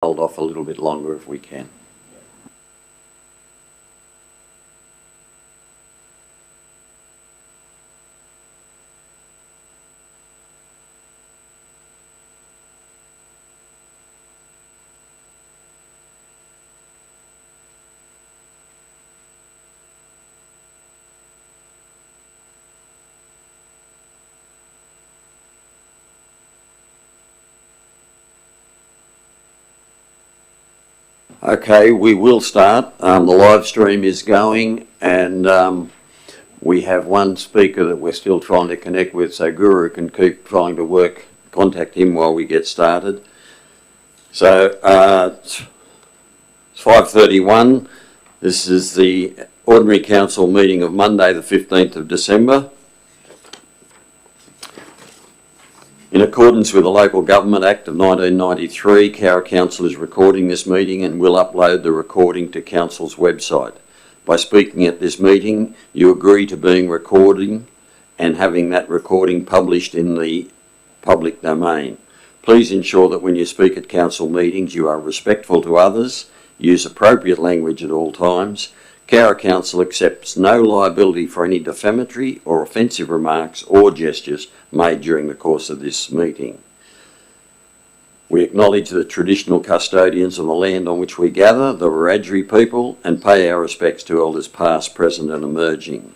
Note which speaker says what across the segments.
Speaker 1: hold off a little bit longer if we can. Okay, we will start. The live stream is going, and we have one speaker that we're still trying to connect with, so Guru can keep trying to contact him while we get started. So it's 5:31. This is the Ordinary Council meeting of Monday the 15th of December. In accordance with the Local Government Act of 1993, Cowra Council is recording this meeting and will upload the recording to Council's website. By speaking at this meeting, you agree to being recording and having that recording published in the public domain. Please ensure that when you speak at Council meetings, you are respectful to others, use appropriate language at all times. Cowra Council accepts no liability for any defamatory or offensive remarks or gestures made during the course of this meeting. We acknowledge the traditional custodians of the land on which we gather, the Wiradjuri people, and pay our respects to elders past, present and emerging.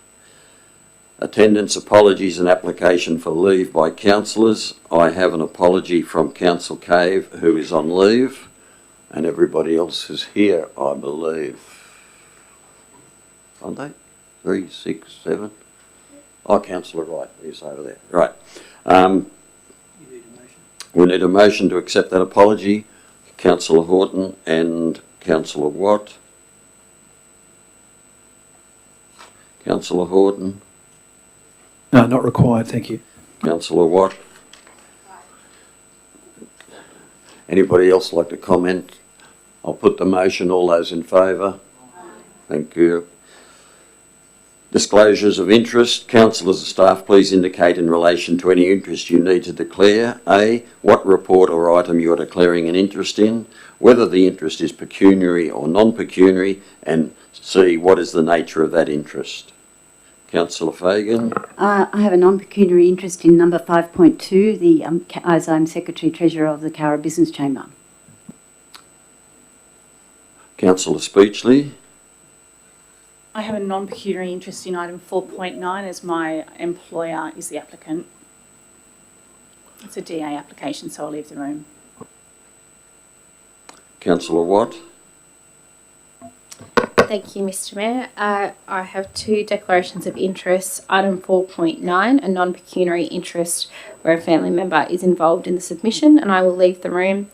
Speaker 1: Attendance, apologies and application for leave by councillors. I have an apology from Council Cave, who is on leave, and everybody else is here, I believe. Aren't they? 3, 6, 7. Oh, Councillor Wright is over there. Right. We need a motion to accept that apology. Councillor Horton and Councillor Watt. Councillor Horton.
Speaker 2: No, not required, thank you.
Speaker 1: Councillor Watt. Anybody else like to comment? I'll put the motion. All those in favour? Thank you. Disclosures of interest. Councillors and staff, please indicate in relation to any interest you need to declare. A, what report or item you are declaring an interest in, whether the interest is pecuniary or non-pecuniary, and C, what is the nature of that interest. Councillor Fagan.
Speaker 3: I have a non-pecuniary interest in number 5.2, as I'm Secretary-Treasurer of the Cowra Business Chamber.
Speaker 1: Councillor Speechley.
Speaker 4: I have a non-pecuniary interest in item 4.9 as my employer is the applicant. It's a DA application, so I'll leave the room.
Speaker 1: Councillor Watt.
Speaker 5: Thank you, Mr. Mayor. I have two declarations of interest. Item 4.9, a non-pecuniary interest where a family member is involved in the submission, and I will leave the room.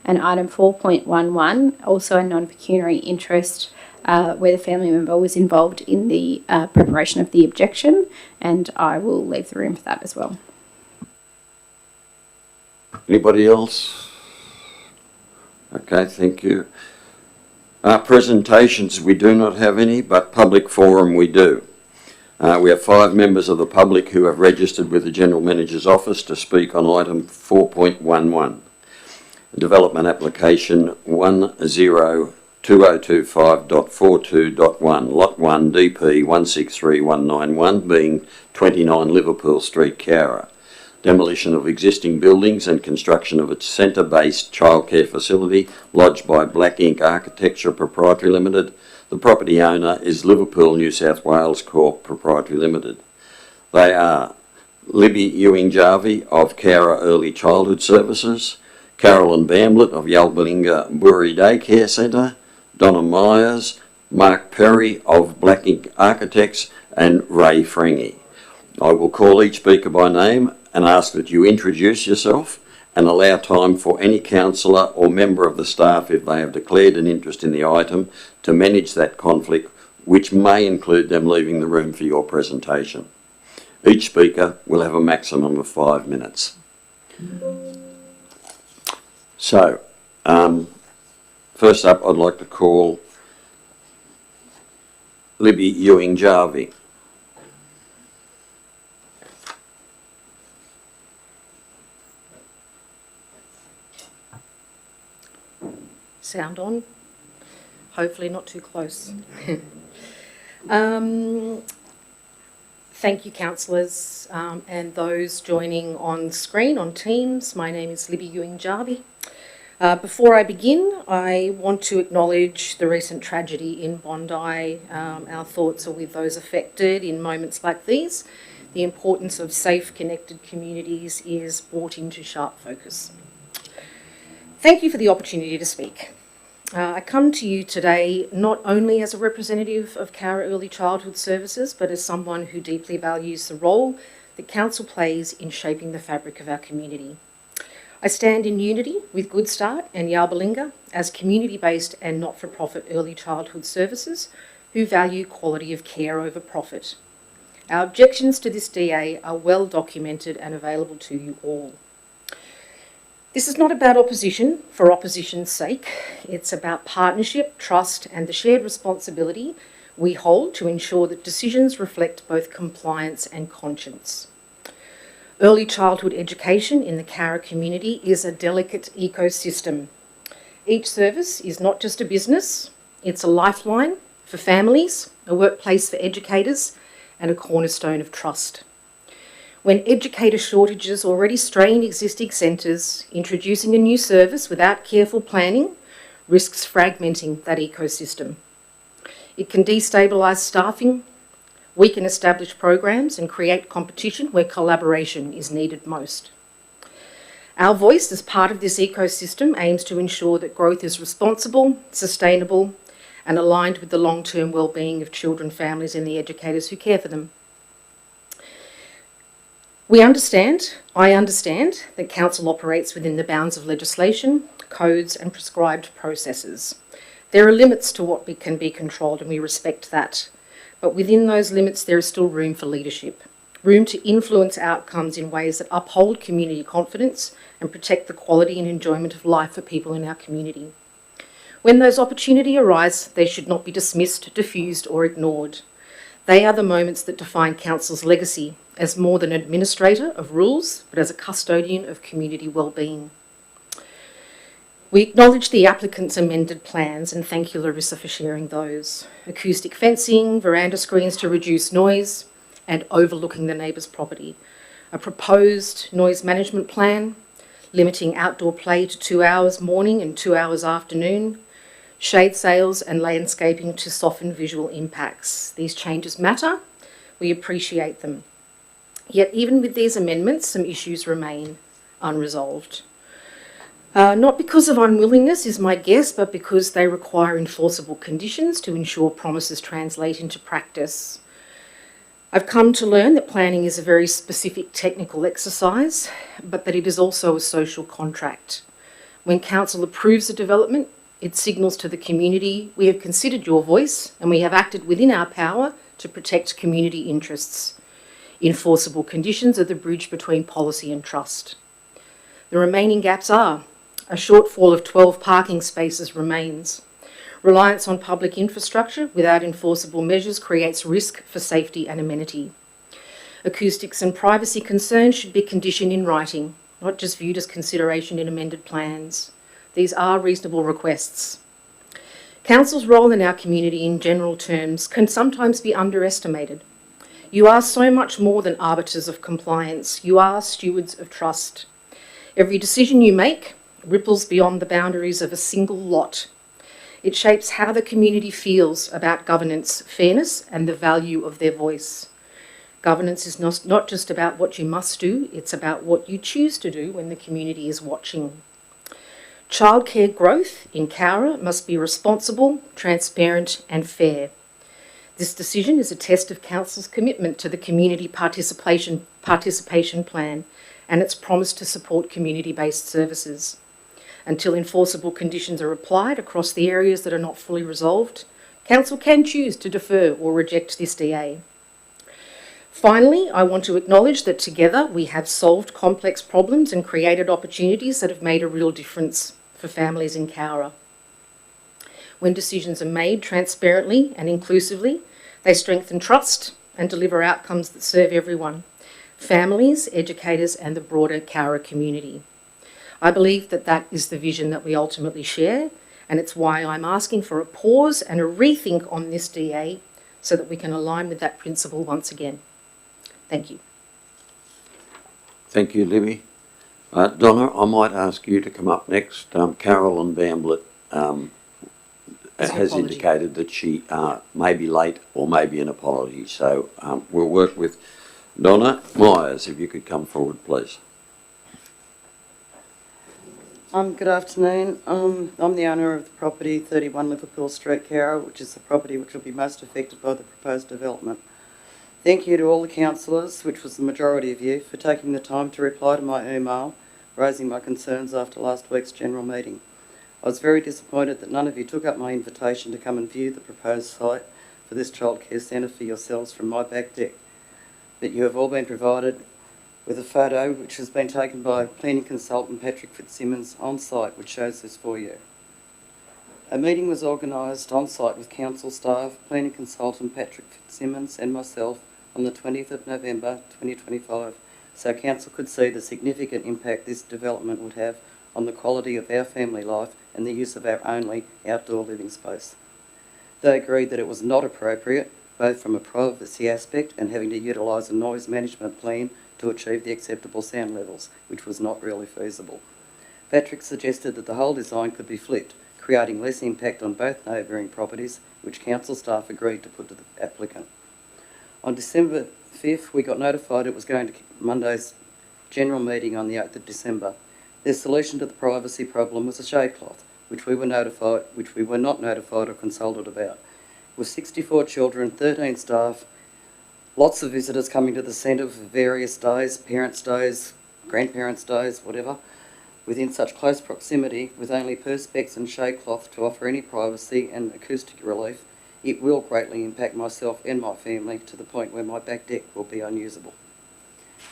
Speaker 5: And item 4.11, also a non-pecuniary interest where the family member was involved in the preparation of the objection, and I will leave the room for that as well.
Speaker 1: Anybody else? Okay, thank you. Presentations, we do not have any, but public forum we do. We have 5 members of the public who have registered with the General Manager's Office to speak on item 4.11. Development application 102025.42.1, lot 1 DP 163191, being 29 Liverpool Street, Cowra. Demolition of existing buildings and construction of its centre-based childcare facility lodged by Black Ink Architecture Proprietary Limited. The property owner is Liverpool, New South Wales Corp Proprietary Limited. They are Libby Ewing-Jarvie of Cowra Early Childhood Services, Carolyn Bamblett of Yalbalinga Burri Daycare Centre, Donna Myers, Mark Perry of Black Ink Architects, and Ray Frengie. I will call each speaker by name and ask that you introduce yourself and allow time for any councillor or member of the staff, if they have declared an interest in the item, to manage that conflict, which may include them leaving the room for your presentation. Each speaker will have a maximum of 5 minutes. So, first up, I'd like to call Libby Ewing-Jarvie.
Speaker 6: Sound on? Hopefully not too close. Thank you, councillors, and those joining on screen, on Teams. My name is Libby Ewing-Jarvie. Before I begin, I want to acknowledge the recent tragedy in Bondi. Our thoughts are with those affected in moments like these. The importance of safe, connected communities is brought into sharp focus. Thank you for the opportunity to speak. I come to you today not only as a representative of Cowra Early Childhood Services, but as someone who deeply values the role that Council plays in shaping the fabric of our community. I stand in unity with Good Start and Yarbalinga as community-based and not-for-profit early childhood services who value quality of care over profit. Our objections to this DA are well documented and available to you all. This is not about opposition for opposition's sake. It's about partnership, trust, and the shared responsibility we hold to ensure that decisions reflect both compliance and conscience. Early childhood education in the Cowra community is a delicate ecosystem. Each service is not just a business, it's a lifeline for families, a workplace for educators, and a cornerstone of trust. When educator shortages already strain existing centres, introducing a new service without careful planning risks fragmenting that ecosystem. It can destabilise staffing, weaken established programs, and create competition where collaboration is needed most. Our voice as part of this ecosystem aims to ensure that growth is responsible, sustainable, and aligned with the long-term well-being of children, families, and the educators who care for them. I understand that Council operates within the bounds of legislation, codes, and prescribed processes. There are limits to what can be controlled, and we respect that. But within those limits, there is still room for leadership, room to influence outcomes in ways that uphold community confidence and protect the quality and enjoyment of life for people in our community. When those opportunities arise, they should not be dismissed, diffused, or ignored. They are the moments that define Council's legacy as more than an administrator of rules, but as a custodian of community wellbeing. We acknowledge the applicant's amended plans, and thank you, Larissa, for sharing those. Acoustic fencing, veranda screens to reduce noise, and overlooking the neighbour's property. A proposed noise management plan, limiting outdoor play to 2 hours morning and 2 hours afternoon, shade sails and landscaping to soften visual impacts. These changes matter. We appreciate them. Yet even with these amendments, some issues remain unresolved. Not because of unwillingness is my guess, but because they require enforceable conditions to ensure promises translate into practice. I've come to learn that planning is a very specific technical exercise, but that it is also a social contract. When Council approves a development, it signals to the community we have considered your voice and we have acted within our power to protect community interests. Enforceable conditions are the bridge between policy and trust. The remaining gaps are a shortfall of 12 parking spaces remains. Reliance on public infrastructure without enforceable measures creates risk for safety and amenity. Acoustics and privacy concerns should be conditioned in writing, not just viewed as consideration in amended plans. These are reasonable requests. Council's role in our community in general terms can sometimes be underestimated. You are so much more than arbiters of compliance. You are stewards of trust. Every decision you make ripples beyond the boundaries of a single lot. It shapes how the community feels about governance, fairness, and the value of their voice. Governance is not just about what you must do, it's about what you choose to do when the community is watching. Childcare growth in Cowra must be responsible, transparent, and fair. This decision is a test of Council's commitment to the community participation plan and its promise to support community-based services. Until enforceable conditions are applied across the areas that are not fully resolved, Council can choose to defer or reject this DA. Finally, I want to acknowledge that together we have solved complex problems and created opportunities that have made a real difference for families in Cowra. When decisions are made transparently and inclusively, they strengthen trust and deliver outcomes that serve everyone, families, educators, and the broader Cowra community. I believe that that is the vision that we ultimately share, And it's why I'm asking for a pause and a rethink on this DA so that we can align with that principle once again. Thank you.
Speaker 1: Thank you, Libby. Donna, I might ask you to come up next. Carolyn Bamblett
Speaker 6: That's an
Speaker 1: has
Speaker 6: apology.
Speaker 1: indicated that she may be late or may be an apology. So we'll work with Donna Myers. If you could come forward, please.
Speaker 7: Good afternoon. I'm the owner of the property 31 Liverpool Street, Cowra, which is the property which will be most affected by the proposed development. Thank you to all the councillors, which was the majority of you, for taking the time to reply to my email raising my concerns after last week's general meeting. I was very disappointed that none of you took up my invitation to come and view the proposed site for this childcare centre for yourselves from my back deck, but you have all been provided with a photo which has been taken by planning consultant Patrick Fitzsimmons on site, which shows this for you. A meeting was organised on site with council staff, planning consultant Patrick Fitzsimmons and myself on the 20th of November 2025, so council could see the significant impact this development would have on the quality of our family life and the use of our only outdoor living space. They agreed that it was not appropriate, both from a privacy aspect and having to utilise a noise management plan to achieve the acceptable sound levels, which was not really feasible. Patrick suggested that the whole design could be flipped, creating less impact on both neighbouring properties, which council staff agreed to put to the applicant. On December 5th, we got notified it was going to Monday's general meeting on the 8th of December. Their solution to the privacy problem was a shade cloth, which we were not notified or consulted about. With 64 children, 13 staff, lots of visitors coming to the centre for various days, parents' days, grandparents' days, whatever, within such close proximity, with only perspex and shade cloth to offer any privacy and acoustic relief, it will greatly impact myself and my family to the point where my back deck will be unusable.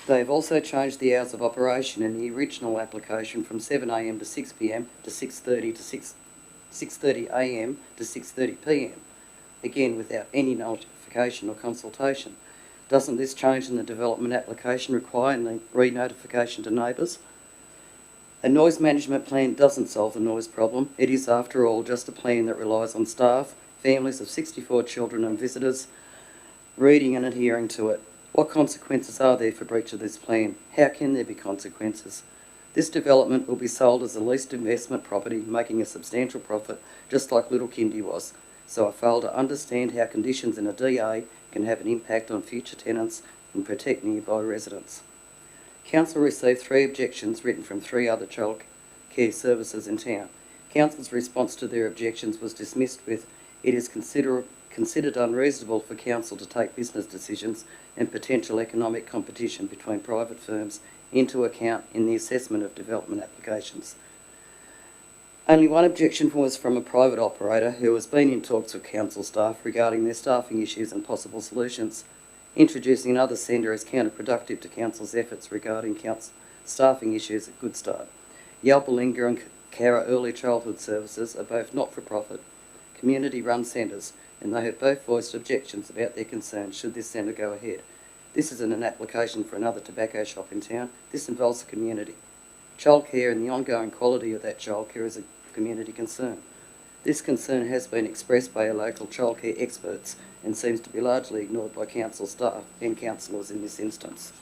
Speaker 7: They have also changed the hours of operation in the original application from 7 a.m. to 6 p.m. to 6:30 to 6:30 a.m. to 6:30 p.m. Again, without any notification or consultation. Doesn't this change in the development application require re-notification to neighbours? A noise management plan doesn't solve the noise problem. It is, after all, just a plan that relies on staff, families of 64 children and visitors reading and adhering to it. What consequences are there for breach of this plan? How can there be consequences? This development will be sold as a leased investment property, making a substantial profit, just like Little Kindy was. So I fail to understand how conditions in a DA can have an impact on future tenants and protect nearby residents. Council received 3 objections written from 3 other child care services in town. Council's response to their objections was dismissed with, "It is considered unreasonable for council to take business decisions and potential economic competition between private firms into account in the assessment of development applications." Only one objection was from a private operator who has been in talks with council staff regarding their staffing issues and possible solutions. Introducing another centre is counterproductive to council's efforts regarding staffing issues at Good Start. Yalpalinga and Cowra Early Childhood Services are both not-for-profit, community-run centres, and they have both voiced objections about their concerns should this centre go ahead. This isn't an application for another tobacco shop in town. This involves the community. Childcare and the ongoing quality of that childcare is a community concern. This concern has been expressed by our local childcare experts and seems to be largely ignored by council staff and councillors in this instance.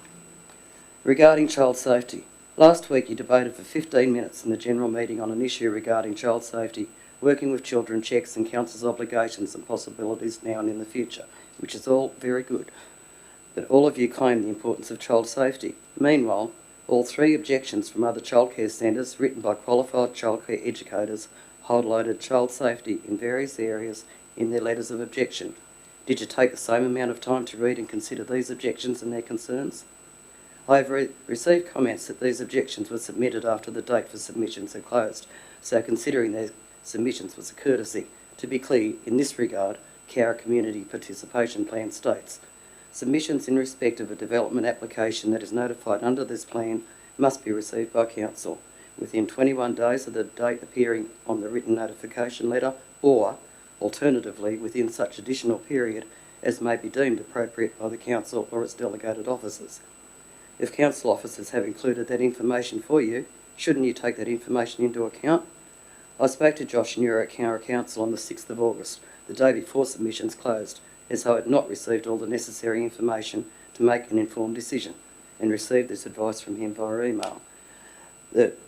Speaker 7: Regarding child safety, last week you debated for 15 minutes in the general meeting on an issue regarding child safety, working with children checks and council's obligations and possibilities now and in the future, which is all very good. But all of you claim the importance of child safety. Meanwhile, all 3 objections from other childcare centres written by qualified childcare educators highlighted child safety in various areas in their letters of objection. Did you take the same amount of time to read and consider these objections and their concerns? I have received comments that these objections were submitted after the date for submissions had closed, so considering their submissions was a courtesy. To be clear, in this regard, Cowra Community Participation Plan states, submissions in respect of a development application that is notified under this plan must be received by council within 21 days of the date appearing on the written notification letter, or alternatively within such additional period as may be deemed appropriate by the council or its delegated officers. If council officers have included that information for you, shouldn't you take that information into account? I spoke to Josh Newer at Cowra Council on the 6th of August, the day before submissions closed, as I had not received all the necessary information to make an informed decision, and received this advice from him via email. That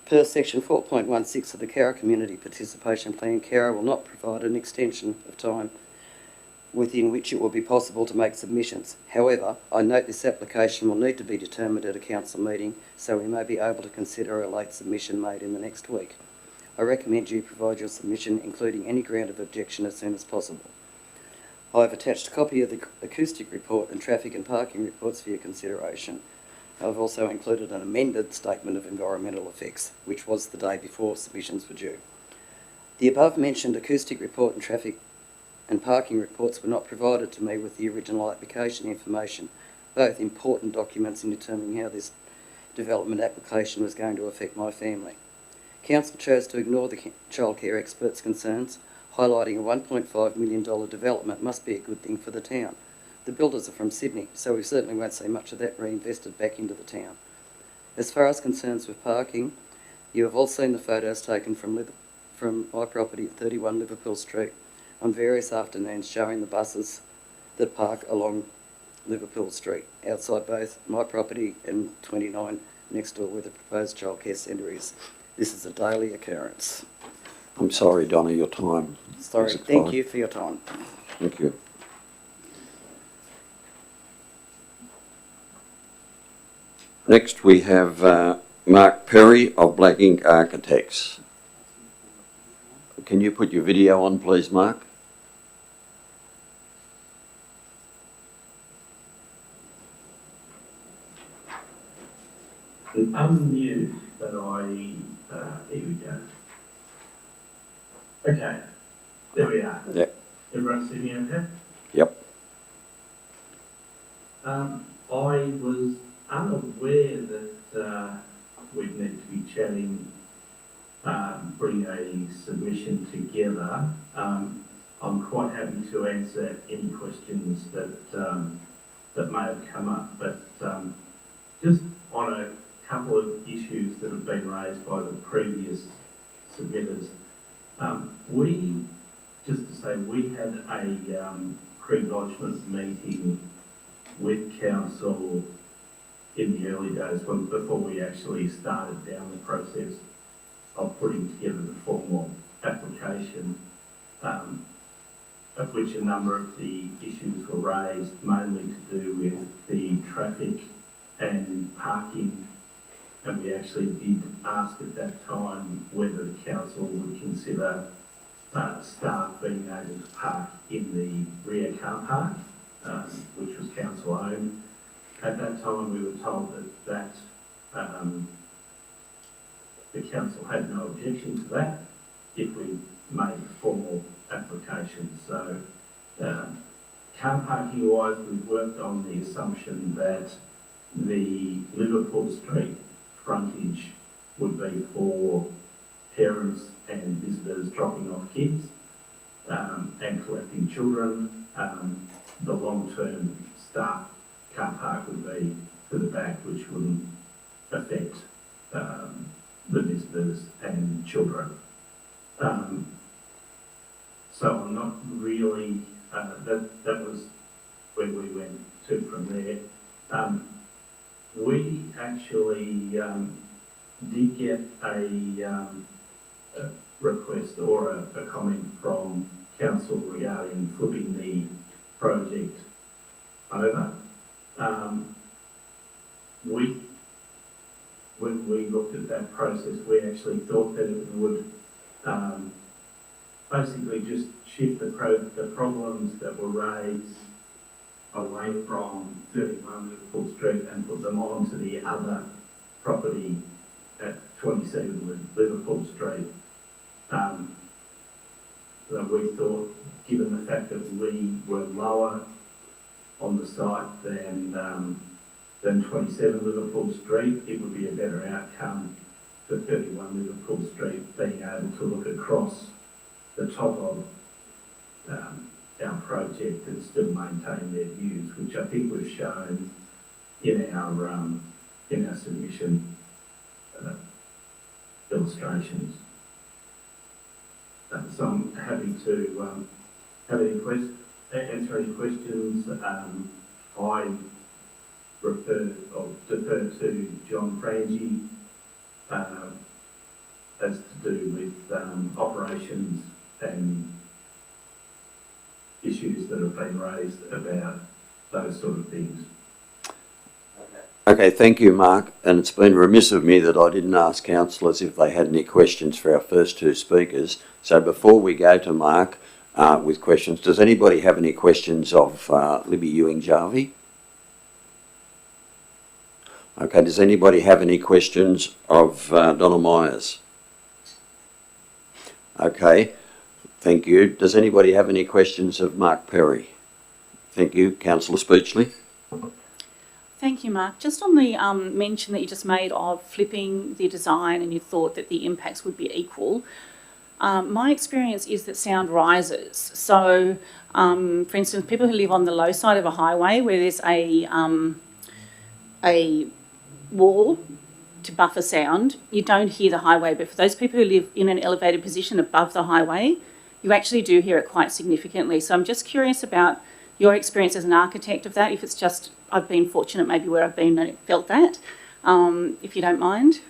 Speaker 7: per section 4.16 of the Cowra Community Participation Plan, Cowra will not provide an extension of time within which it will be possible to make submissions. However, I note this application will need to be determined at a council meeting, so we may be able to consider a late submission made in the next week. I recommend you provide your submission, including any ground of objection, as soon as possible. I have attached a copy of the acoustic report and traffic and parking reports for your consideration. I've also included an amended statement of environmental effects, which was the day before submissions were due. The above mentioned acoustic report and traffic and parking reports were not provided to me with the original application information, both important documents in determining how this development application was going to affect my family. Council chose to ignore the childcare experts' concerns, highlighting a $1.5 million development must be a good thing for the town. The builders are from Sydney, so we certainly won't see much of that reinvested back into the town. As far as concerns with parking, you have all seen the photos taken from my property at 31 Liverpool Street on various afternoons, showing the buses that park along Liverpool Street, outside both my property and 29 next door where the proposed childcare centre is. This is a daily occurrence.
Speaker 1: I'm sorry, Donna, your time.
Speaker 7: Sorry,
Speaker 1: has
Speaker 7: thank
Speaker 1: expired.
Speaker 7: you for your time.
Speaker 1: Thank you. Next we have Mark Perry of Black Ink Architects. Can you put your video on, please, Mark?
Speaker 8: Unmute, but here we go. Okay, there we are.
Speaker 1: Yep.
Speaker 8: Everyone see me okay?
Speaker 1: Yep.
Speaker 8: I was unaware that we'd need to be chatting, bring a submission together. I'm quite happy to answer any questions that may have come up, but just on a couple of issues that have been raised by the previous submitters. We had a pre-lodgement meeting with council in the early days before we actually started down the process of putting together the formal application, of which a number of the issues were raised, mainly to do with the traffic and parking. And we actually did ask at that time whether the council would consider staff being able to park in the rear car park, which was council owned. At that time we were told that the council had no objection to that if we made a formal application. So car parking wise, we've worked on the assumption that the Liverpool Street frontage would be for parents and visitors dropping off kids and collecting children. The long-term staff car park would be to the back, which wouldn't affect the visitors and children. So I'm not really, that was where we went to from there. We actually did get a request or a comment from council regarding flipping the project over. When we looked at that process, we actually thought that it would basically just shift the problems that were raised away from 31 Liverpool Street and put them onto the other property at 27 Liverpool Street. That we thought, given the fact that we were lower on the site than 27 Liverpool Street, it would be a better outcome for 31 Liverpool Street being able to look across the top of our project and still maintain their views, which I think we've shown in our submission illustrations. So I'm happy to answer any questions. I defer to John Frangie as to do with operations and issues that have been raised about those sort of things.
Speaker 1: Okay, thank you, Mark. And it's been remiss of me that I didn't ask councillors if they had any questions for our first two speakers. So before we go to Mark with questions, does anybody have any questions of Libby Ewing-Jarvie? Okay, does anybody have any questions of Donna Myers? Okay, thank you. Does anybody have any questions of Mark Perry? Thank you. Councillor Speechley.
Speaker 4: Thank you, Mark. Just on the mention that you just made of flipping the design and you thought that the impacts would be equal, my experience is that sound rises. So, for instance, people who live on the low side of a highway where there's a wall to buffer sound, you don't hear the highway. But for those people who live in an elevated position above the highway, you actually do hear it quite significantly. So I'm just curious about your experience as an architect of that, if it's just I've been fortunate maybe where I've been and felt that, if you don't mind.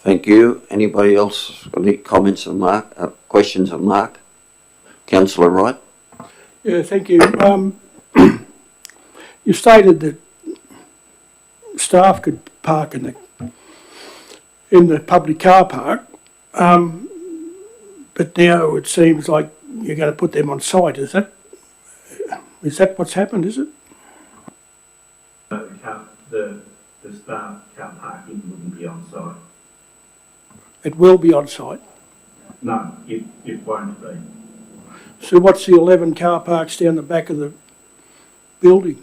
Speaker 1: Thank you. Anybody else got any comments of Mark, questions of Mark? Councillor Wright?
Speaker 9: Yeah, thank you. You stated that staff could park in the public car park, but now it seems like you're going to put them on site. Is that what's happened? Is it?
Speaker 8: The staff car parking wouldn't be on site.
Speaker 9: It will be on site.
Speaker 8: No, it won't be.
Speaker 9: So what's the 11 car parks down the back of the building?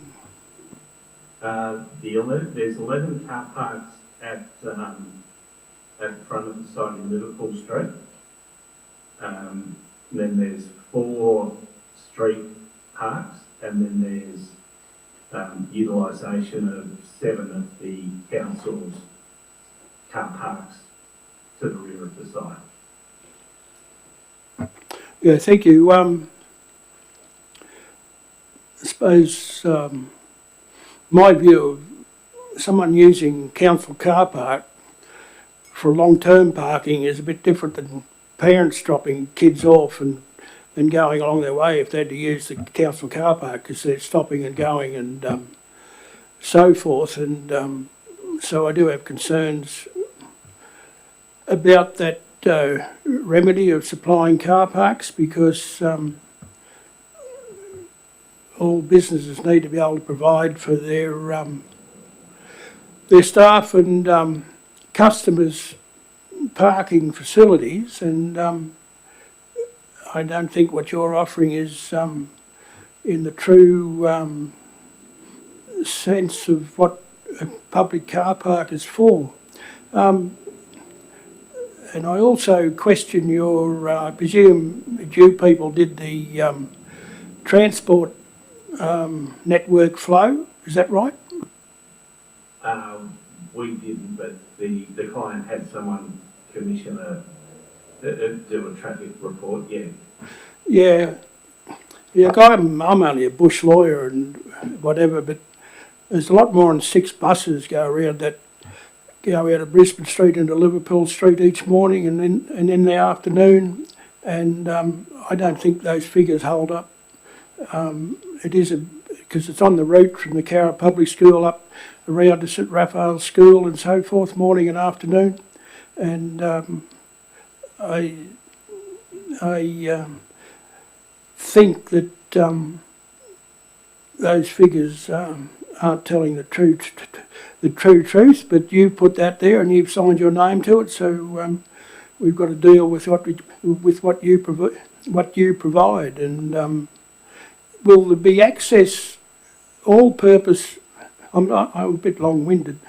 Speaker 8: There's 11 car parks at the front of the site in Liverpool Street. Then there's 4 street parks, and then there's utilisation of 7 of the council's car parks to the rear of the site.
Speaker 9: Yeah, thank you. I suppose my view of someone using council car park for long-term parking is a bit different than parents dropping kids off and going along their way if they had to use the council car park because they're stopping and going and so forth. And so I do have concerns about that remedy of supplying car parks because all businesses need to be able to provide for their staff and customers parking facilities, and I don't think what you're offering is in the true sense of what a public car park is for. And I also question your, I presume that you people did the transport network flow, is that right?
Speaker 8: We didn't, but the client had someone commission do a traffic report, yeah.
Speaker 9: Yeah, I'm only a bush lawyer and whatever, but there's a lot more than 6 buses go around that go out of Brisbane Street into Liverpool Street each morning and in the afternoon, and I don't think those figures hold up. It is a because it's on the route from the Cowra Public School up around to St Raphael's School and so forth, morning and afternoon. And I think that those figures aren't telling the true truth, but you put that there and you've signed your name to it, so we've got to deal with what you provide. And will there be access, all purpose? I'm a bit long-winded.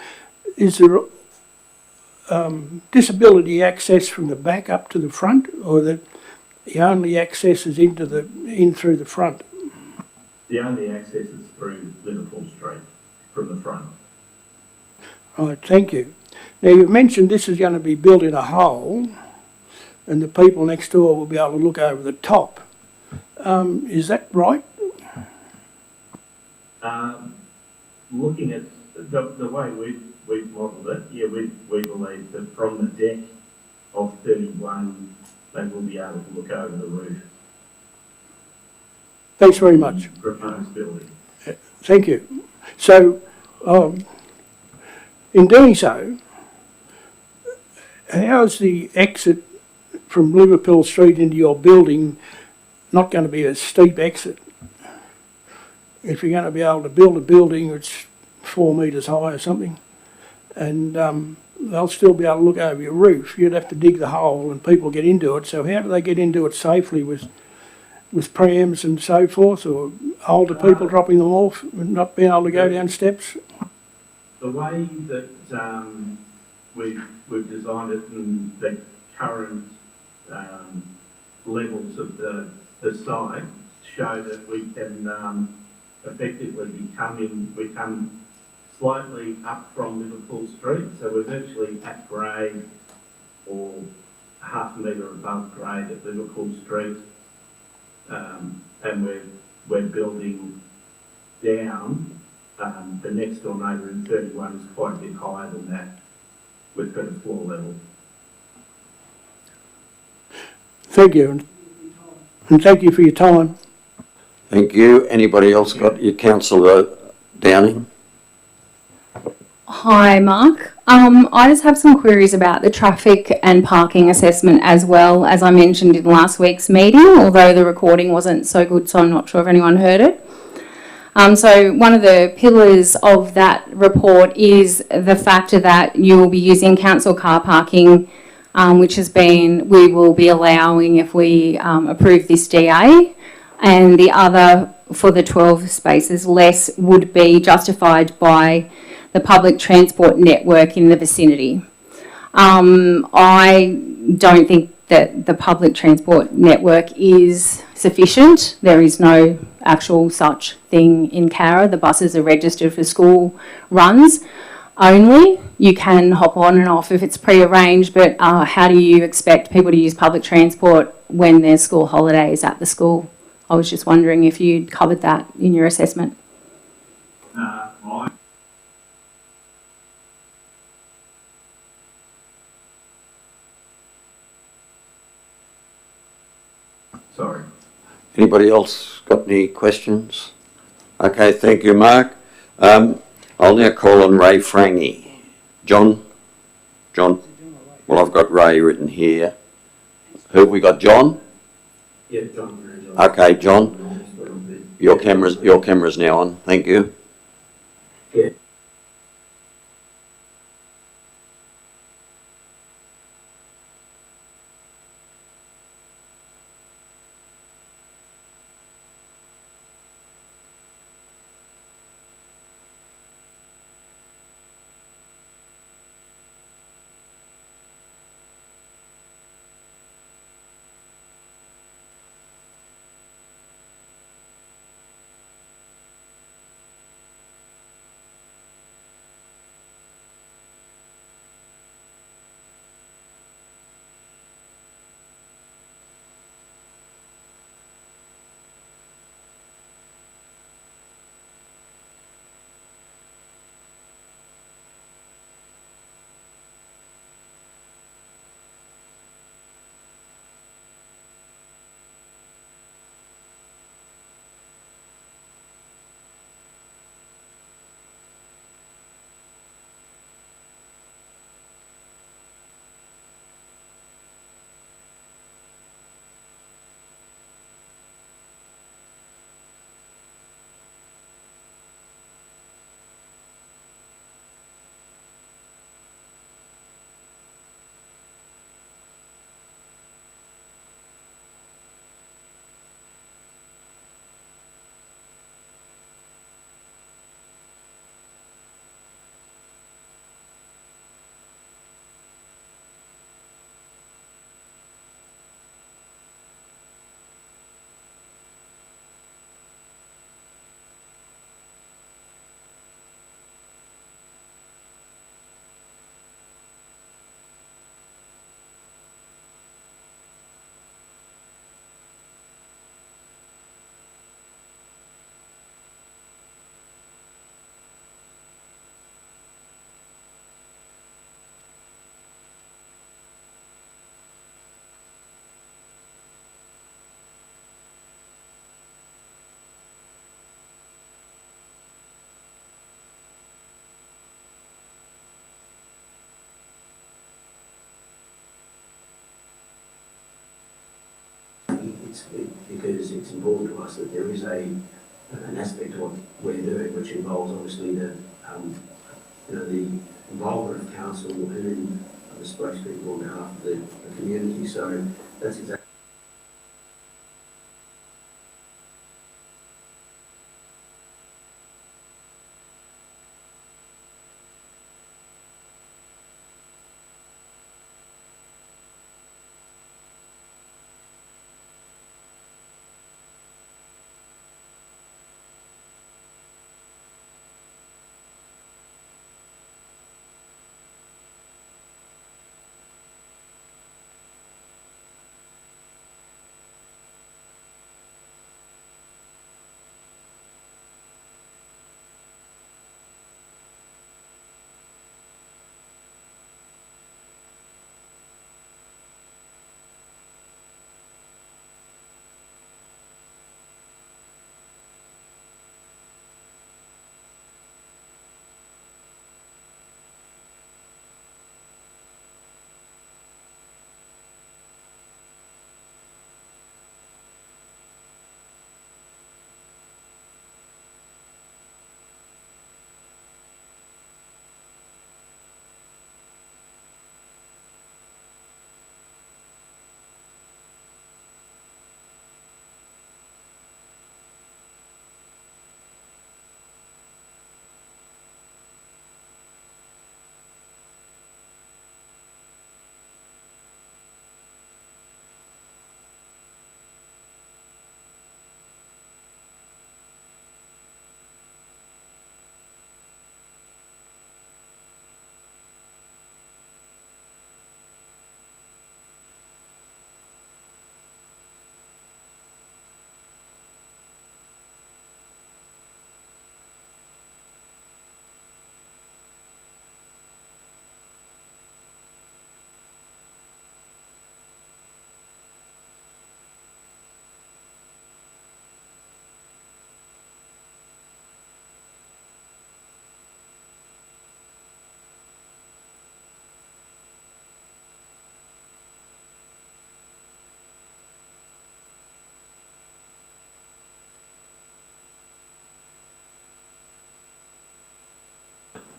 Speaker 9: Is there disability access from the back up to the front, or that the only access is in through the front?
Speaker 8: The only access is through Liverpool Street from the front.
Speaker 9: Right, thank you. Now, you've mentioned this is going to be built in a hole and the people next door will be able to look over the top. Is that right?
Speaker 8: Looking at the way we've modelled it, yeah, we believe that from the deck of 31, they will be able to look over the roof.
Speaker 9: Thanks very much.
Speaker 8: Proposed building.
Speaker 9: Thank you. So, in doing so, how's the exit from Liverpool Street into your building not going to be a steep exit? If you're going to be able to build a building that's 4 metres high or something, and they'll still be able to look over your roof, you'd have to dig the hole and people get into it. So how do they get into it safely with prams and so forth, or older people dropping them off and not being able to go down steps?
Speaker 8: The way that we've designed it and the current levels of the site show that we can effectively become slightly up from Liverpool Street, so we're virtually at grade or half a metre above grade at Liverpool Street, and we're building down. The next door neighbour in 31 is quite a bit higher than that. We've got a floor level.
Speaker 9: Thank you, and thank you for your time.
Speaker 1: Thank you. Anybody else got your councillor Downing?
Speaker 5: Hi, Mark. I just have some queries about the traffic and parking assessment as well, as I mentioned in last week's meeting, although the recording wasn't so good, so I'm not sure if anyone heard it. So one of the pillars of that report is the fact that you will be using council car parking, which we will be allowing if we approve this DA, and the other for the 12 spaces less would be justified by the public transport network in the vicinity. I don't think that the public transport network is sufficient. There is no actual such thing in Cowra. The buses are registered for school runs only. You can hop on and off if it's pre-arranged, but how do you expect people to use public transport when there's school holidays at the school? I was just wondering if you'd covered that in your assessment.
Speaker 8: Sorry.
Speaker 1: Anybody else got any questions? Okay, thank you, Mark. I'll now call on Ray Frangi. John? Well, I've got Ray written here. Who have we got, John?
Speaker 8: Yeah, John.
Speaker 1: Okay, John. Your camera's now on. Thank you.
Speaker 8: Yeah. because it's important to us that there is an aspect of what we're doing, which involves obviously the involvement of council who are the spokespeople on behalf of the community. So that's exactly.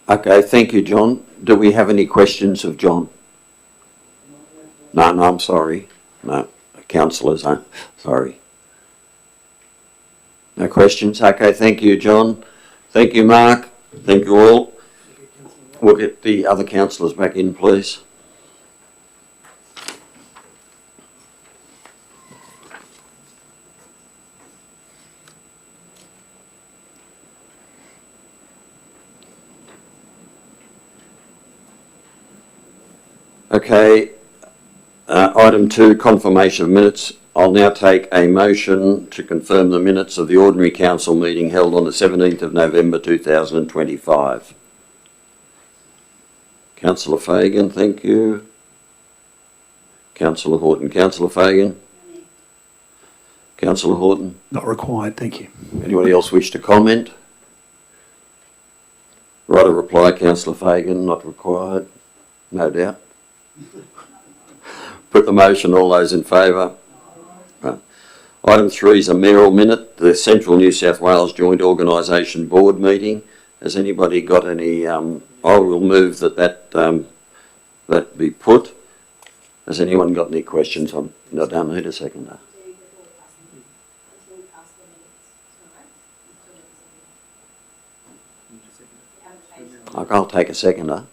Speaker 1: Okay, thank you, John. Do we have any questions of John? No, I'm sorry. No, councillors, sorry. No questions? Okay, thank you, John. Thank you, Mark. Thank you all. We'll get the other councillors back in, please. Okay, item 2, confirmation of minutes. I'll now take a motion to confirm the minutes of the ordinary council meeting held on the 17th of November 2025. Councillor Fagan, thank you. Councillor Horton. Councillor Fagan? Councillor Horton?
Speaker 2: Not required, thank you.
Speaker 1: Anybody else wish to comment? Right, a reply, Councillor Fagan, not required. No doubt. Put the motion, all those in favour? Right. Item 3 is a mayoral minute, the Central New South Wales Joint Organisation Board meeting. Has anybody got any, I will move that be put. Has anyone got any questions? I don't need a seconder. I'll take a seconder.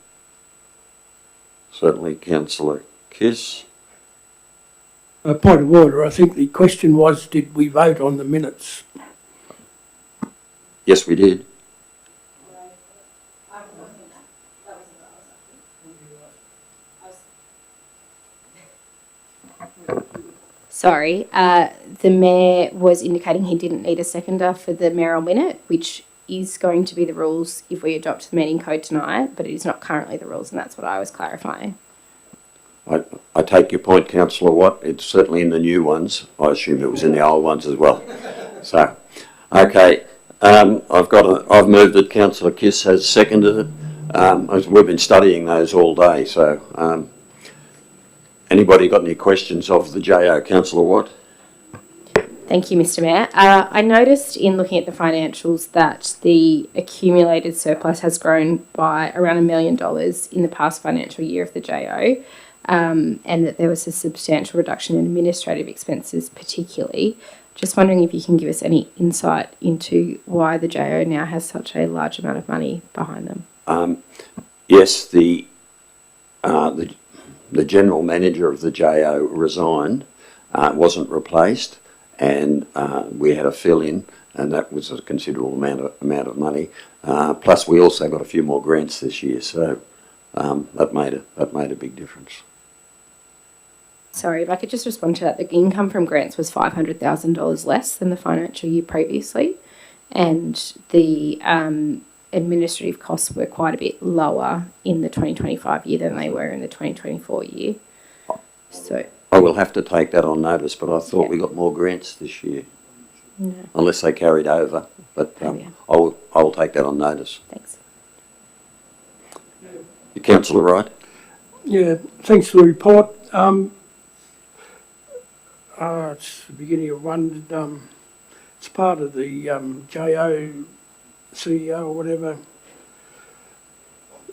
Speaker 1: Certainly, Councillor Kiss.
Speaker 9: Point of order, I think the question was, did we vote on the minutes?
Speaker 1: Yes, we did.
Speaker 5: Sorry, the mayor was indicating he didn't need a seconder for the mayoral minute, which is going to be the rules if we adopt the meeting code tonight, but it is not currently the rules, and that's what I was clarifying.
Speaker 1: I take your point, Councillor Watt. It's certainly in the new ones. I assume it was in the old ones as well. So, okay. I've moved that Councillor Kiss has seconded it. We've been studying those all day. So, anybody got any questions of the JO? Councillor Watt?
Speaker 5: Thank you, Mr. Mayor. I noticed in looking at the financials that the accumulated surplus has grown by around $1 million in the past financial year of the JO, and that there was a substantial reduction in administrative expenses particularly. Just wondering if you can give us any insight into why the JO now has such a large amount of money behind them.
Speaker 1: Yes, the general manager of the JO resigned, wasn't replaced, and we had a fill-in, and that was a considerable amount of money. Plus, we also got a few more grants this year, so that made a big difference.
Speaker 5: Sorry, if I could just respond to that. The income from grants was $500,000 less than the financial year previously, and the administrative costs were quite a bit lower in the 2025 year than they were in the 2024 year. So
Speaker 1: I will have to take that on notice, but I thought we got more grants this year, unless they carried over. But I will take that on notice.
Speaker 5: Thanks.
Speaker 1: Councillor Wright.
Speaker 9: Yeah, thanks for the report. It's the beginning of one. It's part of the JO CEO or whatever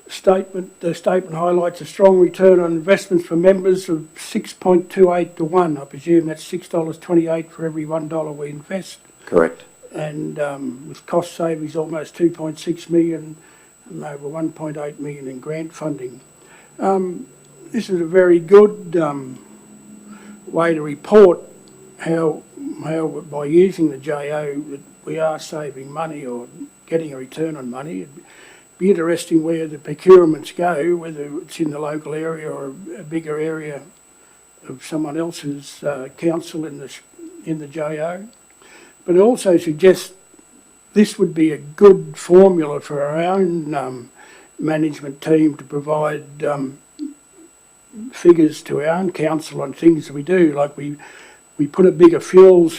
Speaker 9: statement. The statement highlights a strong return on investments for members of 6.28 to 1. I presume that's $6.28 for every $1 we invest.
Speaker 1: Correct.
Speaker 9: And with cost savings almost 2.6 million and over 1.8 million in grant funding. This is a very good way to report how by using the JO that we are saving money or getting a return on money. It'd be interesting where the procurements go, whether it's in the local area or a bigger area of someone else's council in the JO. But it also suggests this would be a good formula for our own management team to provide figures to our own council on things that we do. Like we put a bigger fuels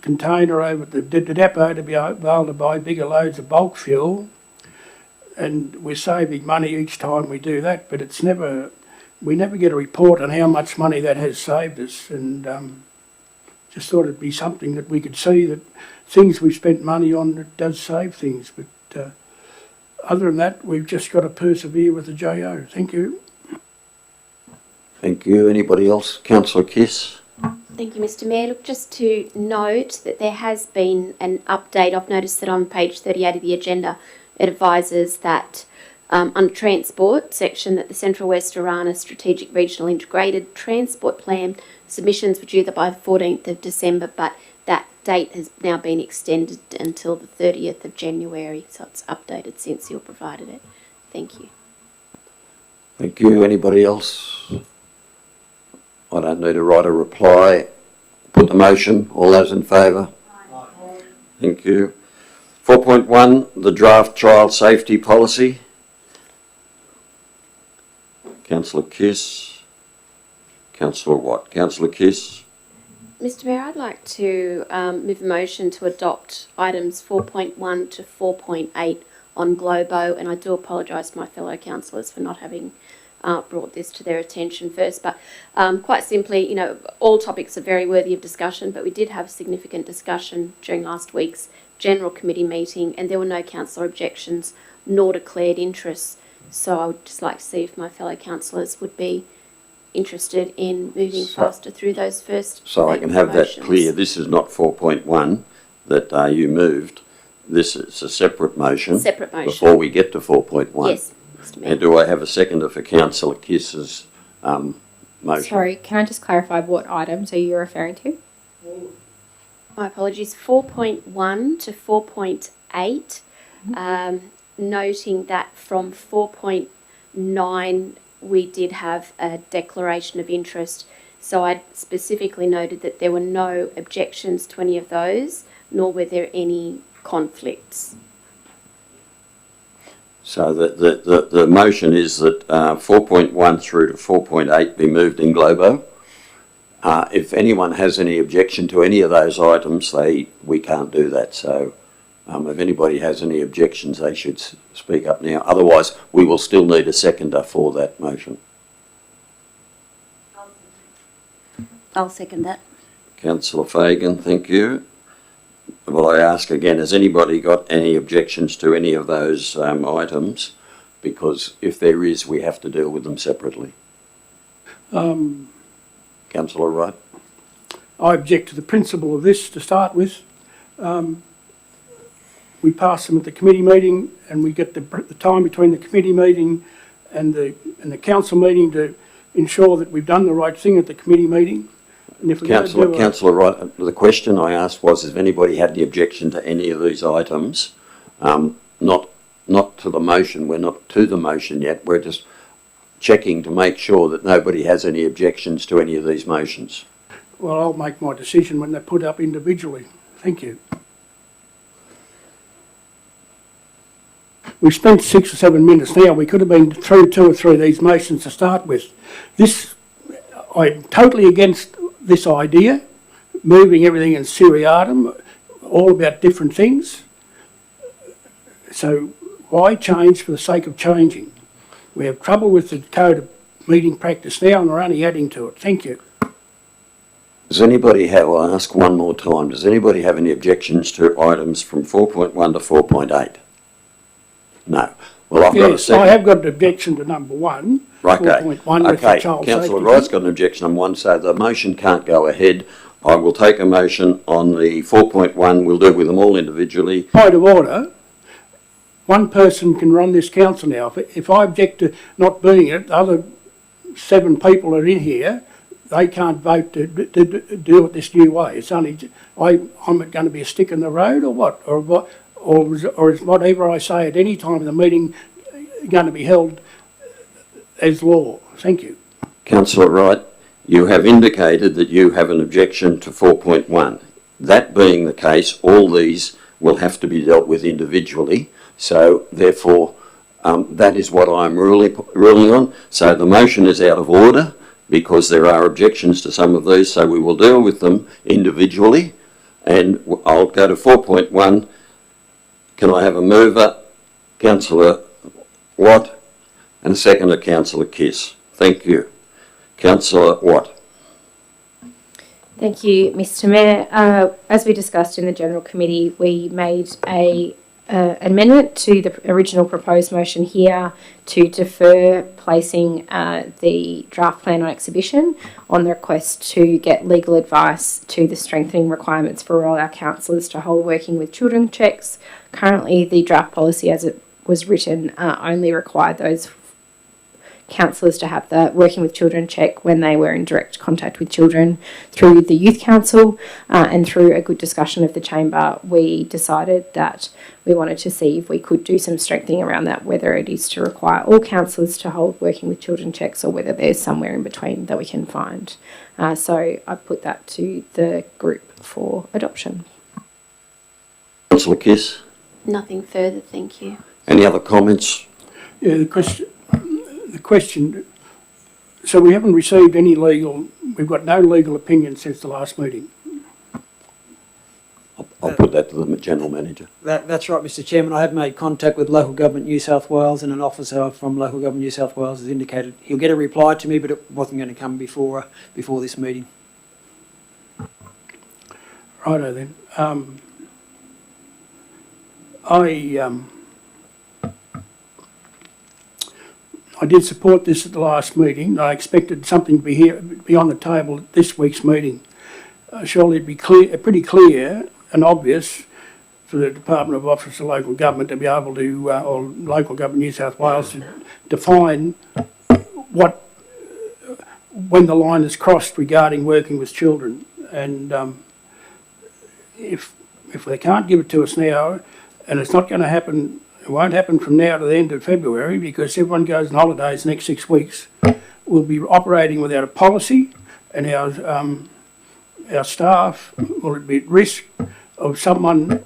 Speaker 9: container over the depot to be able to buy bigger loads of bulk fuel, and we're saving money each time we do that, but we never get a report on how much money that has saved us, and just thought it'd be something that we could see that things we've spent money on, it does save things. But other than that, we've just got to persevere with the JO. Thank you.
Speaker 1: Thank you. Anybody else? Councillor Kiss.
Speaker 10: Thank you, Mr. Mayor. Look, just to note that there has been an update. I've noticed that on page 38 of the agenda, it advises that under transport section that the Central West Orana Strategic Regional Integrated Transport Plan submissions were due by the 14th of December, but that date has now been extended until the 30th of January, so it's updated since you provided it. Thank you.
Speaker 1: Thank you. Anybody else? I don't need to write a reply. Put the motion. All those in favour? Thank you. 4.1, the draft trial safety policy. Councillor Kiss. Councillor Watt. Councillor Kiss.
Speaker 10: Mr. Mayor, I'd like to move a motion to adopt items 4.1 to 4.8 on Globo, and I do apologise to my fellow councillors for not having brought this to their attention first, but quite simply, all topics are very worthy of discussion, but we did have significant discussion during last week's General Committee meeting, and there were no councillor objections nor declared interests. So I would just like to see if my fellow councillors would be interested in moving faster through those first.
Speaker 1: So I can have that clear. This is not 4.1 that you moved. This is a separate motion.
Speaker 10: Separate motion.
Speaker 1: Before we get to 4.1.
Speaker 10: Yes, Mr. Mayor.
Speaker 1: And do I have a seconder for Councillor Kiss's motion?
Speaker 5: Sorry, can I just clarify what items are you referring to?
Speaker 10: My apologies. 4.1 to 4.8, noting that from 4.9 we did have a declaration of interest. So I specifically noted that there were no objections to any of those, nor were there any conflicts.
Speaker 1: So the motion is that 4.1 through to 4.8 be moved in globo. If anyone has any objection to any of those items, we can't do that. So if anybody has any objections, they should speak up now. Otherwise, we will still need a seconder for that motion.
Speaker 3: I'll second that.
Speaker 1: Councillor Fagan, thank you. Well, I ask again, has anybody got any objections to any of those items? Because if there is, we have to deal with them separately. Councillor Wright?
Speaker 9: I object to the principle of this to start with. We pass them at the committee meeting, and we get the time between the committee meeting and the council meeting to ensure that we've done the right thing at the committee meeting. And if
Speaker 1: Councillor Wright, the question I asked was, if anybody had any objection to any of these items, not to the motion. We're not to the motion yet. We're just checking to make sure that nobody has any objections to any of these motions.
Speaker 9: Well, I'll make my decision when they're put up individually. Thank you. We've spent 6 or 7 minutes now. We could have been through 2 or 3 of these motions to start with. I'm totally against this idea, moving everything in seriatim, all about different things. So why change for the sake of changing? We have trouble with the code of meeting practice now, and we're only adding to it. Thank you.
Speaker 1: Does anybody have, I'll ask one more time, does anybody have any objections to items from 4.1 to 4.8? No. Well, I've got a second.
Speaker 9: I have got an objection to number 1.
Speaker 1: Right,
Speaker 9: 4.1 with the child
Speaker 1: Councillor
Speaker 9: safety
Speaker 1: Wright's got an objection on 1, so the motion can't go ahead. I will take a motion on the 4.1. We'll deal with them all individually.
Speaker 9: Point of order. One person can run this council now. If I object to not being it, the other 7 people are in here. They can't vote to do it this new way. It's only I'm going to be a stick in the road, or what? Or is whatever I say at any time in the meeting going to be held as law? Thank you.
Speaker 1: Councillor Wright, you have indicated that you have an objection to 4.1. That being the case, all these will have to be dealt with individually. So therefore, that is what I'm ruling on. So the motion is out of order because there are objections to some of these. So we will deal with them individually. And I'll go to 4.1. Can I have a mover? Councillor Watt, and a seconder, Councillor Kiss. Thank you. Councillor Watt.
Speaker 5: Thank you, Mr. Mayor. As we discussed in the General Committee, we made an amendment to the original proposed motion here to defer placing the draft plan on exhibition on the request to get legal advice to the strengthening requirements for all our councillors to hold working with children checks. Currently, the draft policy as it was written only required those councillors to have the working with children check when they were in direct contact with children. Through the Youth Council and through a good discussion of the Chamber, we decided that we wanted to see if we could do some strengthening around that, whether it is to require all councillors to hold working with children checks or whether there's somewhere in between that we can find. So I put that to the group for adoption.
Speaker 1: Councillor Kiss.
Speaker 10: Nothing further, thank you.
Speaker 1: Any other comments?
Speaker 9: Yeah, the question, so we haven't received any we've got no legal opinion since the last meeting.
Speaker 1: I'll put that to the General Manager.
Speaker 11: That's right, Mr. Chairman. I have made contact with Local Government New South Wales, and an officer from Local Government New South Wales has indicated he'll get a reply to me, but it wasn't going to come before this meeting.
Speaker 9: Righto then. I did support this at the last meeting. I expected something to be on the table at this week's meeting. Surely it'd be pretty clear and obvious for the Department of Office of Local Government to be able to, or Local Government New South Wales, to define when the line is crossed regarding working with children. And if they can't give it to us now, and it's not going to happen, it won't happen from now to the end of February because everyone goes on holidays the next 6 weeks. We'll be operating without a policy, and our staff will be at risk of someone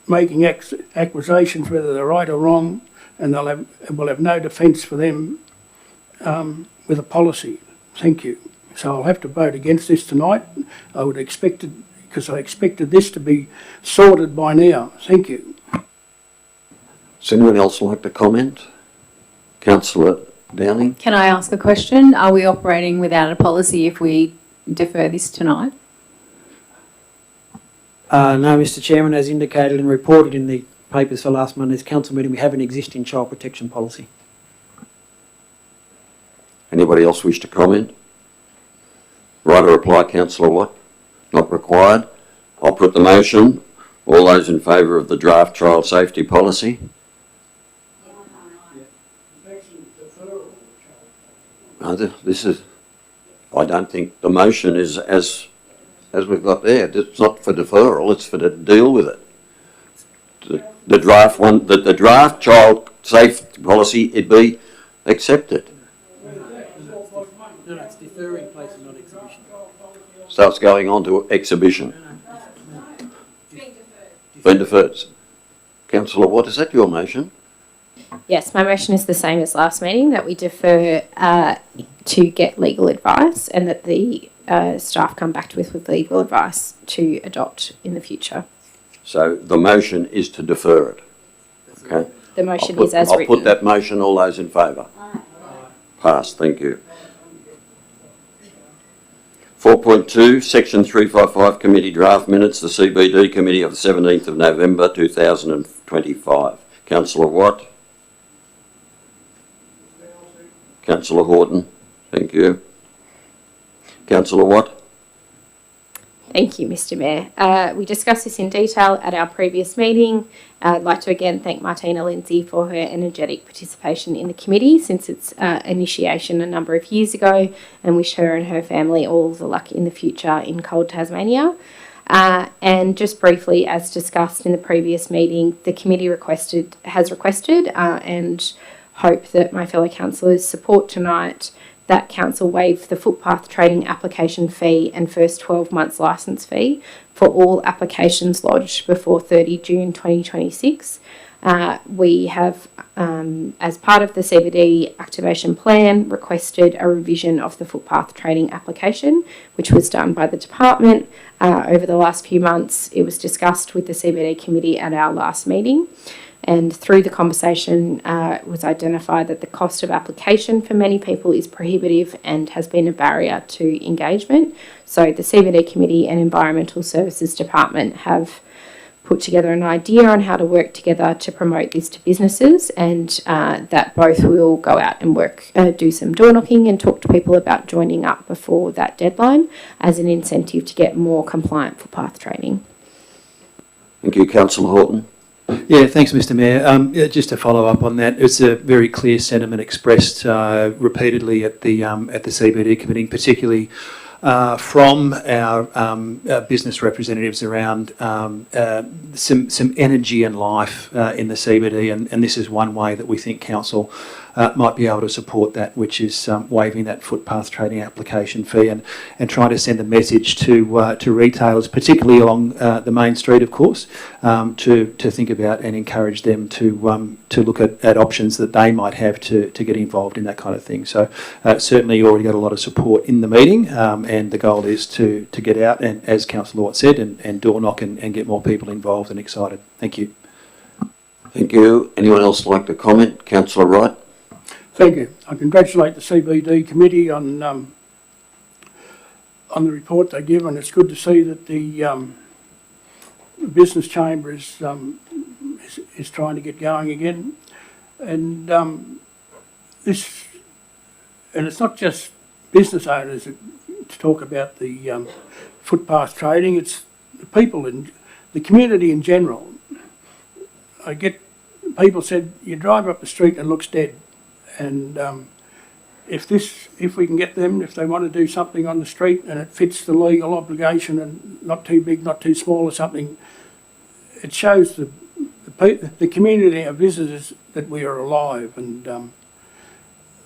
Speaker 9: making accusations, whether they're right or wrong, and we'll have no defence for them with a policy. Thank you. So I'll have to vote against this tonight. I would expect it, because I expected this to be sorted by now. Thank you.
Speaker 1: Does anyone else like to comment? Councillor Downing?
Speaker 12: Can I ask a question? Are we operating without a policy if we defer this tonight?
Speaker 11: No, Mr Chairman, as indicated and reported in the papers for last Monday's council meeting, we have an existing child protection policy.
Speaker 1: Anybody else wish to comment? Right to reply, councillor Watt? Not required. I'll put the motion. All those in favour of the draft child safety policy? This is, I don't think the motion is as we've got there. It's not for deferral, it's for to deal with it. The draft one, the draft child safety policy, it be accepted.
Speaker 11: No, it's deferring places, not exhibition.
Speaker 1: So it's going on to exhibition. Been deferred. Councillor Watt, is that your motion?
Speaker 5: Yes, my motion is the same as last meeting, that we defer to get legal advice and that the staff come back to us with legal advice to adopt in the future.
Speaker 1: So the motion is to defer it. Okay.
Speaker 5: The motion is as
Speaker 1: I'll
Speaker 5: written.
Speaker 1: put that motion. All those in favour? Passed. Thank you. 4.2, Section 355 Committee Draft Minutes, the CBD Committee of the 17th of November 2025. Councillor Watt. Councillor Horton. Thank you. Councillor Watt.
Speaker 5: Thank you, Mr Mayor. We discussed this in detail at our previous meeting. I'd like to again thank Martina Lindsay for her energetic participation in the committee since its initiation a number of years ago, and wish her and her family all the luck in the future in cold Tasmania. And just briefly, as discussed in the previous meeting, the committee has requested and hope that my fellow councillors support tonight that council waive the footpath trading application fee and first 12 months licence fee for all applications lodged before 30 June 2026. We have, as part of the CBD activation plan, requested a revision of the footpath trading application, which was done by the department over the last few months. It was discussed with the CBD committee at our last meeting. And through the conversation, it was identified that the cost of application for many people is prohibitive and has been a barrier to engagement. So the CBD Committee and Environmental Services Department have put together an idea on how to work together to promote this to businesses, and that both will go out and do some door knocking and talk to people about joining up before that deadline as an incentive to get more compliant footpath trading.
Speaker 1: Thank you, Councillor Horton.
Speaker 2: Yeah, thanks, Mr Mayor. Just to follow up on that, it's a very clear sentiment expressed repeatedly at the CBD committee, particularly from our business representatives around some energy and life in the CBD, and this is one way that we think council might be able to support that, which is waiving that footpath trading application fee and trying to send a message to retailers, particularly along the main street, of course, to think about and encourage them to look at options that they might have to get involved in that kind of thing. So certainly you already got a lot of support in the meeting, and the goal is to get out and, as Councillor Watt said, and door knock and get more people involved and excited. Thank you.
Speaker 1: Thank you. Anyone else like to comment? Councillor Wright.
Speaker 9: Thank you. I congratulate the CBD committee on the report they give, and it's good to see that the business chamber is trying to get going again. And it's not just business owners to talk about the footpath trading. It's the people in the community in general. I get people said you drive up the street and it looks dead. And if we can get them, if they want to do something on the street and it fits the legal obligation and not too big, not too small or something, it shows the community, our visitors, that we are alive, and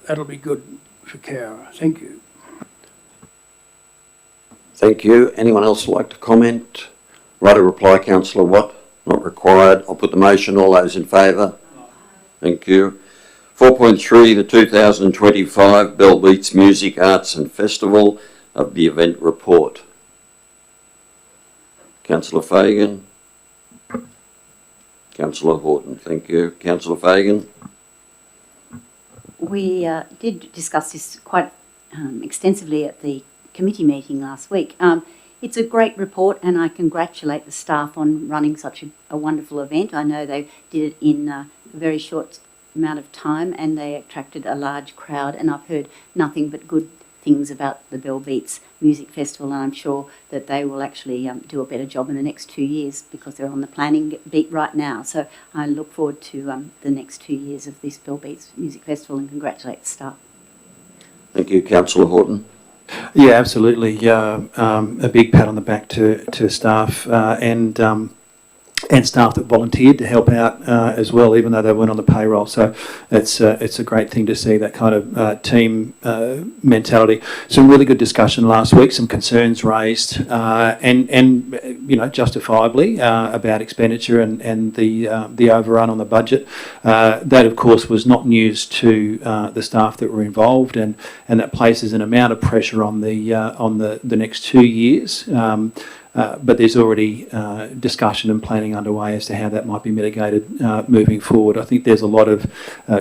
Speaker 9: that'll be good for Cowra. Thank you.
Speaker 1: Thank you. Anyone else like to comment? Right to reply, Councillor Watt. Not required. I'll put the motion. All those in favour? Thank you. 4.3, the 2025 Bell Beats Music, Arts and Festival of the Event Report. Councillor Fagan. Councillor Horton, thank you. Councillor Fagan.
Speaker 3: We did discuss this quite extensively at the committee meeting last week. It's a great report, and I congratulate the staff on running such a wonderful event. I know they did it in a very short amount of time, and they attracted a large crowd, and I've heard nothing but good things about the Bell Beats Music Festival, and I'm sure that they will actually do a better job in the next 2 years because they're on the planning beat right now. So I look forward to the next 2 years of this Bell Beats Music Festival and congratulate the staff.
Speaker 1: Thank you, Councillor Horton.
Speaker 2: Yeah, absolutely. A big pat on the back to staff and staff that volunteered to help out as well, even though they weren't on the payroll. So it's a great thing to see that kind of team mentality. Some really good discussion last week, some concerns raised, and you know, justifiably about expenditure and the overrun on the budget. That, of course, was not news to the staff that were involved, and that places an amount of pressure on the next 2 years. But there's already discussion and planning underway as to how that might be mitigated moving forward. I think there's a lot of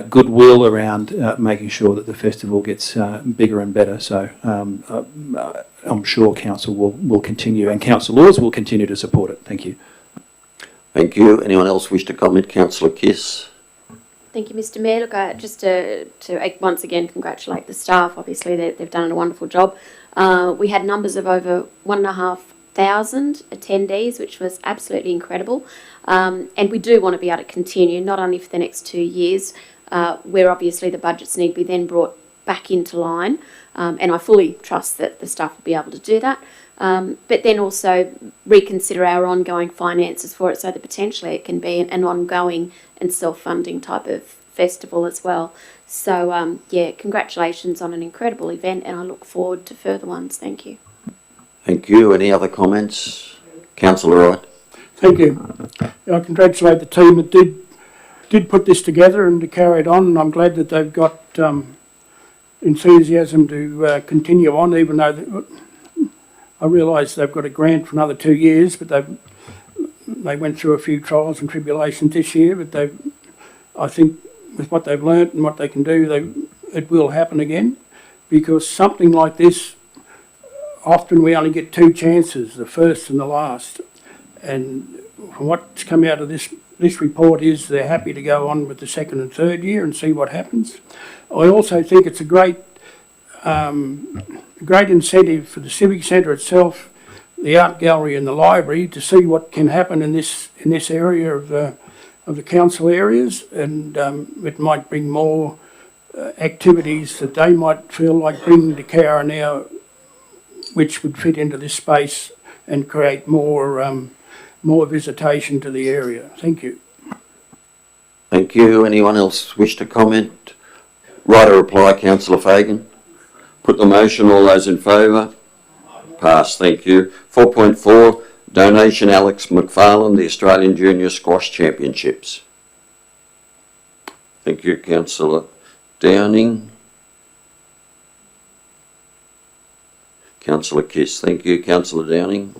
Speaker 2: goodwill around making sure that the festival gets bigger and better. So I'm sure Council will continue, and councillors will continue to support it. Thank you.
Speaker 1: Thank you. Anyone else wish to comment? Councillor Kiss.
Speaker 10: Thank you, Mr. Mayor. Look, just to once again congratulate the staff. Obviously, they've done a wonderful job. We had numbers of over 1,500 attendees, which was absolutely incredible. And we do want to be able to continue, not only for the next 2 years, where obviously the budgets need to be then brought back into line. And I fully trust that the staff will be able to do that. But then also reconsider our ongoing finances for it so that potentially it can be an ongoing and self-funding type of festival as well. So, yeah, congratulations on an incredible event, and I look forward to further ones. Thank you.
Speaker 1: Thank you. Any other comments? Councillor Wright.
Speaker 9: Thank you. I congratulate the team that did put this together and to carry it on, and I'm glad that they've got enthusiasm to continue on, even though I realise they've got a grant for another 2 years, but they went through a few trials and tribulations this year, but I think with what they've learnt and what they can do, it will happen again, because something like this, often we only get 2 chances, the first and the last. And from what's come out of this report is they're happy to go on with the second and third year and see what happens. I also think it's a great incentive for the Civic Centre itself, the art gallery and the library, to see what can happen in this area of the council areas, and it might bring more activities that they might feel like bringing to Cowra now, which would fit into this space and create more visitation to the area. Thank you.
Speaker 1: Thank you. Anyone else wish to comment? Right or reply, Councillor Fagan. Put the motion. All those in favour? Pass. Thank you. 4.4, donation Alex McFarlane, the Australian Junior Squash Championships. Thank you, Councillor Downing. Councillor Kiss. Thank you, Councillor Downing.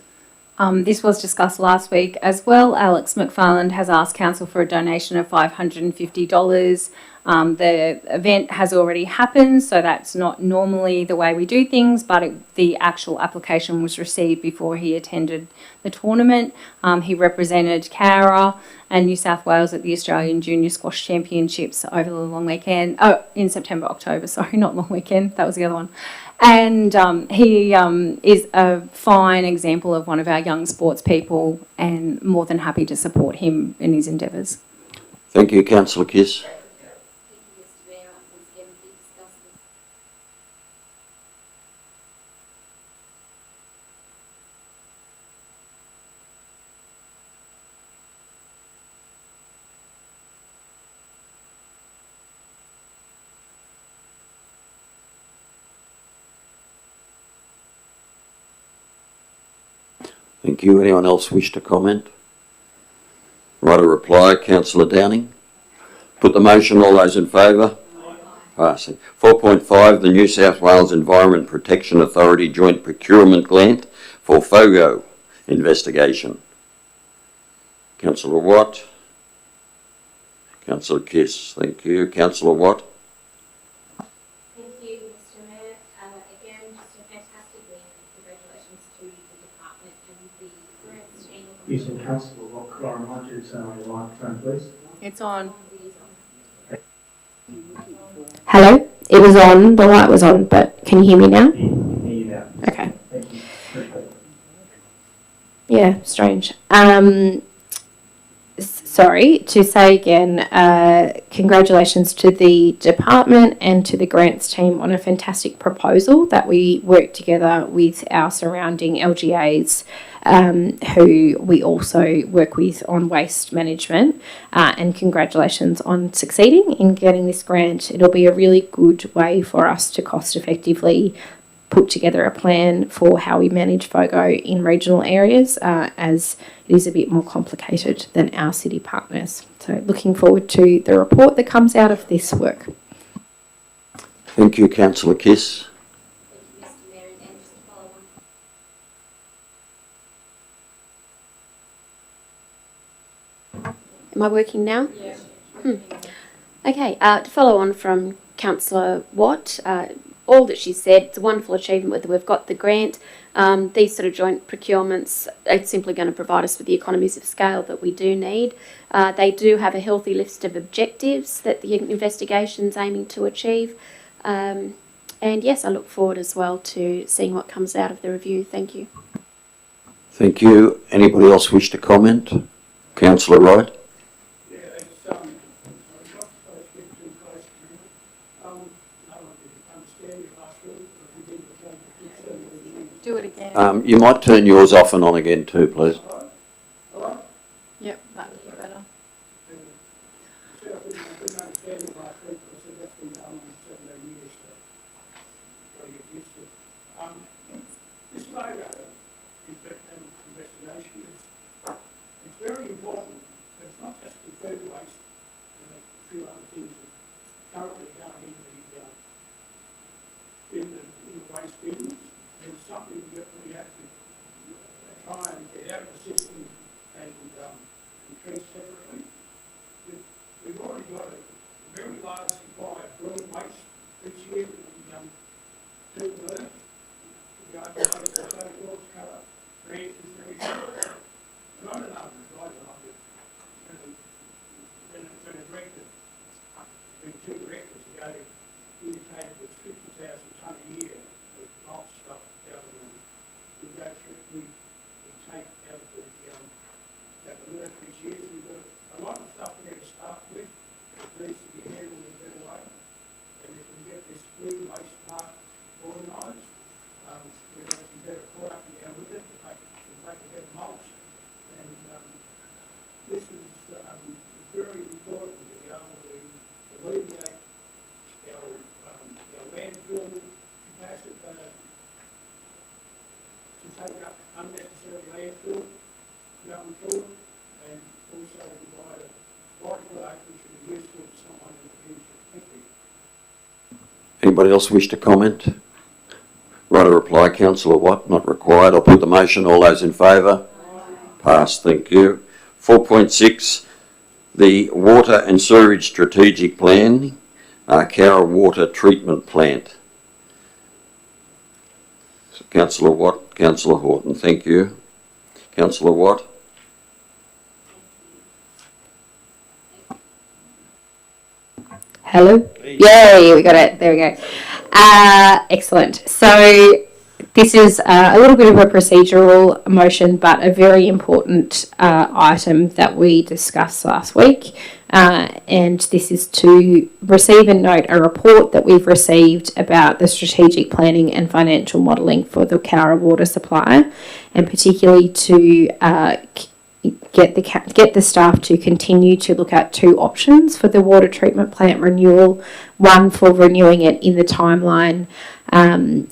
Speaker 5: This was discussed last week as well. Alex McFarland has asked Council for a donation of $550. The event has already happened, so that's not normally the way we do things, but the actual application was received before he attended the tournament. He represented Cowra and New South Wales at the Australian Junior Squash Championships over the long weekend. Oh, in September, October, sorry, not long weekend, that was the other one. And he is a fine example of one of our young sports people, and more than happy to support him in his endeavours.
Speaker 1: Thank you, Councillor Kiss. Thank you. Anyone else wish to comment? Right or reply, Councillor Downing. Put the motion. All those in favour? Passing. 4.5, the New South Wales Environment Protection Authority Joint Procurement Grant for FOGO investigation. Councillor Watt. Councillor Kiss. Thank you. Councillor Watt.
Speaker 5: Thank you, Mr. Mayor. Again, just a fantastic win. Congratulations to the department.
Speaker 8: Using Councillor Rock, Cowra, might you turn on your microphone, please?
Speaker 5: It's on. Hello? It was on, the light was on, but can you hear me now?
Speaker 8: Hear you now.
Speaker 5: Okay.
Speaker 8: Thank you.
Speaker 5: Yeah, strange. Sorry, to say again, congratulations to the department and to the grants team on a fantastic proposal that we worked together with our surrounding LGAs, who we also work with on waste management, and congratulations on succeeding in getting this grant. It'll be a really good way for us to cost effectively put together a plan for how we manage FOGO in regional areas, as it is a bit more complicated than our city partners. So looking forward to the report that comes out of this work.
Speaker 1: Thank you, Councillor Kiss.
Speaker 10: Am I working now? Yes. Okay, to follow on from Councillor Watt, all that she said, it's a wonderful achievement whether we've got the grant. These sort of joint procurements are simply going to provide us with the economies of scale that we do need. They do have a healthy list of objectives that the investigation's aiming to achieve. And yes, I look forward as well to seeing what comes out of the review. Thank you.
Speaker 1: Thank you. Anybody else wish to comment? Councillor Wright?
Speaker 5: Do it again.
Speaker 1: You might turn yours off and on again too, please.
Speaker 5: Yep, that would be better.
Speaker 9: This logo investigation it's very important. It's not just the food waste and a few other things that currently going in the waste bins. It's something that we have to try and get out of the system and treat separately. We've already got a very large supply of green waste each year that we do learn. We go to the social Cowra, branches and everything. Not enough is right enough. When a director, when two directors ago indicated that 50,000 tonne a year of bulk stuff out of them, we go through, we take out of the nursery each year. We've got a lot of stuff there to start with that needs to be handled in a better way. And if we get this green waste part organised, we're going to be better product down with it to make a better mulch. And this is very important to be able to alleviate our landfill capacity, to take up unnecessary landfill going forward, and also provide a byproduct which will be useful to someone in the future. Thank you.
Speaker 1: Anybody else wish to comment? Right, a reply, Councillor Watt, not required. I'll put the motion. All those in favour? Passed, thank you. 4.6, the Water and Sewerage Strategic Plan, Cowra Water Treatment Plant. So Councillor Watt, Councillor Horton, thank you. Councillor Watt?
Speaker 5: Hello? Yay, we got it. There we go. Excellent. So this is a little bit of a procedural motion, but a very important item that we discussed last week. And this is to receive and note a report that we've received about the strategic planning and financial modelling for the Cowra water supply, and particularly to get the staff to continue to look at two options for the water treatment plant renewal. One for renewing it in the timeline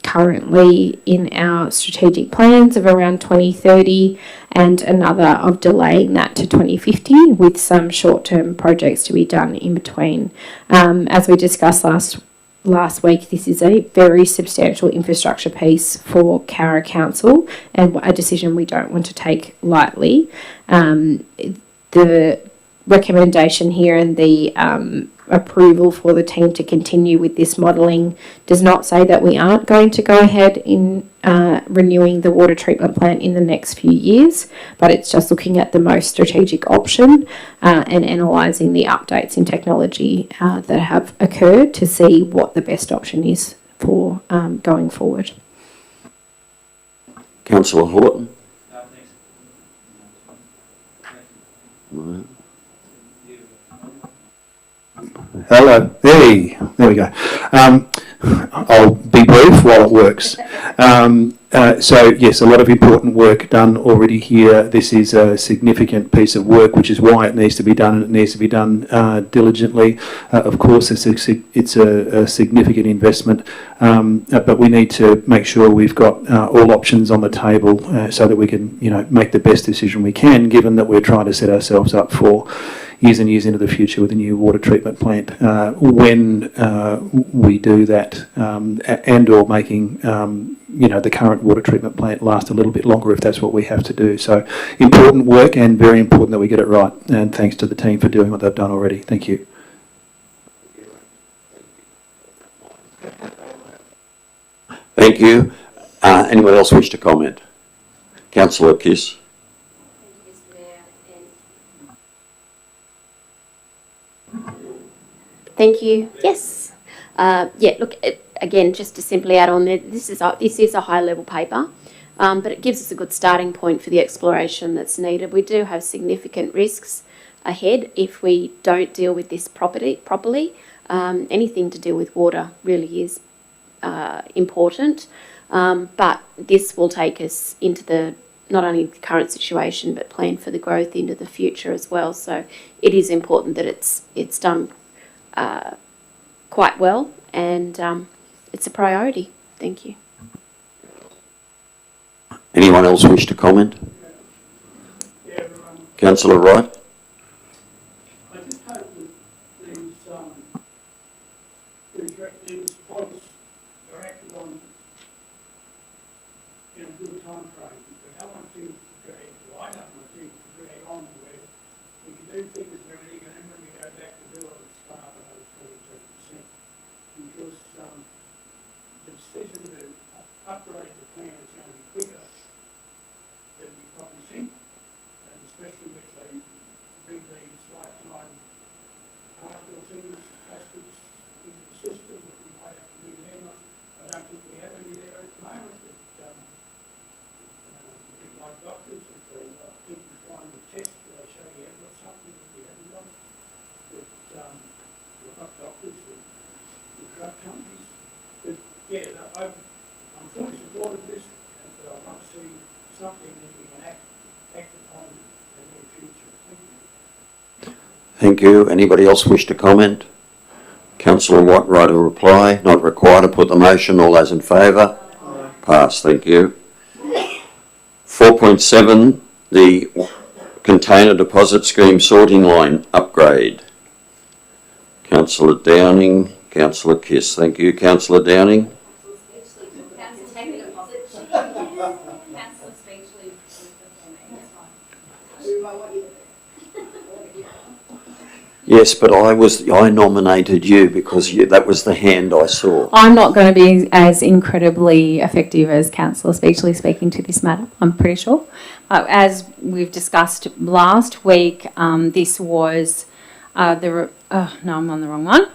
Speaker 5: currently in our strategic plans of around 2030, and another of delaying that to 2050 with some short-term projects to be done in between. As we discussed last week, this is a very substantial infrastructure piece for Cowra Council, and a decision we don't want to take lightly. The recommendation here and the approval for the team to continue with this modelling does not say that we aren't going to go ahead in renewing the water treatment plant in the next few years, but it's just looking at the most strategic option and analysing the updates in technology that have occurred to see what the best option is for going forward.
Speaker 1: Councillor Horton.
Speaker 2: Hello. Hey, there we go. I'll be brief while it works. So yes, a lot of important work done already here. This is a significant piece of work, which is why it needs to be done, and it needs to be done diligently. Of course, it's a significant investment, but we need to make sure we've got all options on the table so that we can, make the best decision we can, given that we're trying to set ourselves up for years and years into the future with a new water treatment plant. When we do that, and or making the current water treatment plant last a little bit longer if that's what we have to do. So important work, and very important that we get it right. And thanks to the team for doing what they've done already. Thank you.
Speaker 1: Thank you. Anyone else wish to comment? Councillor Kiss.
Speaker 10: Thank you. Yes. Look, again, just to simply add on there, this is a high-level paper, but it gives us a good starting point for the exploration that's needed. We do have significant risks ahead if we don't deal with this properly. Anything to do with water really is important, but this will take us into not only the current situation, but plan for the growth into the future as well. So it is important that it's done quite well, and it's a priority. Thank you.
Speaker 1: Anyone else wish to comment? Councillor Wright.
Speaker 9: I just hope that these pods are acted on in a good time frame. Because I don't want things to drag, I don't want things to drag on where we can do things and everything, and then when we go back to do it, it's far below 22%. Because the decision to upgrade the plant is going to be quicker than we probably think, and especially with the big these lifetime particle things, plastics in the system that we might have to do them. I don't think we have any there at the moment, but like doctors, if they people trying to test, they show you have got something that we haven't got. But we're not doctors, we're drug companies. But yeah, I'm fully supportive of this, but I want to see something that we can act upon in the future. Thank you.
Speaker 1: Thank you. Anybody else wish to comment? Councillor Watt, right a reply. Not required to put the motion. All those in favour? Pass. Thank you. 4.7, the container deposit scheme sorting line upgrade. Councillor Downing, Councillor Kiss. Thank you. Councillor Downing. Yes, but I nominated you because that was the hand I saw.
Speaker 12: I'm not going to be as incredibly effective as Councillor Speechley speaking to this matter, I'm pretty sure. As we've discussed last week, this was no, I'm on the wrong one.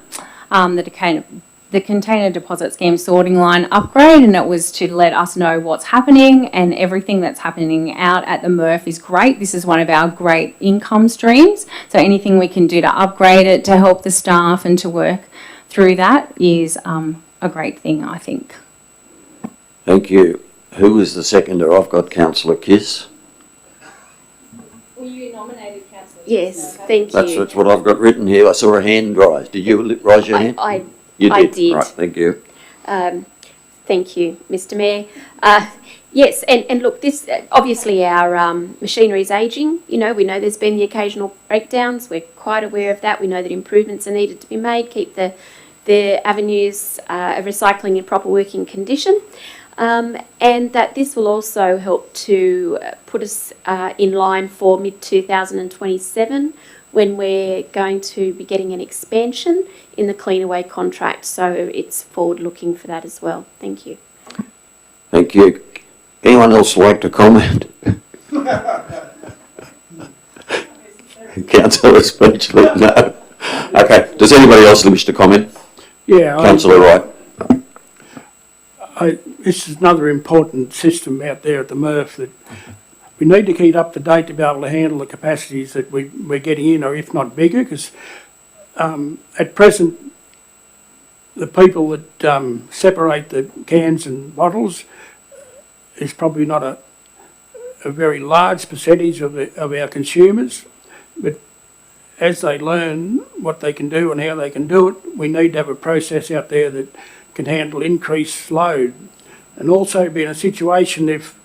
Speaker 12: The container deposit scheme sorting line upgrade, and it was to let us know what's happening, and everything that's happening out at the MRF is great. This is one of our great income streams, so anything we can do to upgrade it, to help the staff and to work through that is a great thing, I think.
Speaker 1: Thank you. Who is the seconder? I've got Councillor Kiss.
Speaker 10: Were you nominated, Councillor? Yes, thank you.
Speaker 1: That's what I've got written here. I saw a hand rise. Did you raise your hand? You did.
Speaker 10: I did.
Speaker 1: Right, thank you.
Speaker 10: Thank you, Mr. Mayor. Yes, and look, this obviously our machinery is ageing. We know there's been the occasional breakdowns. We're quite aware of that. We know that improvements are needed to be made, keep the avenues of recycling in proper working condition, and that this will also help to put us in line for mid-2027 when we're going to be getting an expansion in the Cleanaway contract. So it's forward looking for that as well. Thank you.
Speaker 1: Thank you. Anyone else like to comment? Councillor Speechless, no. Okay, does anybody else wish to comment?
Speaker 9: Yeah,
Speaker 1: Councillor Wright.
Speaker 9: This is another important system out there at the MRF that we need to keep up to date to be able to handle the capacities that we're getting in, or if not bigger, because at present, the people that separate the cans and bottles is probably not a very large percentage of our consumers, but as they learn what they can do and how they can do it, we need to have a process out there that can handle increased load. And also be in a situation if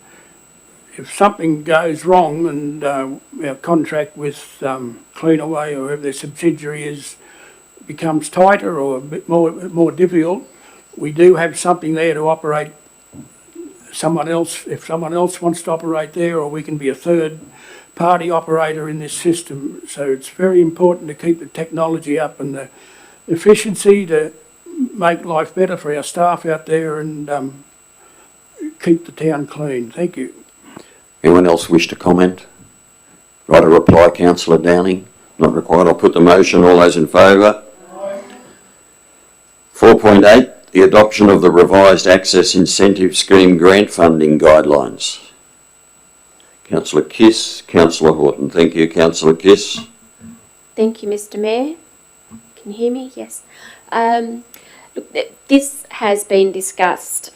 Speaker 9: something goes wrong and our contract with Cleanaway or whoever their subsidiary is becomes tighter or a bit more difficult, we do have something there to operate someone else, if someone else wants to operate there, or we can be a third party operator in this system. So it's very important to keep the technology up and the efficiency to make life better for our staff out there and keep the town clean. Thank you.
Speaker 1: Anyone else wish to comment? Right, a reply, Councillor Downing. Not required. I'll put the motion. All those in favour? 4.8, the adoption of the revised Access Incentive Scheme grant funding guidelines. Councillor Kiss, Councillor Horton. Thank you, Councillor Kiss.
Speaker 10: Thank you, Mr. Mayor. Can you hear me? Yes. Look, this has been discussed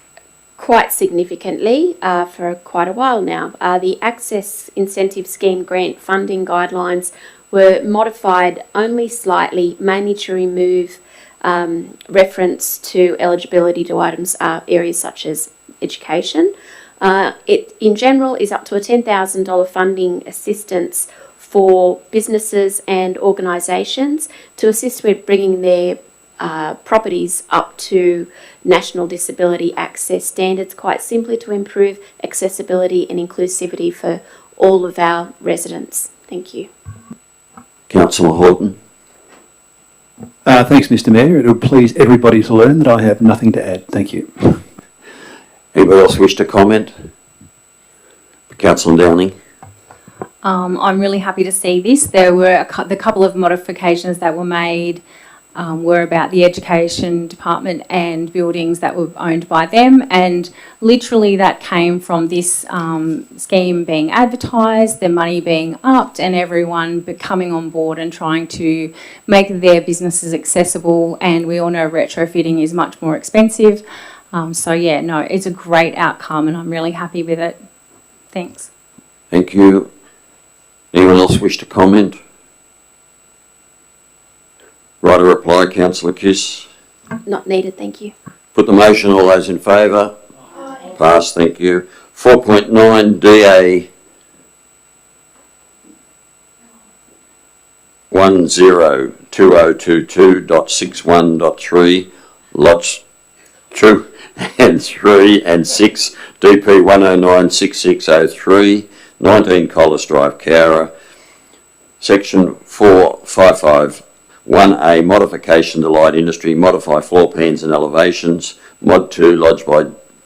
Speaker 10: quite significantly for quite a while now. The Access Incentive Scheme grant funding guidelines were modified only slightly, mainly to remove reference to eligibility to items areas such as education. It, in general, is up to a $10,000 funding assistance for businesses and organisations to assist with bringing their properties up to National Disability Access standards, quite simply to improve accessibility and inclusivity for all of our residents. Thank you.
Speaker 1: Councillor Horton.
Speaker 2: Thanks, Mr. Mayor. It'll please everybody to learn that I have nothing to add. Thank you.
Speaker 1: Anybody else wish to comment? Councillor Downing.
Speaker 12: I'm really happy to see this. There were the couple of modifications that were made were about the education department and buildings that were owned by them, and literally that came from this scheme being advertised, the money being upped, and everyone coming on board and trying to make their businesses accessible. And we all know retrofitting is much more expensive. So yeah, no, it's a great outcome and I'm really happy with it. Thanks.
Speaker 1: Thank you. Anyone else wish to comment? Right, a reply, Councillor Kiss.
Speaker 10: Not needed, thank you.
Speaker 1: Put the motion. All those in favour? Aye. Pass, thank you. 4.9 DA 102022.61.3 lots 2 and 3 and 6 DP 1096603 19 Collis Drive, Cowra, section 455(1)A, modification to light industry, modify floor plans and elevations, mod 2, lodged by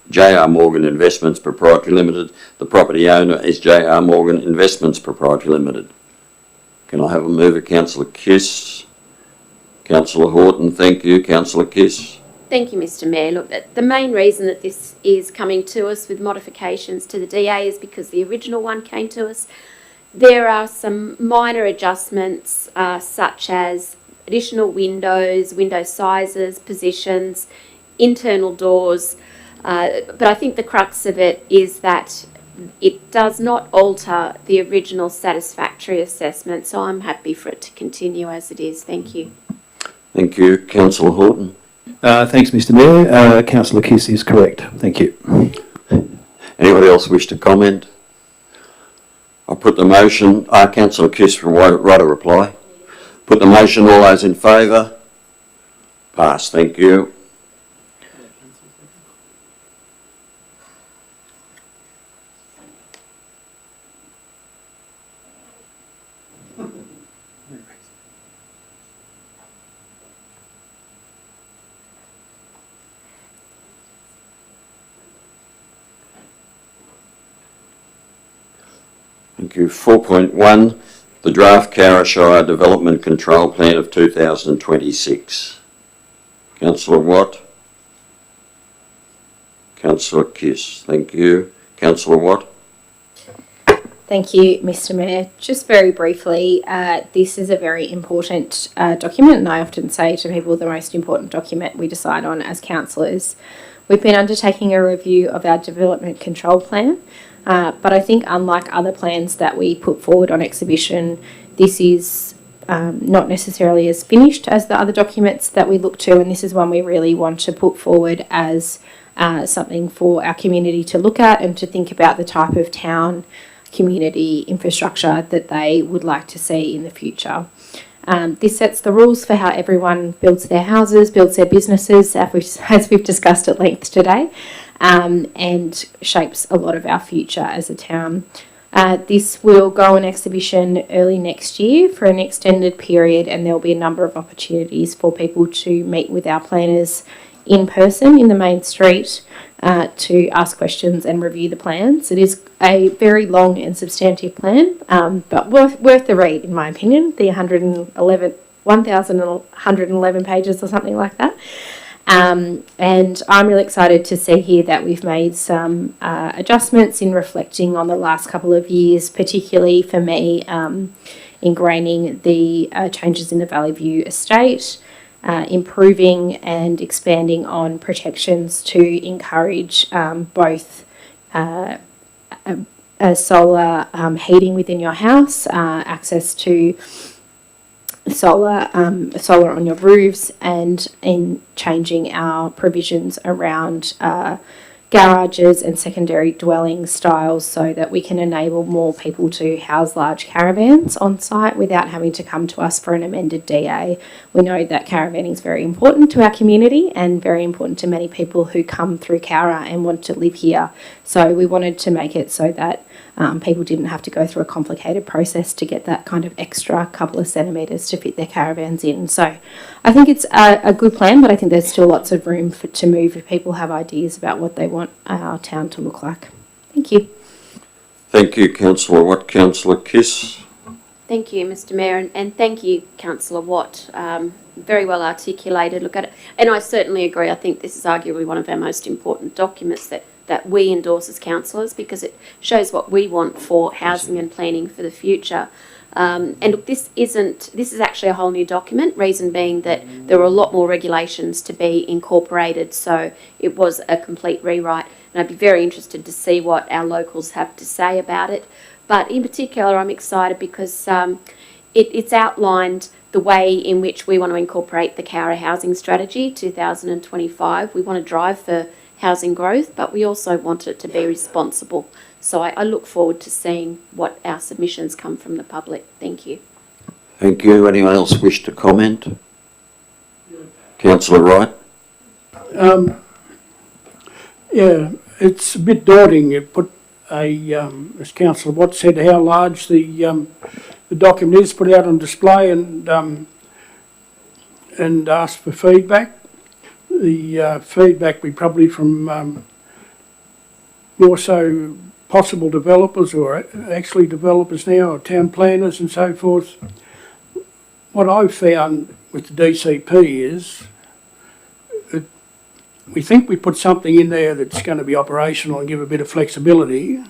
Speaker 1: J.R. Morgan Investments Proprietary Limited. The property owner is J.R. Morgan Investments Proprietary Limited. Can I have a mover? Councillor Kiss. Councillor Horton, thank you. Councillor Kiss.
Speaker 10: Thank you, Mr. Mayor. Look, the main reason that this is coming to us with modifications to the DA is because the original one came to us. There are some minor adjustments such as additional windows, window sizes, positions, internal doors, but I think the crux of it is that it does not alter the original satisfactory assessment, so I'm happy for it to continue as it is. Thank you.
Speaker 1: Thank you. Councillor Horton.
Speaker 2: Thanks, Mr. Mayor. Councillor Kiss is correct. Thank you.
Speaker 1: Anybody else wish to comment? I'll put the motion. Councillor Kiss from right a reply. Put the motion. All those in favour? Pass. Thank you. Thank you. 4.1, the draft Cowra Shire Development Control Plan of 2026. Councillor Watt. Councillor Kiss. Thank you. Councillor Watt.
Speaker 5: Thank you, Mr. Mayor. Just very briefly, this is a very important document, and I often say to people the most important document we decide on as councillors. We've been undertaking a review of our development control plan, but I think unlike other plans that we put forward on exhibition, this is not necessarily as finished as the other documents that we look to, and this is one we really want to put forward as something for our community to look at and to think about the type of town community infrastructure that they would like to see in the future. This sets the rules for how everyone builds their houses, builds their businesses, as we've discussed at length today, and shapes a lot of our future as a town. This will go on exhibition early next year for an extended period, and there will be a number of opportunities for people to meet with our planners in person in the main street to ask questions and review the plans. It is a very long and substantive plan, but worth the read, in my opinion, the 1,111 pages or something like that. And I'm really excited to see here that we've made some adjustments in reflecting on the last couple of years, particularly for me, ingraining the changes in the Valley View estate, improving and expanding on protections to encourage both solar heating within your house, access to solar on your roofs, and in changing our provisions around garages and secondary dwelling styles so that we can enable more people to house large caravans on site without having to come to us for an amended DA. We know that caravanning is very important to our community and very important to many people who come through Cowra and want to live here. So we wanted to make it so that people didn't have to go through a complicated process to get that kind of extra couple of centimetres to fit their caravans in. So I think it's a good plan, but I think there's still lots of room to move if people have ideas about what they want our town to look like. Thank you.
Speaker 1: Thank you, Councillor Watt. Councillor Kiss.
Speaker 10: Thank you, Mr. Mayor, and thank you, Councillor Watt. Very well articulated. Look at it, and I certainly agree. I think this is arguably one of our most important documents that we endorse as councillors, because it shows what we want for housing and planning for the future. And look, this is actually a whole new document, reason being that there were a lot more regulations to be incorporated, so it was a complete rewrite, and I'd be very interested to see what our locals have to say about it. But in particular, I'm excited because it's outlined the way in which we want to incorporate the Cowra Housing Strategy 2025. We want to drive for housing growth, but we also want it to be responsible. So I look forward to seeing what our submissions come from the public. Thank you.
Speaker 1: Thank you. Anyone else wish to comment? Councillor Wright.
Speaker 9: Yeah, it's a bit daunting. You put as Councillor Watt said, how large the document is, put out on display and ask for feedback. The feedback be probably from more so possible developers, or actually developers now, or town planners and so forth. What I've found with the DCP is we think we put something in there that's going to be operational and give a bit of flexibility,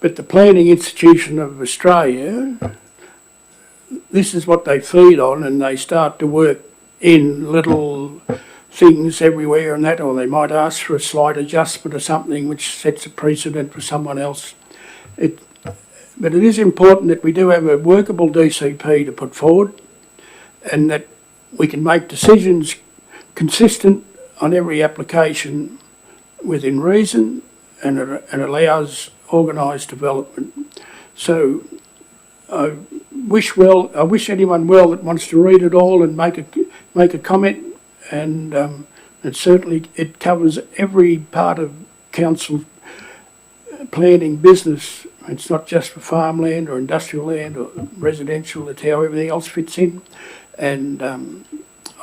Speaker 9: but the Planning Institution of Australia, this is what they feed on, and they start to work in little things everywhere and that, or they might ask for a slight adjustment or something which sets a precedent for someone else. But it is important that we do have a workable DCP to put forward, and that we can make decisions consistent on every application within reason, and it allows organised development. So I wish anyone well that wants to read it all and make a comment, and certainly it covers every part of council planning business. It's not just for farmland or industrial land or residential, it's how everything else fits in, and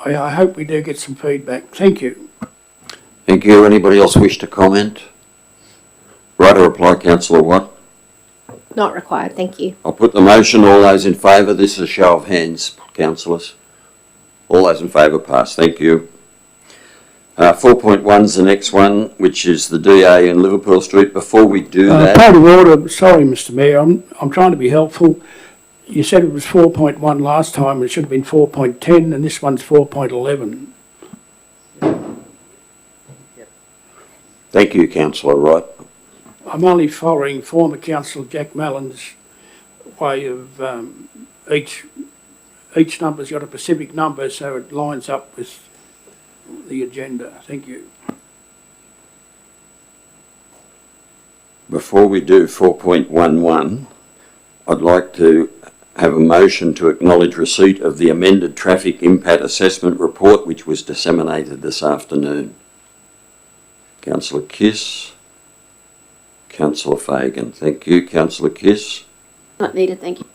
Speaker 9: I hope we do get some feedback. Thank you.
Speaker 1: Thank you. Anybody else wish to comment? Right, to reply, Councillor Watt.
Speaker 5: Not required, thank you.
Speaker 1: I'll put the motion. All those in favour. This is a show of hands, councillors. All those in favour pass. Thank you. 4.1 is the next one, which is the DA in Liverpool Street. Before we do that...
Speaker 9: Point of order, sorry, Mr Mayor, I'm trying to be helpful. You said it was 4.1 last time, it should have been 4.10, and this one's 4.11.
Speaker 1: Thank you, Councillor Wright.
Speaker 9: I'm only following former Councillor Jack Mallon's way of each number's got a specific number, so it lines up with the agenda. Thank you.
Speaker 1: Before we do 4.11, I'd like to have a motion to acknowledge receipt of the amended traffic impact assessment report, which was disseminated this afternoon. Councillor Kiss. Councillor Fagan. Thank you. Councillor Kiss.
Speaker 10: Not needed, thank you.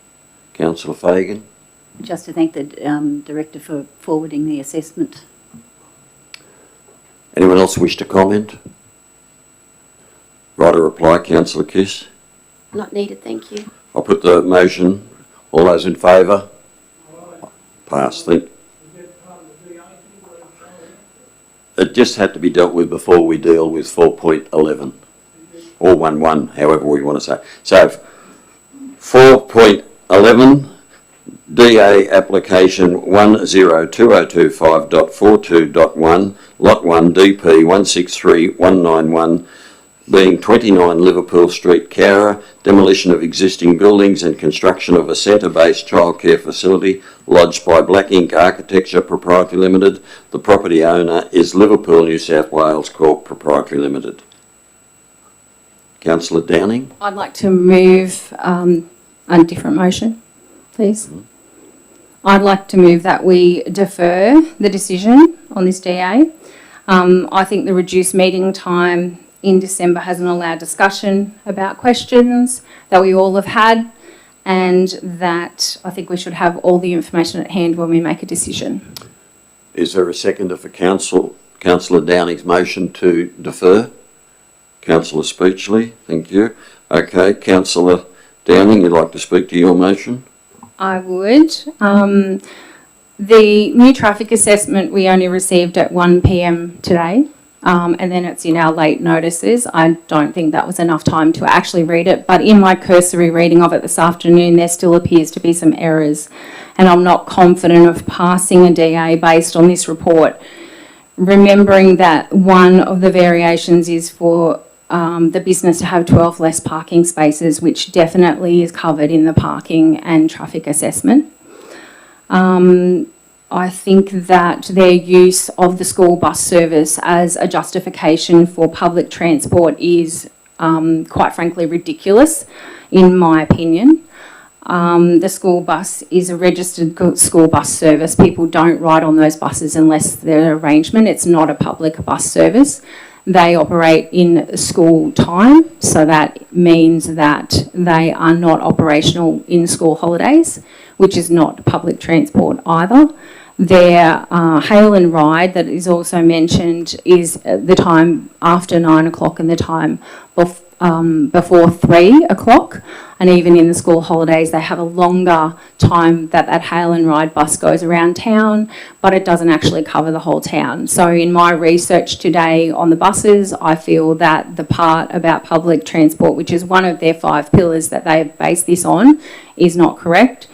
Speaker 1: Councillor Fagan.
Speaker 3: Just to thank the Director for forwarding the assessment.
Speaker 1: Anyone else wish to comment? Right, a reply, Councillor Kiss.
Speaker 10: Not needed, thank you.
Speaker 1: I'll put the motion. All those in favour? Pass. It just had to be dealt with before we deal with 4.11 or 11, however we want to say. So 4.11, DA application 102025.42.1, lot 1 DP 163191, being 29 Liverpool Street, Cowra, demolition of existing buildings and construction of a centre-based childcare facility lodged by Black Ink Architecture Proprietary Limited. The property owner is Liverpool, New South Wales Corp Proprietary Limited. Councillor Downing?
Speaker 12: I'd like to move a different motion, please. I'd like to move that we defer the decision on this DA. I think the reduced meeting time in December hasn't allowed discussion about questions that we all have had, and that I think we should have all the information at hand when we make a decision.
Speaker 1: Is there a seconder for Councillor Downing's motion to defer? Councillor Speechley, thank you. Okay, Councillor Downing, you'd like to speak to your motion?
Speaker 12: I would. The new traffic assessment we only received at 1 p.m. today. And then it's in our late notices. I don't think that was enough time to actually read it, but in my cursory reading of it this afternoon, there still appears to be some errors, and I'm not confident of passing a DA based on this report. Remembering that one of the variations is for the business to have 12 less parking spaces, which definitely is covered in the parking and traffic assessment. I think that their use of the school bus service as a justification for public transport is, quite frankly, ridiculous, in my opinion. The school bus is a registered school bus service. People don't ride on those buses unless they're an arrangement. It's not a public bus service. They operate in school time, so that means that they are not operational in school holidays, which is not public transport either. Their hail and ride that is also mentioned is the time after 9 o'clock and the time before 3 o'clock. And even in the school holidays, they have a longer time that hail and ride bus goes around town, but it doesn't actually cover the whole town. So in my research today on the buses, I feel that the part about public transport, which is one of their 5 pillars that they have based this on, is not correct.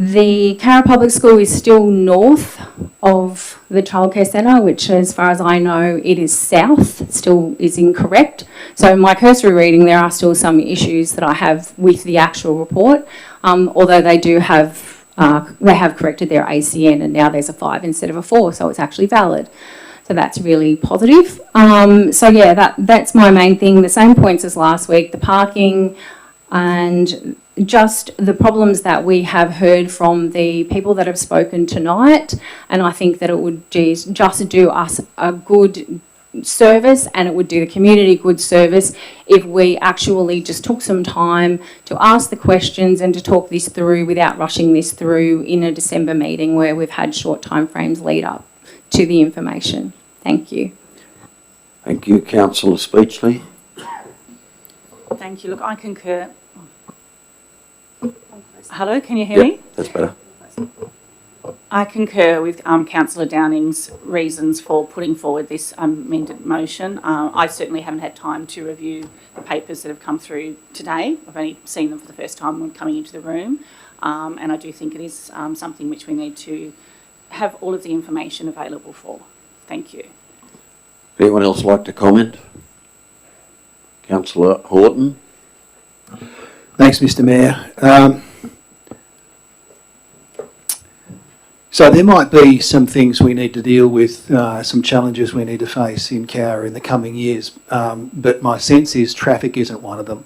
Speaker 12: The Cowra Public School is still north of the childcare centre, which as far as I know, it is south. It still is incorrect. So in my cursory reading, there are still some issues that I have with the actual report, although they do have, they have corrected their ACN and now there's a 5 instead of a 4, so it's actually valid. So that's really positive. So yeah, that's my main thing. The same points as last week, the parking and just the problems that we have heard from the people that have spoken tonight. And I think that it would just do us a good service, and it would do the community good service if we actually just took some time to ask the questions and to talk this through without rushing this through in a December meeting where we've had short time frames lead up to the information. Thank you.
Speaker 1: Thank you, Councillor Speechley.
Speaker 4: Thank you. Look, I concur. Hello, can you hear me?
Speaker 1: That's better.
Speaker 4: I concur with Councillor Downing's reasons for putting forward this amended motion. I certainly haven't had time to review the papers that have come through today. I've only seen them for the first time when coming into the room. And I do think it is something which we need to have all of the information available for. Thank you.
Speaker 1: Anyone else like to comment? Councillor Horton.
Speaker 2: Thanks, Mr. Mayor. So there might be some things we need to deal with, some challenges we need to face in Cowra in the coming years, but my sense is traffic isn't one of them.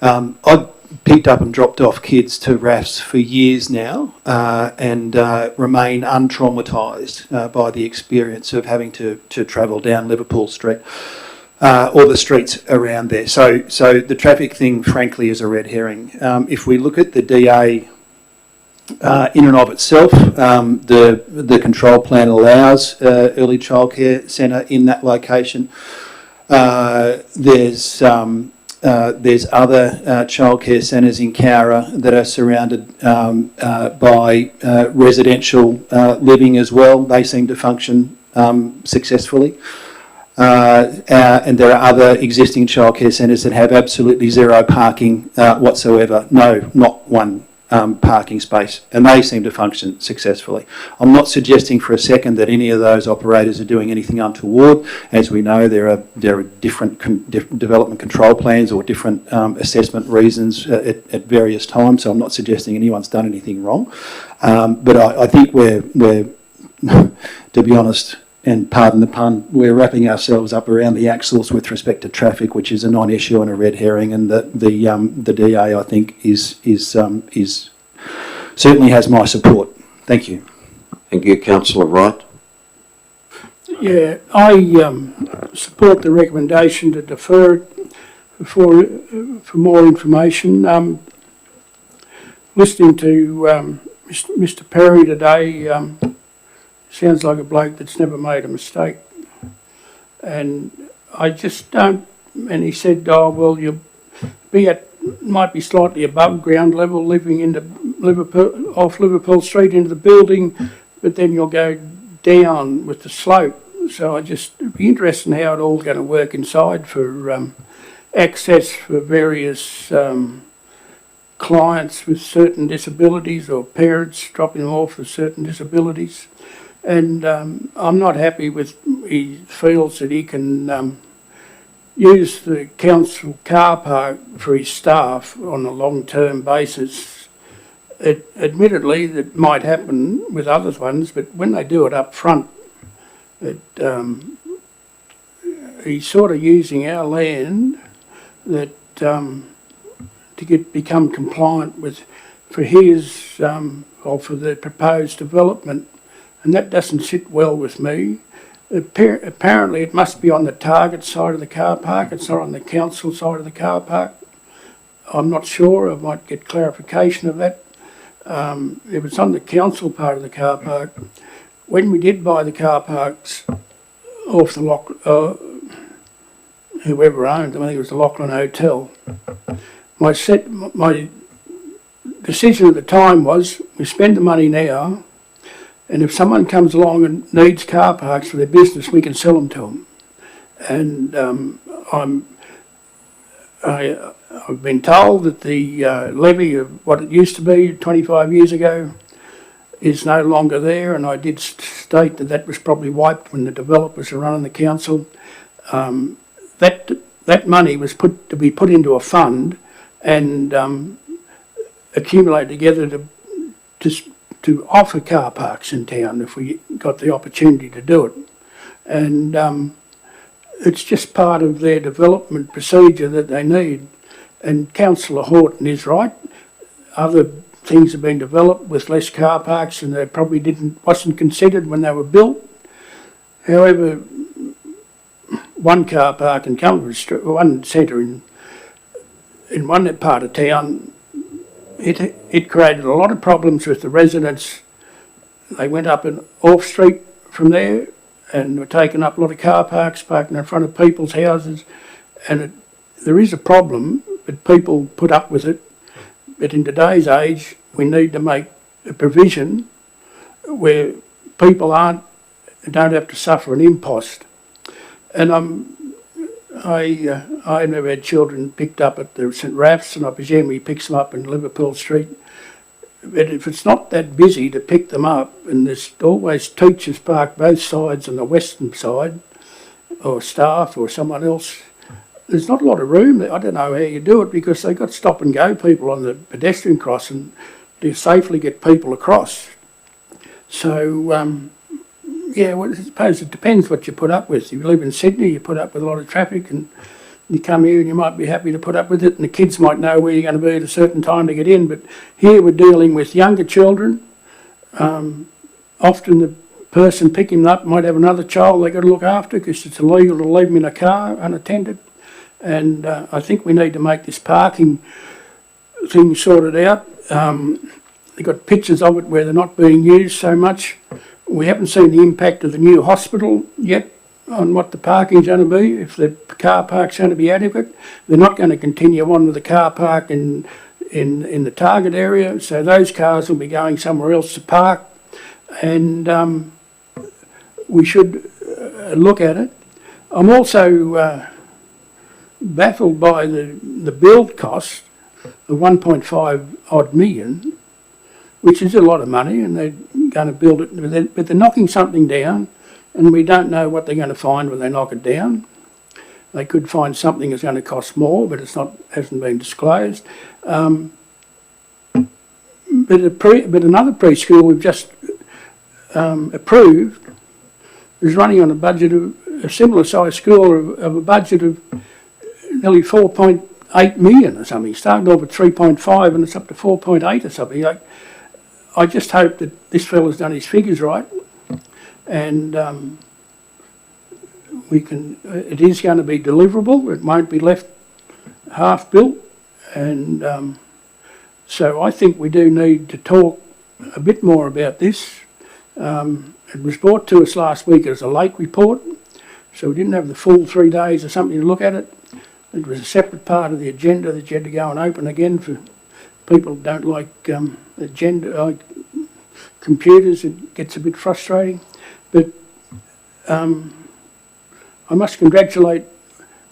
Speaker 2: I've picked up and dropped off kids to RAFs for years now and remain untraumatised by the experience of having to travel down Liverpool Street or the streets around there. So the traffic thing, frankly, is a red herring. If we look at the DA in and of itself, the control plan allows early childcare centre in that location. There's other childcare centres in Cowra that are surrounded by residential living as well. They seem to function successfully. And there are other existing childcare centres that have absolutely zero parking whatsoever. No, not one parking space, and they seem to function successfully. I'm not suggesting for a second that any of those operators are doing anything untoward. As we know, there are different development control plans or different assessment reasons at various times, so I'm not suggesting anyone's done anything wrong. But I think we're to be honest, and pardon the pun, we're wrapping ourselves up around the axles with respect to traffic, which is a non-issue and a red herring, and the DA, I think, is certainly has my support. Thank you.
Speaker 1: Thank you, Councillor Wright.
Speaker 9: Yeah, I support the recommendation to defer it for more information. Listening to Mr. Perry today, sounds like a bloke that's never made a mistake. And I just don't, and he said, oh, well, you'll be might be slightly above ground level, living into Liverpool, off Liverpool Street into the building, but then you'll go down with the slope. So it'd be interesting how it all's going to work inside for access for various clients with certain disabilities or parents dropping them off with certain disabilities. And I'm not happy with, he feels that he can use the council car park for his staff on a long-term basis. Admittedly, that might happen with other ones, but when they do it up front, he's sort of using our land that to become compliant with for his or for the proposed development. And that doesn't sit well with me. Apparently it must be on the target side of the car park, it's not on the council side of the car park. I'm not sure, I might get clarification of that. If it's on the council part of the car park, when we did buy the car parks off the whoever owned them, I think it was the Lachlan Hotel, my decision at the time was, we spend the money now, and if someone comes along and needs car parks for their business, we can sell them to them. And I've been told that the levy of what it used to be 25 years ago is no longer there, and I did state that that was probably wiped when the developers were running the council. That money was to be put into a fund and accumulate together to offer car parks in town if we got the opportunity to do it. And it's just part of their development procedure that they need. And Councillor Horton is right. Other things have been developed with less car parks and they probably wasn't considered when they were built. However, one car park in Cowra Street, one centre in one part of town, it created a lot of problems with the residents. They went up and off street from there and were taking up a lot of car parks, parking in front of people's houses. And there is a problem but people put up with it. But in today's age, we need to make a provision where people don't have to suffer an impost. And I never had children picked up at the St Raph's, and I presume he picks them up in Liverpool Street. But if it's not that busy to pick them up, and there's always teachers parked both sides on the western side, or staff or someone else, there's not a lot of room. I don't know how you do it, because they've got stop and go people on the pedestrian crossing to safely get people across. So, yeah, well, I suppose it depends what you put up with. If you live in Sydney, you put up with a lot of traffic, and you come here and you might be happy to put up with it, and the kids might know where you're going to be at a certain time to get in. But here we're dealing with younger children. Often the person picking them up might have another child they've got to look after, because it's illegal to leave them in a car unattended. And I think we need to make this parking thing sorted out. They've got pictures of it where they're not being used so much. We haven't seen the impact of the new hospital yet on what the parking's going to be, if the car park's going to be adequate. They're not going to continue on with the car park in the target area, so those cars will be going somewhere else to park, and we should look at it. I'm also baffled by the build cost of 1.5 odd million, which is a lot of money, and they're going to build it, but they're knocking something down, and we don't know what they're going to find when they knock it down. They could find something that's going to cost more, but hasn't been disclosed. But another preschool we've just approved is running on a budget of a similar size school of a budget of nearly 4.8 million or something. Started off at 3.5 and it's up to 4.8 or something. I just hope that this fella's done his figures right, and it is going to be deliverable. It won't be left half built, and so I think we do need to talk a bit more about this. It was brought to us last week as a late report, so we didn't have the full 3 days or something to look at it. It was a separate part of the agenda that you had to go and open again for people who don't like agenda, computers. It gets a bit frustrating. But I must congratulate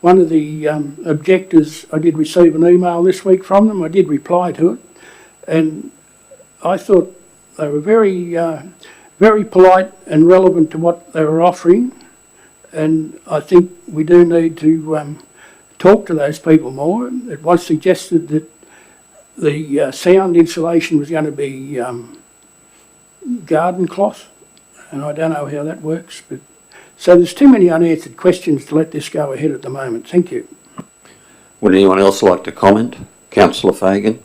Speaker 9: one of the objectors. I did receive an email this week from them. I did reply to it, and I thought they were very, very polite and relevant to what they were offering. And I think we do need to talk to those people more. It was suggested that the sound insulation was going to be garden cloth, and I don't know how that works. But so there's too many unanswered questions to let this go ahead at the moment. Thank you.
Speaker 1: Would anyone else like to comment? Councillor Fagan.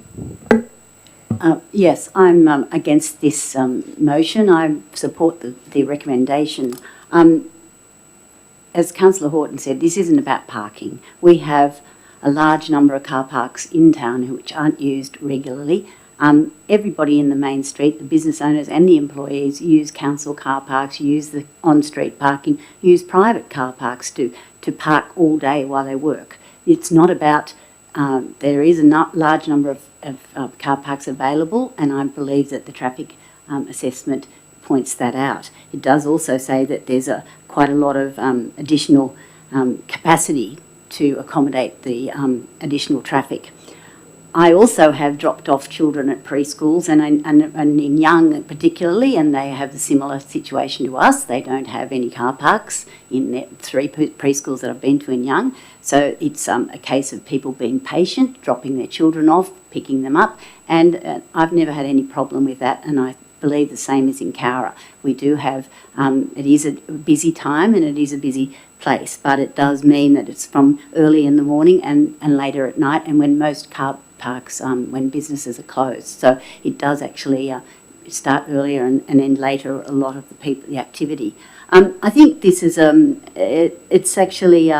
Speaker 3: Yes, I'm against this motion. I support the recommendation. As Councillor Horton said, this isn't about parking. We have a large number of car parks in town which aren't used regularly. Everybody in the main street, the business owners and the employees, use council car parks, use the on-street parking, use private car parks to park all day while they work. It's not about, there is a large number of car parks available, and I believe that the traffic assessment points that out. It does also say that there's quite a lot of additional capacity to accommodate the additional traffic. I also have dropped off children at preschools and in Young particularly, and they have a similar situation to us. They don't have any car parks in the 3 preschools that I've been to in Young. So it's a case of people being patient, dropping their children off, picking them up, and I've never had any problem with that, and I believe the same is in Cowra. We do have, it is a busy time and it is a busy place, but it does mean that it's from early in the morning and later at night, and when most car parks, when businesses are closed. So it does actually start earlier and end later, a lot of the activity. I think this is, it's actually,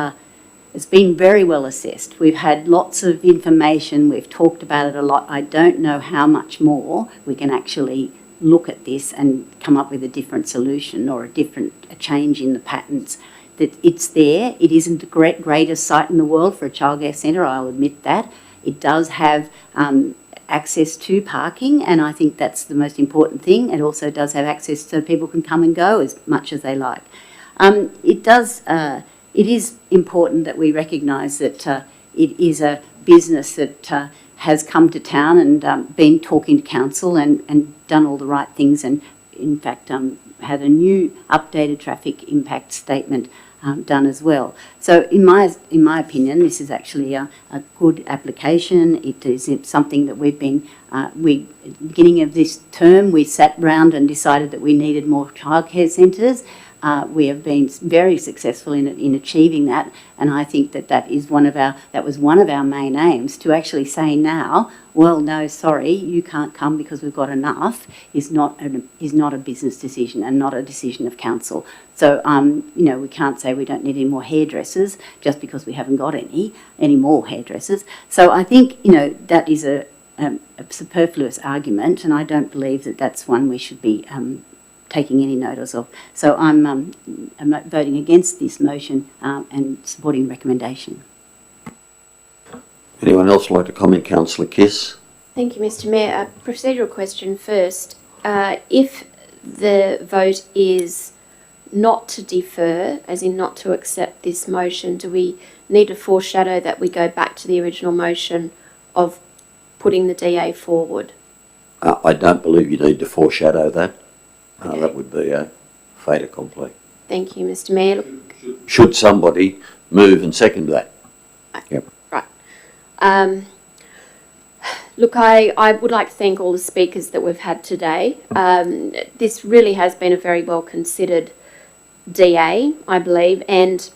Speaker 3: it's been very well assessed. We've had lots of information, we've talked about it a lot. I don't know how much more we can actually look at this and come up with a different solution or a change in the patterns. That it's there. It isn't the greatest site in the world for a childcare centre, I'll admit that. It does have access to parking, and I think that's the most important thing. It also does have access so people can come and go as much as they like. It is important that we recognise that it is a business that has come to town and been talking to council and done all the right things, and in fact had a new updated traffic impact statement done as well. So in my opinion, this is actually a good application. It is something that we've been, beginning of this term, we sat round and decided that we needed more childcare centres. We have been very successful in achieving that, and I think that was one of our main aims, to actually say now, well, no, sorry, you can't come because we've got enough, is not a business decision and not a decision of council. So we can't say we don't need any more hairdressers just because we haven't got any more hairdressers. So I think that is a superfluous argument, and I don't believe that that's one we should be taking any notice of. So I'm voting against this motion and supporting recommendation.
Speaker 1: Anyone else like to comment? Councillor Kiss.
Speaker 10: Thank you, Mr. Mayor. A procedural question first. If the vote is not to defer, as in not to accept this motion, do we need to foreshadow that we go back to the original motion of putting the DA forward?
Speaker 1: I don't believe you need to foreshadow that.
Speaker 10: Okay.
Speaker 1: That would be a fait accompli.
Speaker 10: Thank you, Mr. Mayor.
Speaker 1: Should somebody move and second that? Yep.
Speaker 10: Right. Look, I would like to thank all the speakers that we've had today. This really has been a very well considered DA, I believe, and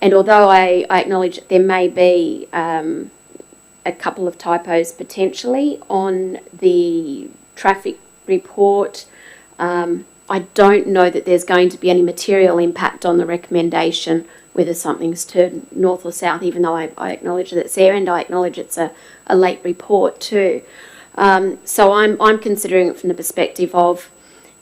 Speaker 10: although I acknowledge that there may be a couple of typos potentially on the traffic report, I don't know that there's going to be any material impact on the recommendation, whether something's turned north or south, even though I acknowledge that it's there, and I acknowledge it's a late report too. So I'm considering it from the perspective of,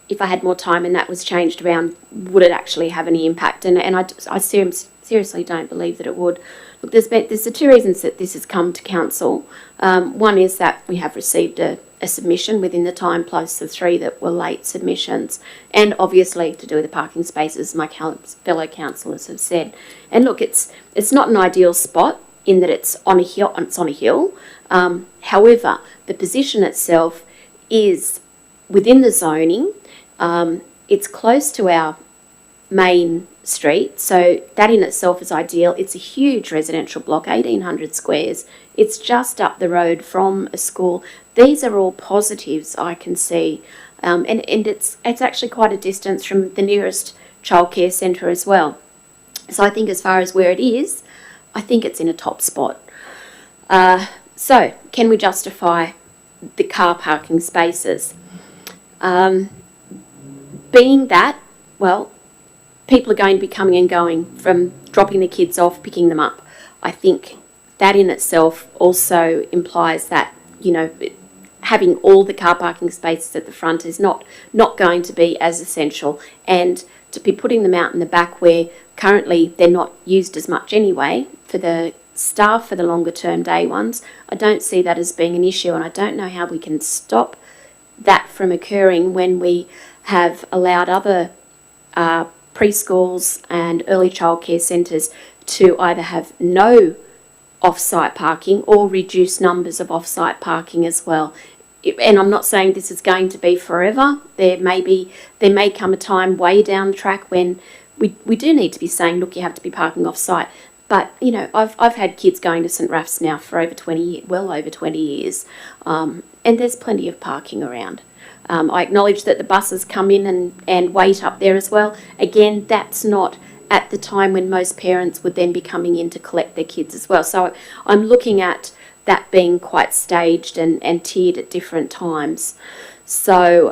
Speaker 10: if I had more time and that was changed around, would it actually have any impact? And I seriously don't believe that it would. Look, there's the two reasons that this has come to council. One is that we have received a submission within the time, plus the 3 that were late submissions, and obviously to do with the parking spaces, my fellow councillors have said. And look, it's not an ideal spot in that it's on a hill. However, the position itself is within the zoning. It's close to our main street, so that in itself is ideal. It's a huge residential block, 1,800 squares. It's just up the road from a school. These are all positives I can see, and it's actually quite a distance from the nearest childcare centre as well. So I think as far as where it is, I think it's in a top spot. So can we justify the car parking spaces? Being that, well, people are going to be coming and going from dropping the kids off, picking them up. I think that in itself also implies that, having all the car parking spaces at the front is not going to be as essential, and to be putting them out in the back where currently they're not used as much anyway for the staff for the longer term day ones, I don't see that as being an issue, and I don't know how we can stop that from occurring when we have allowed other preschools and early childcare centres to either have no off-site parking or reduce numbers of off-site parking as well. And I'm not saying this is going to be forever. There may come a time way down the track when we do need to be saying, look, you have to be parking off-site. But, I've had kids going to St Raph's now for well over 20 years, and there's plenty of parking around. I acknowledge that the buses come in and wait up there as well. Again, that's not at the time when most parents would then be coming in to collect their kids as well. So I'm looking at that being quite staged and tiered at different times. So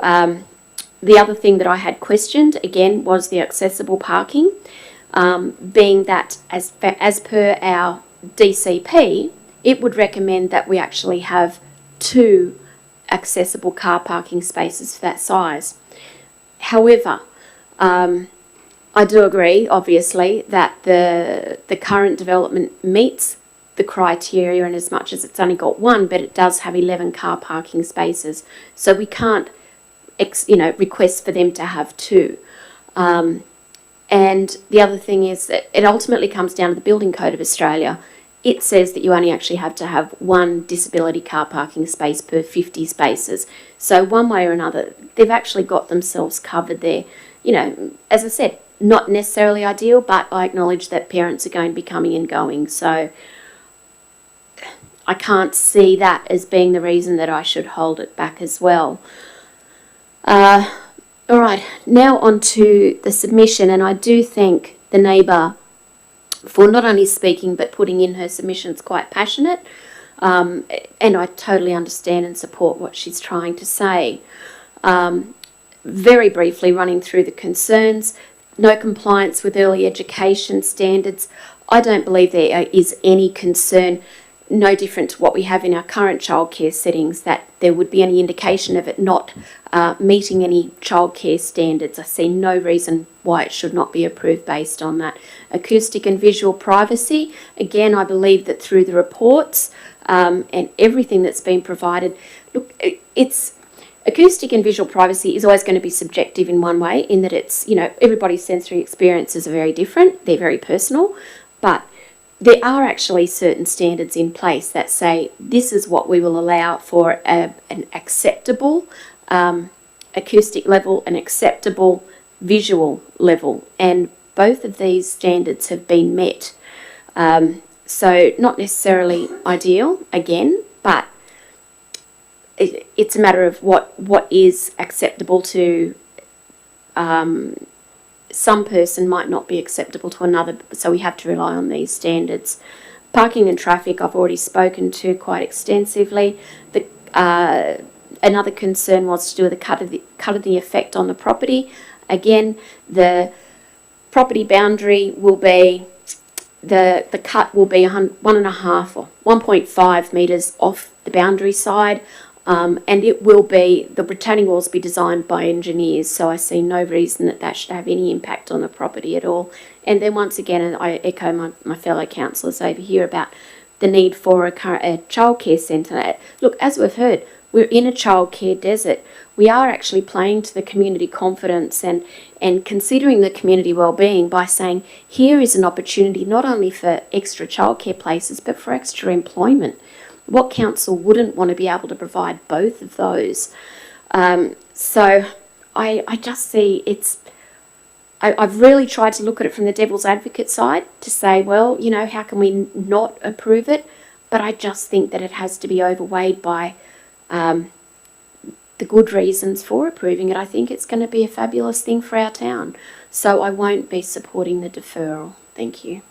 Speaker 10: the other thing that I had questioned, again, was the accessible parking, being that as per our DCP, it would recommend that we actually have 2 accessible car parking spaces for that size. However, I do agree, obviously, that the current development meets the criteria in as much as it's only got one, but it does have 11 car parking spaces. So we can't, request for them to have two. And the other thing is that it ultimately comes down to the Building Code of Australia. It says that you only actually have to have one disability car parking space per 50 spaces. So one way or another, they've actually got themselves covered there. As I said, not necessarily ideal, but I acknowledge that parents are going to be coming and going. So I can't see that as being the reason that I should hold it back as well. All right, now on to the submission, and I do thank the neighbour for not only speaking but putting in her submissions quite passionate, and I totally understand and support what she's trying to say. Very briefly running through the concerns: no compliance with early education standards. I don't believe there is any concern, no different to what we have in our current childcare settings, that there would be any indication of it not meeting any childcare standards. I see no reason why it should not be approved based on that. Acoustic and visual privacy, again, I believe that through the reports and everything that's been provided, look, it's acoustic and visual privacy is always going to be subjective in one way, in that it's, everybody's sensory experiences are very different, they're very personal, but there are actually certain standards in place that say this is what we will allow for an acceptable acoustic level, an acceptable visual level, and both of these standards have been met. So not necessarily ideal, again, but it's a matter of what is acceptable to some person might not be acceptable to another, so we have to rely on these standards. Parking and traffic I've already spoken to quite extensively. Another concern was to do with the cut of the effect on the property. Again, the property boundary will be, the cut will be 1.5 or 1.5 metres off the boundary side. And it will be, the retaining walls be designed by engineers, so I see no reason that should have any impact on the property at all. And then once again, and I echo my fellow councillors over here about the need for a childcare centre. Look, as we've heard, we're in a childcare desert. We are actually playing to the community confidence and considering the community wellbeing by saying here is an opportunity not only for extra childcare places but for extra employment. What council wouldn't want to be able to provide both of those? So I just see I've really tried to look at it from the devil's advocate side to say, well, how can we not approve it? But I just think that it has to be overweighed by the good reasons for approving it. I think it's going to be a fabulous thing for our town. So I won't be supporting the deferral. Thank you.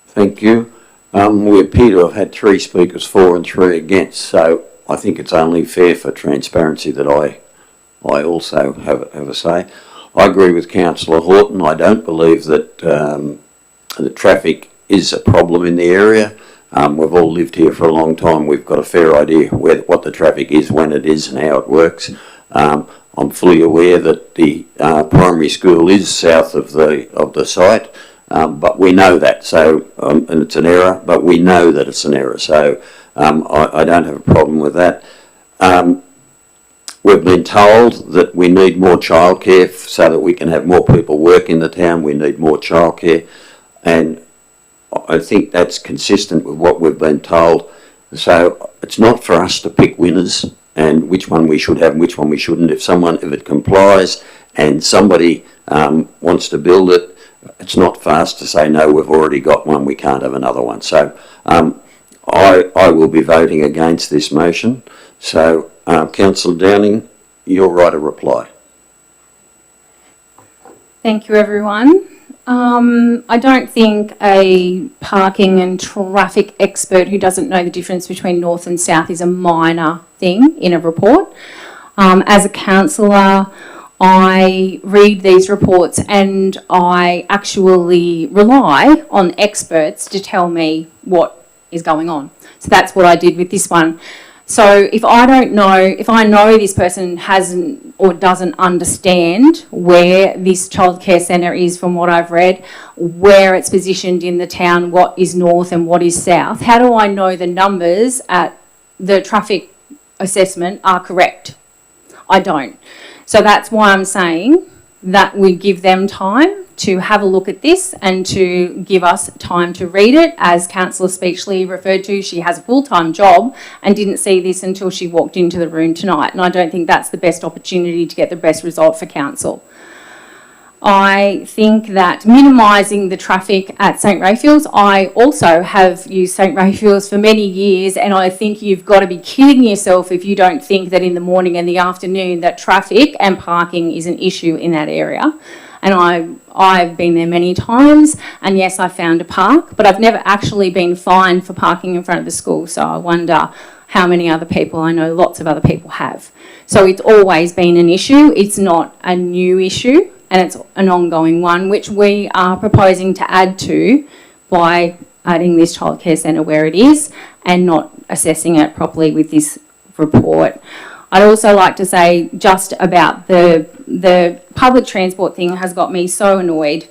Speaker 1: Thank you. We appear to have had 3 speakers for and 3 against, so I think it's only fair for transparency that I also have a say. I agree with Councillor Horton. I don't believe that the traffic is a problem in the area. We've all lived here for a long time. We've got a fair idea what the traffic is, when it is and how it works. I'm fully aware that the primary school is south of the site. But we know that, so, and it's an error, but we know that it's an error, so I don't have a problem with that. We've been told that we need more childcare so that we can have more people work in the town. We need more childcare, and I think that's consistent with what we've been told. So it's not for us to pick winners and which one we should have and which one we shouldn't. If it complies and somebody wants to build it, it's not for us to say, no, we've already got one, we can't have another one. So I will be voting against this motion. So Councillor Downing, your right of reply.
Speaker 12: Thank you, everyone. I don't think a parking and traffic expert who doesn't know the difference between north and south is a minor thing in a report. As a councillor, I read these reports and I actually rely on experts to tell me what is going on. So that's what I did with this one. So if I know this person hasn't or doesn't understand where this childcare centre is from what I've read, where it's positioned in the town, what is north and what is south, how do I know the numbers at the traffic assessment are correct? I don't. So that's why I'm saying that we give them time to have a look at this and to give us time to read it. As Councillor Speechley referred to, she has a full-time job and didn't see this until she walked into the room tonight, and I don't think that's the best opportunity to get the best result for council. I think that minimising the traffic at St Raphael's, I also have used St Raphael's for many years, and I think you've got to be kidding yourself if you don't think that in the morning and the afternoon that traffic and parking is an issue in that area. And I've been there many times, and yes, I found a park, but I've never actually been fined for parking in front of the school, so I wonder how many other people, I know lots of other people have. So it's always been an issue. It's not a new issue, and it's an ongoing one, which we are proposing to add to by adding this childcare centre where it is and not assessing it properly with this report. I'd also like to say just about the public transport thing has got me so annoyed.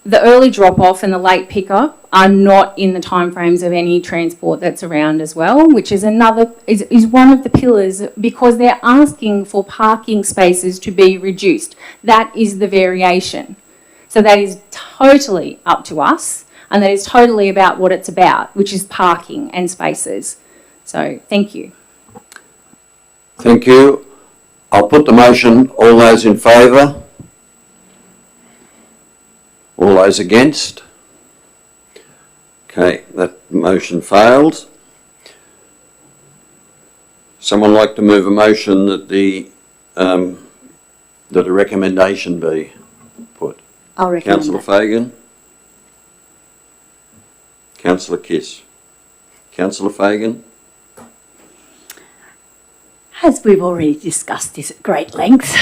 Speaker 12: The early drop-off and the late picker are not in the timeframes of any transport that's around as well, which is is one of the pillars, because they're asking for parking spaces to be reduced. That is the variation. So that is totally up to us, and that is totally about what it's about, which is parking and spaces. So thank you.
Speaker 1: Thank you. I'll put the motion. All those in favour? All those against? Okay, that motion fails. Someone like to move a motion that that a recommendation be put?
Speaker 3: I'll recommend
Speaker 1: Councillor
Speaker 3: that.
Speaker 1: Fagan? Councillor Kiss? Councillor Fagan?
Speaker 3: As we've already discussed this at great length,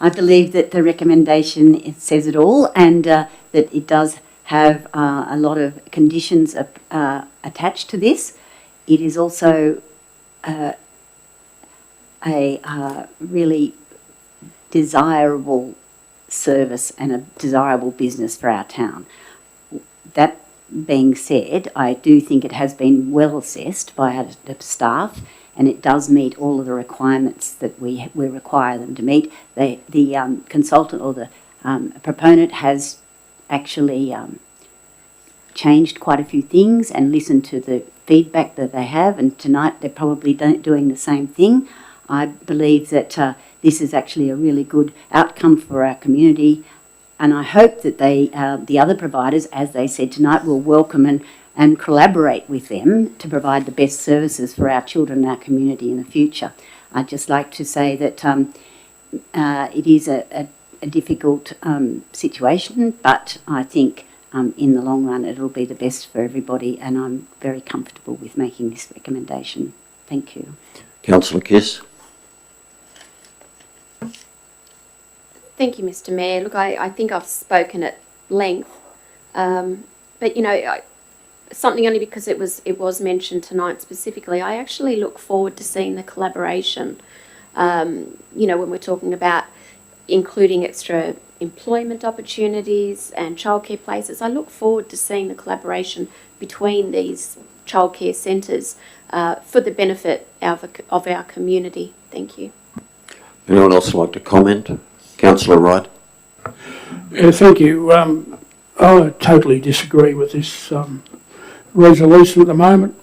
Speaker 3: I believe that the recommendation, it says it all, and that it does have a lot of conditions attached to this. It is also a really desirable service and a desirable business for our town. That being said, I do think it has been well assessed by our staff, and it does meet all of the requirements that we require them to meet. The consultant or the proponent has actually changed quite a few things and listened to the feedback that they have, and tonight they're probably doing the same thing. I believe that this is actually a really good outcome for our community, and I hope that the other providers, as they said tonight, will welcome and collaborate with them to provide the best services for our children and our community in the future. I'd just like to say that it is a difficult situation, but I think in the long run it'll be the best for everybody, and I'm very comfortable with making this recommendation. Thank you.
Speaker 1: Councillor Kiss?
Speaker 10: Thank you, Mr. Mayor. Look, I think I've spoken at length, but you know, something only because it was mentioned tonight specifically. I actually look forward to seeing the collaboration. You know, when we're talking about including extra employment opportunities and childcare places, I look forward to seeing the collaboration between these childcare centres for the benefit of our community. Thank you.
Speaker 1: Anyone else like to comment? Councillor Wright?
Speaker 9: Thank you. I totally disagree with this resolution at the moment.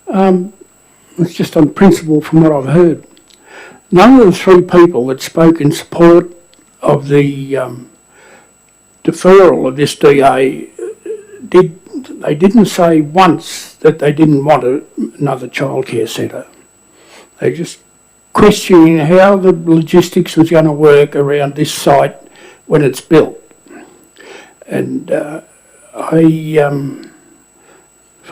Speaker 9: It's just on principle from what I've heard. None of the three people that spoke in support of the deferral of this DA didn't say once that they didn't want another childcare centre. They just questioning how the logistics was going to work around this site when it's built. And for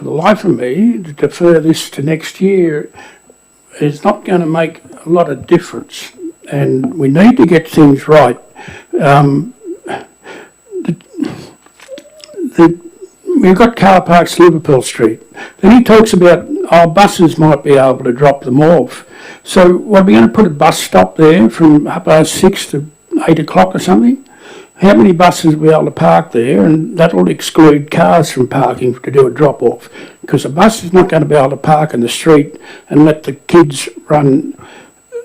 Speaker 9: the life of me, to defer this to next year is not going to make a lot of difference, and we need to get things right. We've got car parks Liverpool Street. Then he talks about our buses might be able to drop them off. So what, are we going to put a bus stop there from 6:30 to 8 o'clock or something? How many buses will be able to park there? And that'll exclude cars from parking to do a drop off, because a bus is not going to be able to park in the street and let the kids run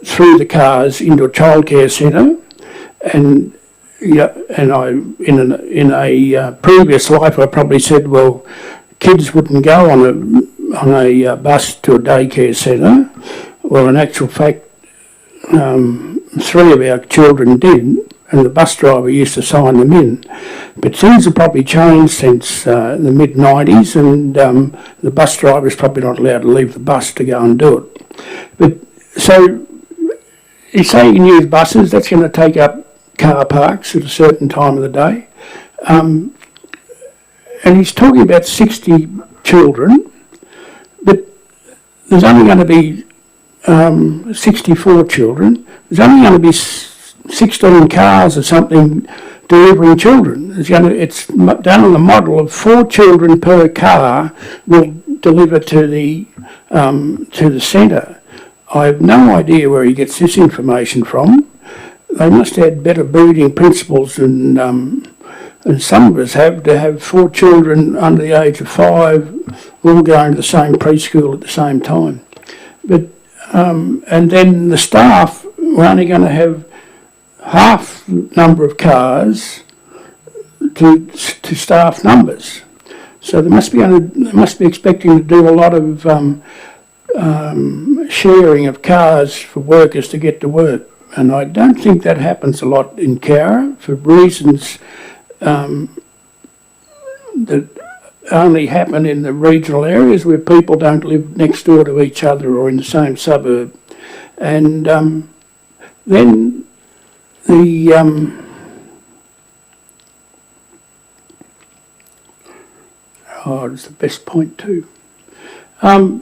Speaker 9: through the cars into a childcare centre. And in a previous life, I probably said, well, kids wouldn't go on a bus to a daycare centre. Well, in actual fact, 3 of our children did, and the bus driver used to sign them in. But things have probably changed since the mid-90s, and the bus driver is probably not allowed to leave the bus to go and do it. But so you say you can use buses, that's going to take up car parks at a certain time of the day. And he's talking about 60 children, but there's only going to be 64 children. There's only going to be 16 cars or something delivering children. It's done on the model of 4 children per car will deliver to the centre. I have no idea where he gets this information from. They must have had better breeding principles than some of us have, to have 4 children under the age of 5 all going to the same preschool at the same time. But and then the staff, we're only going to have half the number of cars to staff numbers. So they must be expecting to do a lot of sharing of cars for workers to get to work. And I don't think that happens a lot in Cowra for reasons that only happen in the regional areas where people don't live next door to each other or in the same suburb. And then the it's the best point too. I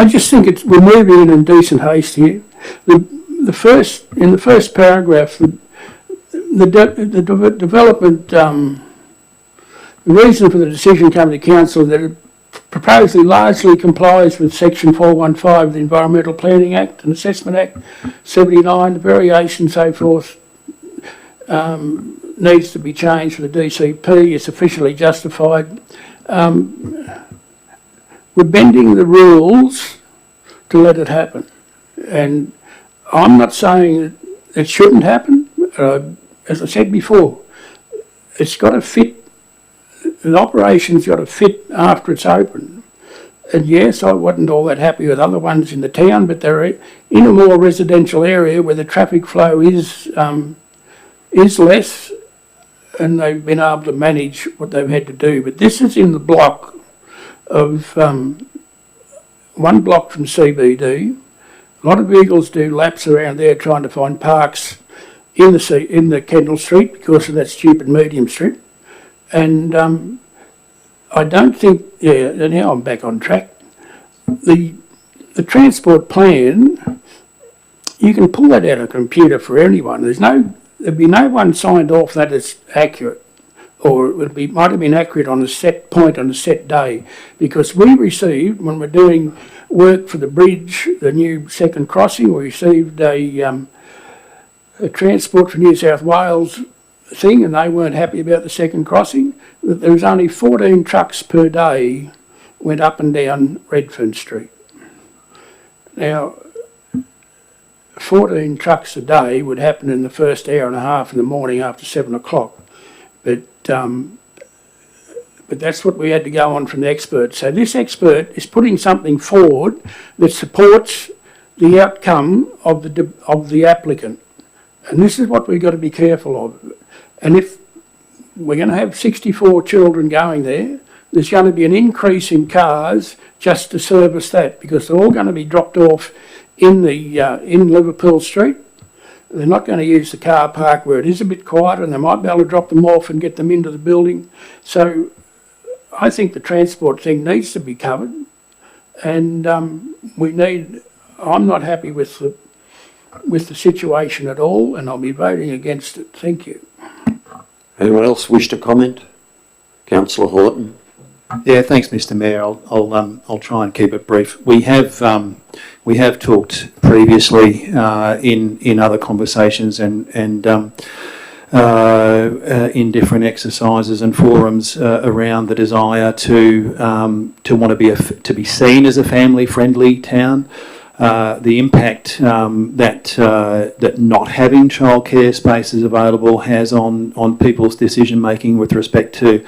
Speaker 9: just think we're moving in decent haste here. In the first paragraph, the development, the reason for the decision coming to council that it proposally largely complies with section 415 of the Environmental Planning Act and Assessment Act 79, the variation so forth needs to be changed for the DCP, is sufficiently justified. We're bending the rules to let it happen. And I'm not saying that it shouldn't happen. As I said before, it's got to fit, the operation's got to fit after it's open. And yes, I wasn't all that happy with other ones in the town, but they're in a more residential area where the traffic flow is less, and they've been able to manage what they've had to do. But this is in the block of one block from CBD. A lot of vehicles do laps around there trying to find parks in the Kendall Street because of that stupid medium strip. And I don't think, now I'm back on track. The transport plan, you can pull that out of a computer for anyone. There'd be no one signed off that it's accurate, or it might have been accurate on a set point on a set day, because we received, when we're doing work for the bridge, the new second crossing, we received a Transport for New South Wales thing, and they weren't happy about the second crossing. There was only 14 trucks per day went up and down Redfern Street. Now, 14 trucks a day would happen in the first hour and a half in the morning after 7 o'clock. But that's what we had to go on from the expert. So this expert is putting something forward that supports the outcome of the applicant. And this is what we've got to be careful of. And if we're going to have 64 children going there, there's going to be an increase in cars just to service that, because they're all going to be dropped off in Liverpool Street. They're not going to use the car park where it is a bit quieter, and they might be able to drop them off and get them into the building. So I think the transport thing needs to be covered, and I'm not happy with the situation at all, and I'll be voting against it. Thank you.
Speaker 1: Anyone else wish to comment? Councillor Horton.
Speaker 2: Yeah, thanks, Mr. Mayor. I'll try and keep it brief. We have talked previously in other conversations and in different exercises and forums around the desire to want to be seen as a family-friendly town. The impact that not having childcare spaces available has on people's decision making with respect to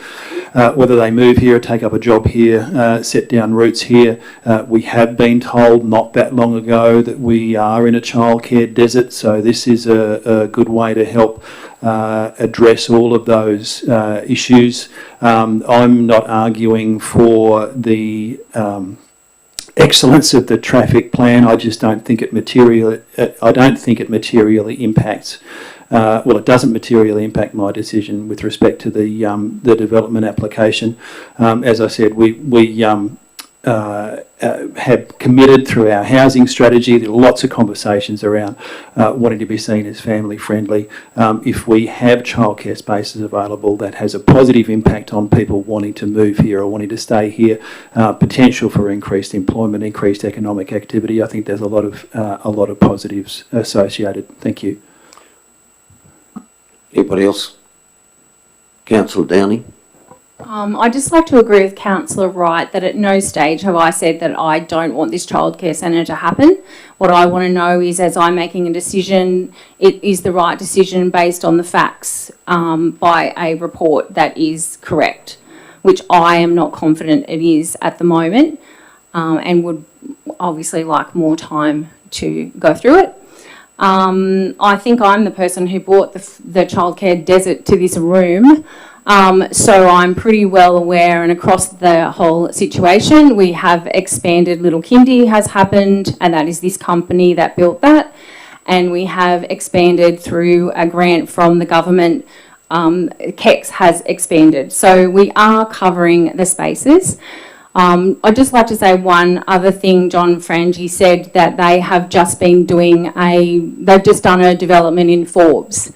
Speaker 2: whether they move here, take up a job here, set down roots here. We have been told not that long ago that we are in a childcare desert, so this is a good way to help address all of those issues. I'm not arguing for the excellence of the traffic plan. I just don't think it materially impacts. Well, it doesn't materially impact my decision with respect to the development application. As I said, we have committed through our housing strategy. There are lots of conversations around wanting to be seen as family friendly. If we have childcare spaces available, that has a positive impact on people wanting to move here or wanting to stay here. Potential for increased employment, increased economic activity. I think there's a lot of positives associated. Thank you.
Speaker 1: Anybody else? Councillor Downing.
Speaker 12: I'd just like to agree with Councillor Wright that at no stage have I said that I don't want this childcare centre to happen. What I want to know is, as I'm making a decision, it is the right decision based on the facts by a report that is correct, which I am not confident it is at the moment, and would obviously like more time to go through it. I think I'm the person who brought the childcare desert to this room. So I'm pretty well aware, and across the whole situation, we have expanded. Little Kindy has happened, and that is this company that built that. And we have expanded through a grant from the government. KEX has expanded. So we are covering the spaces. I'd just like to say one other thing. John Frangi said that they have just been they've just done a development in Forbes.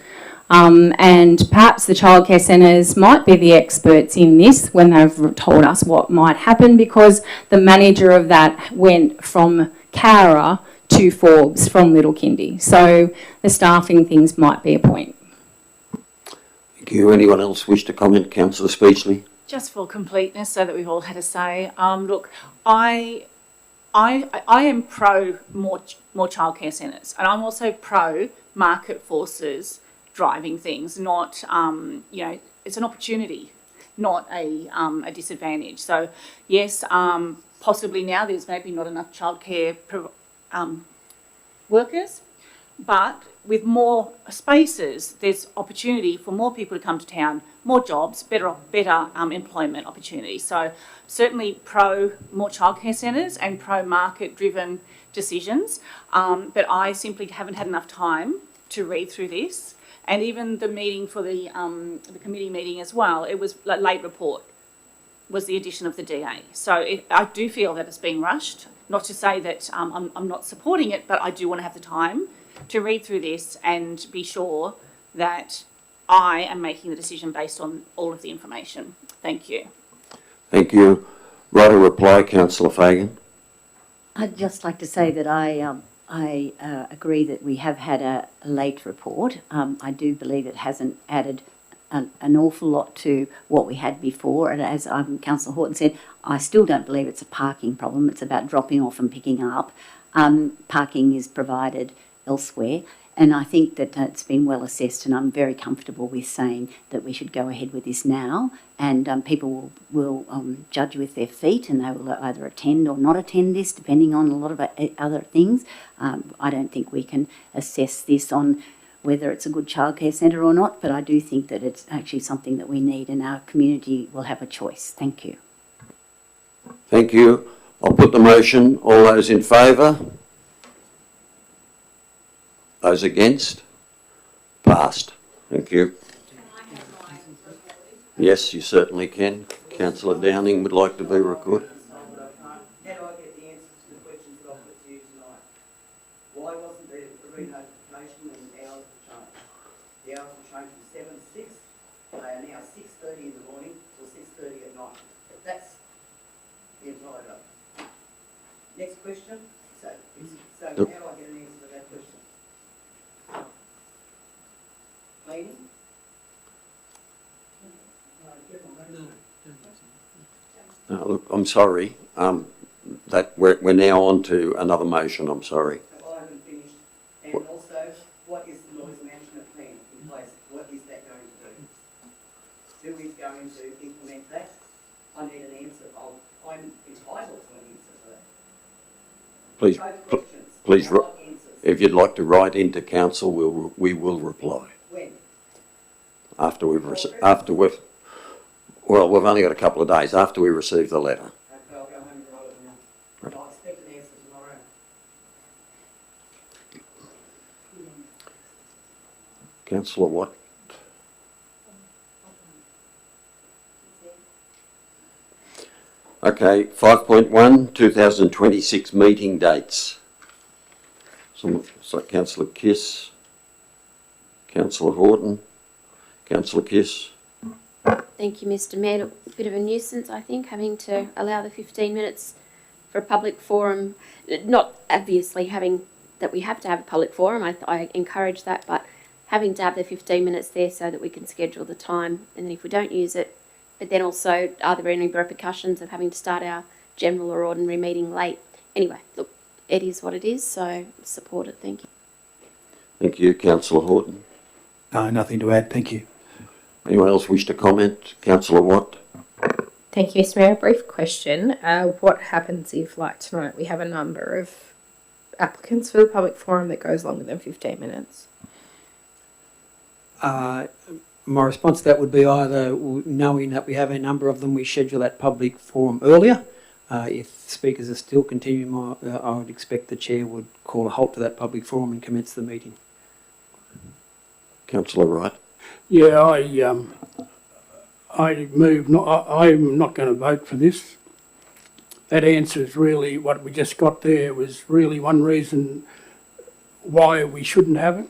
Speaker 12: And perhaps the childcare centres might be the experts in this when they've told us what might happen, because the manager of that went from Cowra to Forbes from Little Kindy. So the staffing things might be a point.
Speaker 1: Thank you. Anyone else wish to comment? Councillor Speechley.
Speaker 4: Just for completeness, so that we've all had a say. Look, I am pro more childcare centres, and I'm also pro market forces driving things. Not it's an opportunity, not a disadvantage. So yes, possibly now there's maybe not enough childcare workers, but with more spaces, there's opportunity for more people to come to town, more jobs, better employment opportunities. So certainly pro more childcare centres and pro market-driven decisions, but I simply haven't had enough time to read through this. And even the meeting for the committee meeting as well, it was a late report, was the addition of the DA. So I do feel that it's been rushed. Not to say that I'm not supporting it, but I do want to have the time to read through this and be sure that I am making the decision based on all of the information. Thank you.
Speaker 1: Thank you. Right, a reply, Councillor Fagan.
Speaker 3: I'd just like to say that I agree that we have had a late report. I do believe it hasn't added an awful lot to what we had before. And as Councillor Horton said, I still don't believe it's a parking problem. It's about dropping off and picking up. Parking is provided elsewhere. And I think that it's been well assessed, and I'm very comfortable with saying that we should go ahead with this now, and people will judge with their feet, and they will either attend or not attend this, depending on a lot of other things. I don't think we can assess this on whether it's a good childcare centre or not, but I do think that it's actually something that we need, and our community will have a choice. Thank you.
Speaker 1: Thank you. I'll put the motion. All those in favour? Those against? Passed. Thank you. Yes, you certainly can. Councillor Downing would like to be recorded.
Speaker 13: How do I get the answers to the questions that I've put to you tonight? Why wasn't there a re-notification when the hours were changed? The hours were changed from 7 to 6. They are now 6:30 in the morning till 6:30 at night. That's question? So how do I get an answer to that question? Cleaning?
Speaker 1: Look, I'm sorry. That we're now on to another motion. I'm sorry.
Speaker 13: So I haven't finished. And also, what is the noise management plan in place? What is that going to do? Who is going to implement that? I need an answer. I'm entitled to an answer to that.
Speaker 1: Please,
Speaker 13: Both questions.
Speaker 1: please,
Speaker 13: I want answers.
Speaker 1: if you'd like to write into council, we will reply
Speaker 13: When?
Speaker 1: after we've well, we've only got a couple of days after we receive the letter.
Speaker 13: Okay, I'll go home and write it now.
Speaker 1: Right.
Speaker 13: I'll expect an answer tomorrow.
Speaker 1: Councillor Watt. Okay, 5.1, 2026 meeting dates. So Councillor Kiss, Councillor Horton, Councillor Kiss.
Speaker 10: Thank you, Mr. Mayor. A bit of a nuisance, I think, having to allow the 15 minutes for a public forum. Not obviously having that we have to have a public forum, I encourage that, but having to have the 15 minutes there so that we can schedule the time, and if we don't use it, but then also, are there any repercussions of having to start our general or ordinary meeting late? Anyway, look, it is what it is, so support it. Thank you.
Speaker 1: Thank you, Councillor Horton.
Speaker 2: Nothing to add. Thank you.
Speaker 1: Anyone else wish to comment? Councillor Watt?
Speaker 5: Thank you, Mr. Mayor. A brief question. What happens if, like tonight, we have a number of applicants for the public forum that goes longer than 15 minutes?
Speaker 11: My response to that would be either knowing that we have a number of them, we schedule that public forum earlier. If speakers are still continuing, I would expect the chair would call a halt to that public forum and commence the meeting.
Speaker 1: Councillor Wright?
Speaker 9: Yeah, I move. I'm not going to vote for this. That answers really what we just got there was really one reason why we shouldn't have it.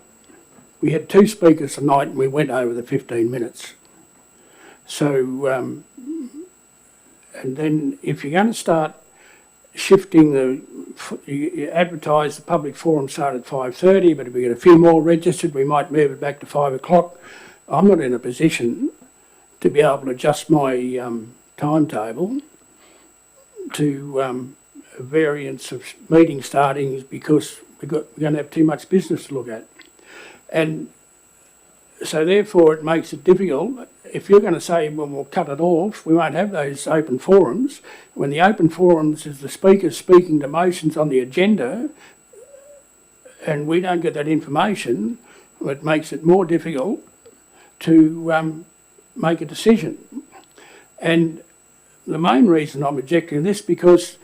Speaker 9: We had two speakers tonight and we went over the 15 minutes. So, and then if you're going to start shifting you advertise the public forum started at 5:30, but if we get a few more registered, we might move it back to 5 o'clock. I'm not in a position to be able to adjust my timetable to a variance of meeting startings because we're going to have too much business to look at. And so therefore it makes it difficult. If you're going to say, well, we'll cut it off, we won't have those open forums. When the open forums is the speakers speaking to motions on the agenda and we don't get that information, it makes it more difficult to make a decision. And the main reason I'm objecting to this because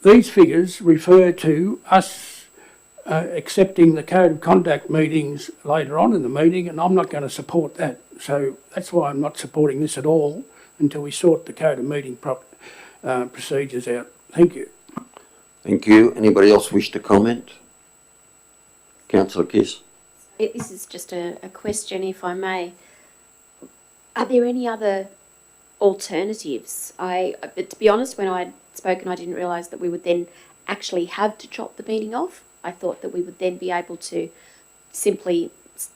Speaker 9: these figures refer to us accepting the code of conduct meetings later on in the meeting, and I'm not going to support that. So that's why I'm not supporting this at all until we sort the code of meeting procedures out. Thank you.
Speaker 1: Thank you. Anybody else wish to comment? Councillor Kiss?
Speaker 10: This is just a question, if I may. Are there any other alternatives? To be honest, when I'd spoken, I didn't realise that we would then actually have to chop the meeting off. I thought that we would then be able to simply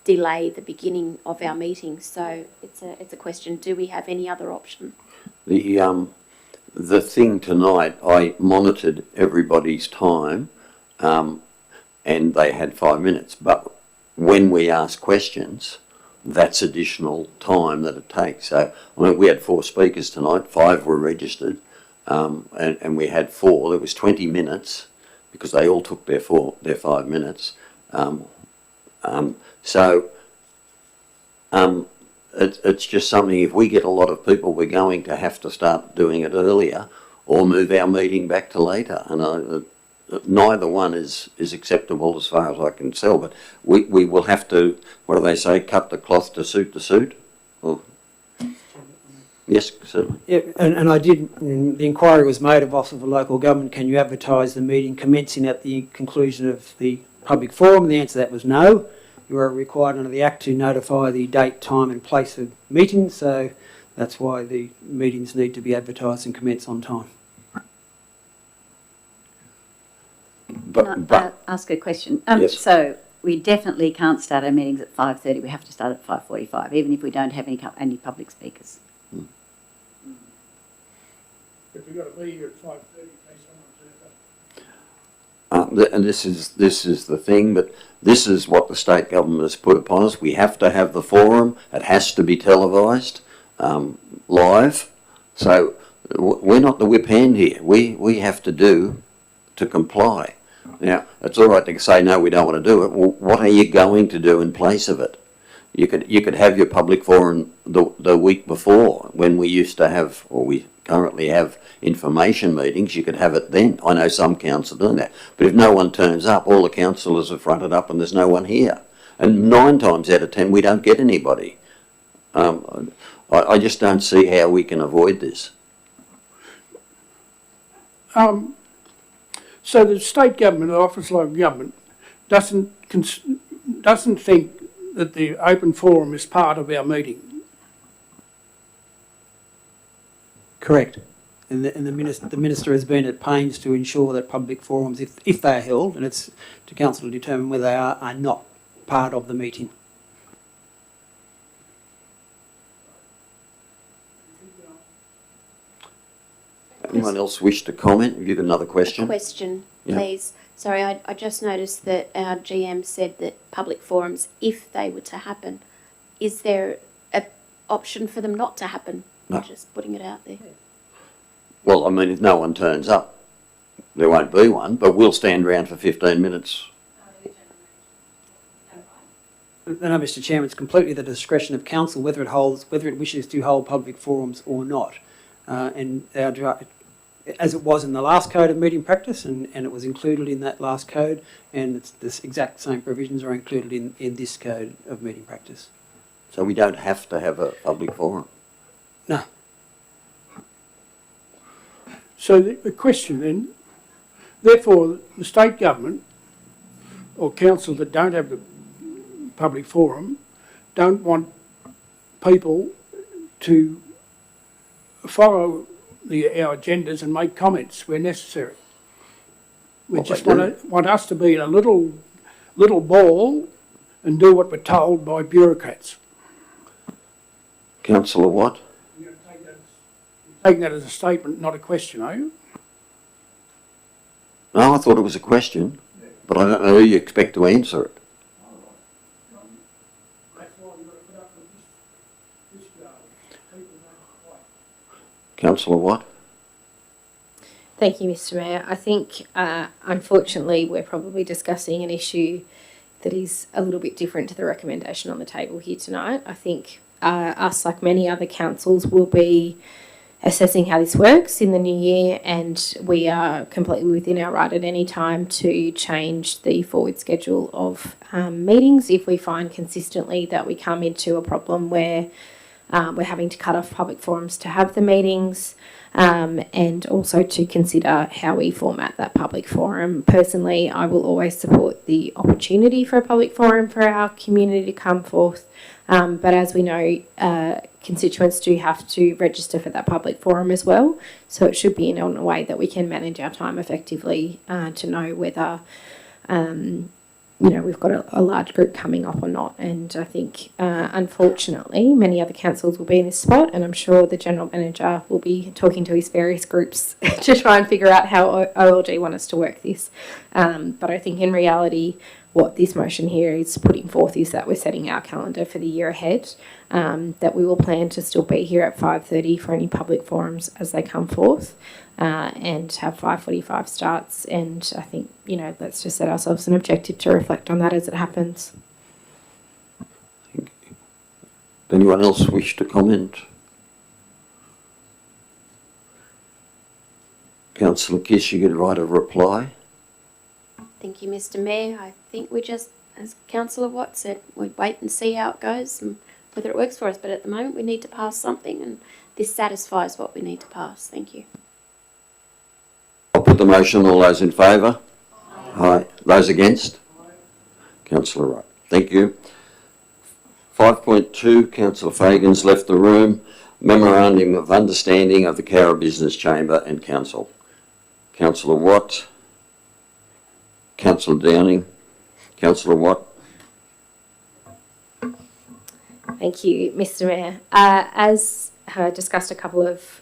Speaker 10: delay the beginning of our meeting. So it's a question. Do we have any other option?
Speaker 1: The thing tonight, I monitored everybody's time, and they had 5 minutes. But when we ask questions, that's additional time that it takes. So I mean, we had 4 speakers tonight. 5 were registered, and we had 4. There was 20 minutes. Because they all took their 5 minutes. It's just something, if we get a lot of people, we're going to have to start doing it earlier or move our meeting back to later. And neither one is acceptable as far as I can tell, but we will have to, what do they say, cut the cloth to suit the suit? Or, yes, certainly.
Speaker 11: Yeah, and I did, the inquiry was made of Office of Local Government, can you advertise the meeting commencing at the conclusion of the public forum? And the answer to that was no. You are required under the Act to notify the date, time and place of meetings, so that's why the meetings need to be advertised and commence on time.
Speaker 3: Can I ask a question?
Speaker 1: Yes.
Speaker 3: So we definitely can't start our meetings at 5:30. We have to start at 5:45, even if we don't have any public speakers.
Speaker 9: But we've got to be here at 5:30 in case someone turns up.
Speaker 1: And this is the thing, but this is what the state government has put upon us. We have to have the forum. It has to be televised, live. So we're not the whip hand here. We have to comply. Now, it's all right to say, no, we don't want to do it. Well, what are you going to do in place of it? You could have your public forum the week before, when we used to have, or we currently have, information meetings. You could have it then. I know some council doing that. But if no one turns up, all the councillors are fronted up and there's no one here. And 9 times out of 10, we don't get anybody. I just don't see how we can avoid this.
Speaker 9: So the state government, the Office of Local Government, doesn't think that the open forum is part of our meeting.
Speaker 11: Correct. And the minister has been at pains to ensure that public forums, if they are held, and it's to council to determine whether they are not part of the meeting.
Speaker 1: Anyone else wish to comment? Have you got another question?
Speaker 10: Question,
Speaker 1: Yeah.
Speaker 10: please. Sorry, I just noticed that our GM said that public forums, if they were to happen, is there an option for them not to happen?
Speaker 1: No.
Speaker 10: Just putting it out there.
Speaker 1: Well, I mean, if no one turns up, there won't be one, but we'll stand around for 15 minutes.
Speaker 11: No, Mr. Chairman, it's completely the discretion of council whether it wishes to hold public forums or not. As it was in the last code of meeting practice, and it was included in that last code, and it's the exact same provisions are included in this code of meeting practice.
Speaker 1: So we don't have to have a public forum.
Speaker 11: No.
Speaker 9: So the question then, therefore, the state government or council that don't have the public forum don't want people to follow our agendas and make comments where necessary. We just want us to be in a little ball and do what we're told by bureaucrats.
Speaker 1: Councillor Watt?
Speaker 9: You're taking that as a statement, not a question, are you?
Speaker 1: No, I thought it was a question, but I don't know who you expect to answer it.
Speaker 9: That's why we've got to put up with this people don't quite.
Speaker 1: Councillor Watt?
Speaker 5: Thank you, Mr. Mayor. I think, unfortunately, we're probably discussing an issue that is a little bit different to the recommendation on the table here tonight. I think us, like many other councils, will be assessing how this works in the new year, and we are completely within our right at any time to change the forward schedule of meetings if we find consistently that we come into a problem where we're having to cut off public forums to have the meetings, and also to consider how we format that public forum. Personally, I will always support the opportunity for a public forum for our community to come forth, but as we know, constituents do have to register for that public forum as well, so it should be in a way that we can manage our time effectively to know whether we've got a large group coming up or not. And I think, unfortunately, many other councils will be in this spot, and I'm sure the General Manager will be talking to his various groups to try and figure out how OLG want us to work this. But I think in reality, what this motion here is putting forth is that we're setting our calendar for the year ahead, that we will plan to still be here at 5:30 for any public forums as they come forth, and have 5:45 starts. And I think, let's just set ourselves an objective to reflect on that as it happens.
Speaker 1: Does anyone else wish to comment? Councillor Kiss, you get a right of reply.
Speaker 10: Thank you, Mr. Mayor. I think we just, as Councillor Watt said, we wait and see how it goes and whether it works for us. But at the moment, we need to pass something, and this satisfies what we need to pass. Thank you.
Speaker 1: I'll put the motion. All those in favour? Aye. Those against? Councillor Wright. Thank you. 5.2, Councillor Fagan's left the room. Memorandum of Understanding of the Cowra Business Chamber and Council. Councillor Watt. Councillor Downing. Councillor Watt.
Speaker 5: Thank you, Mr. Mayor. As discussed a couple of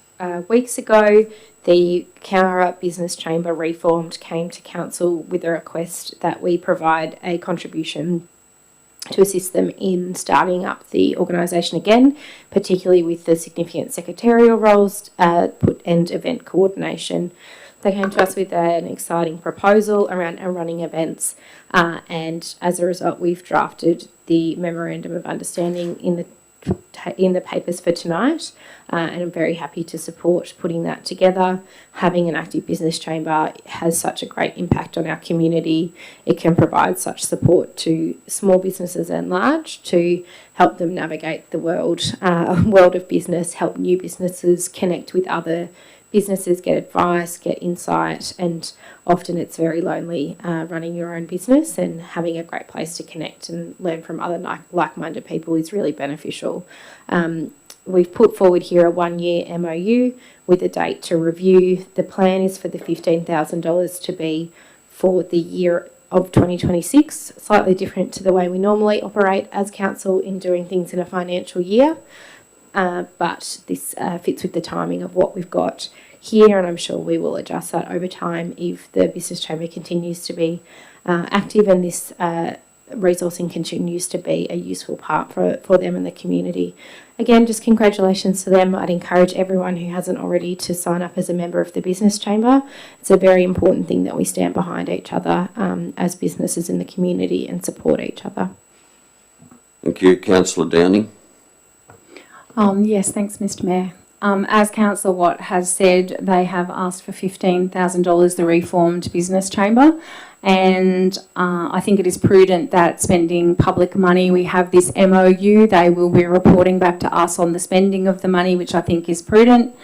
Speaker 5: weeks ago, the Cowra Business Chamber reformed came to Council with a request that we provide a contribution to assist them in starting up the organisation again, particularly with the significant secretarial roles and event coordination. They came to us with an exciting proposal around running events, and as a result, we've drafted the memorandum of understanding in the papers for tonight, and I'm very happy to support putting that together. Having an active business chamber has such a great impact on our community. It can provide such support to small businesses and large to help them navigate the world of business, help new businesses connect with other businesses, get advice, get insight, and often it's very lonely running your own business, and having a great place to connect and learn from other like-minded people is really beneficial. We've put forward here a 1-year MOU with a date to review. The plan is for the $15,000 to be for the year of 2026, slightly different to the way we normally operate as council in doing things in a financial year. But this fits with the timing of what we've got here, and I'm sure we will adjust that over time if the Business Chamber continues to be active and this resourcing continues to be a useful part for them and the community. Again, just congratulations to them. I'd encourage everyone who hasn't already to sign up as a member of the Business Chamber. It's a very important thing that we stand behind each other as businesses in the community and support each other.
Speaker 1: Thank you. Councillor Downing.
Speaker 12: Yes, thanks, Mr. Mayor. As Councillor Watt has said, they have asked for $15,000, the reformed business chamber, and I think it is prudent that spending public money, we have this MOU, they will be reporting back to us on the spending of the money, which I think is prudent.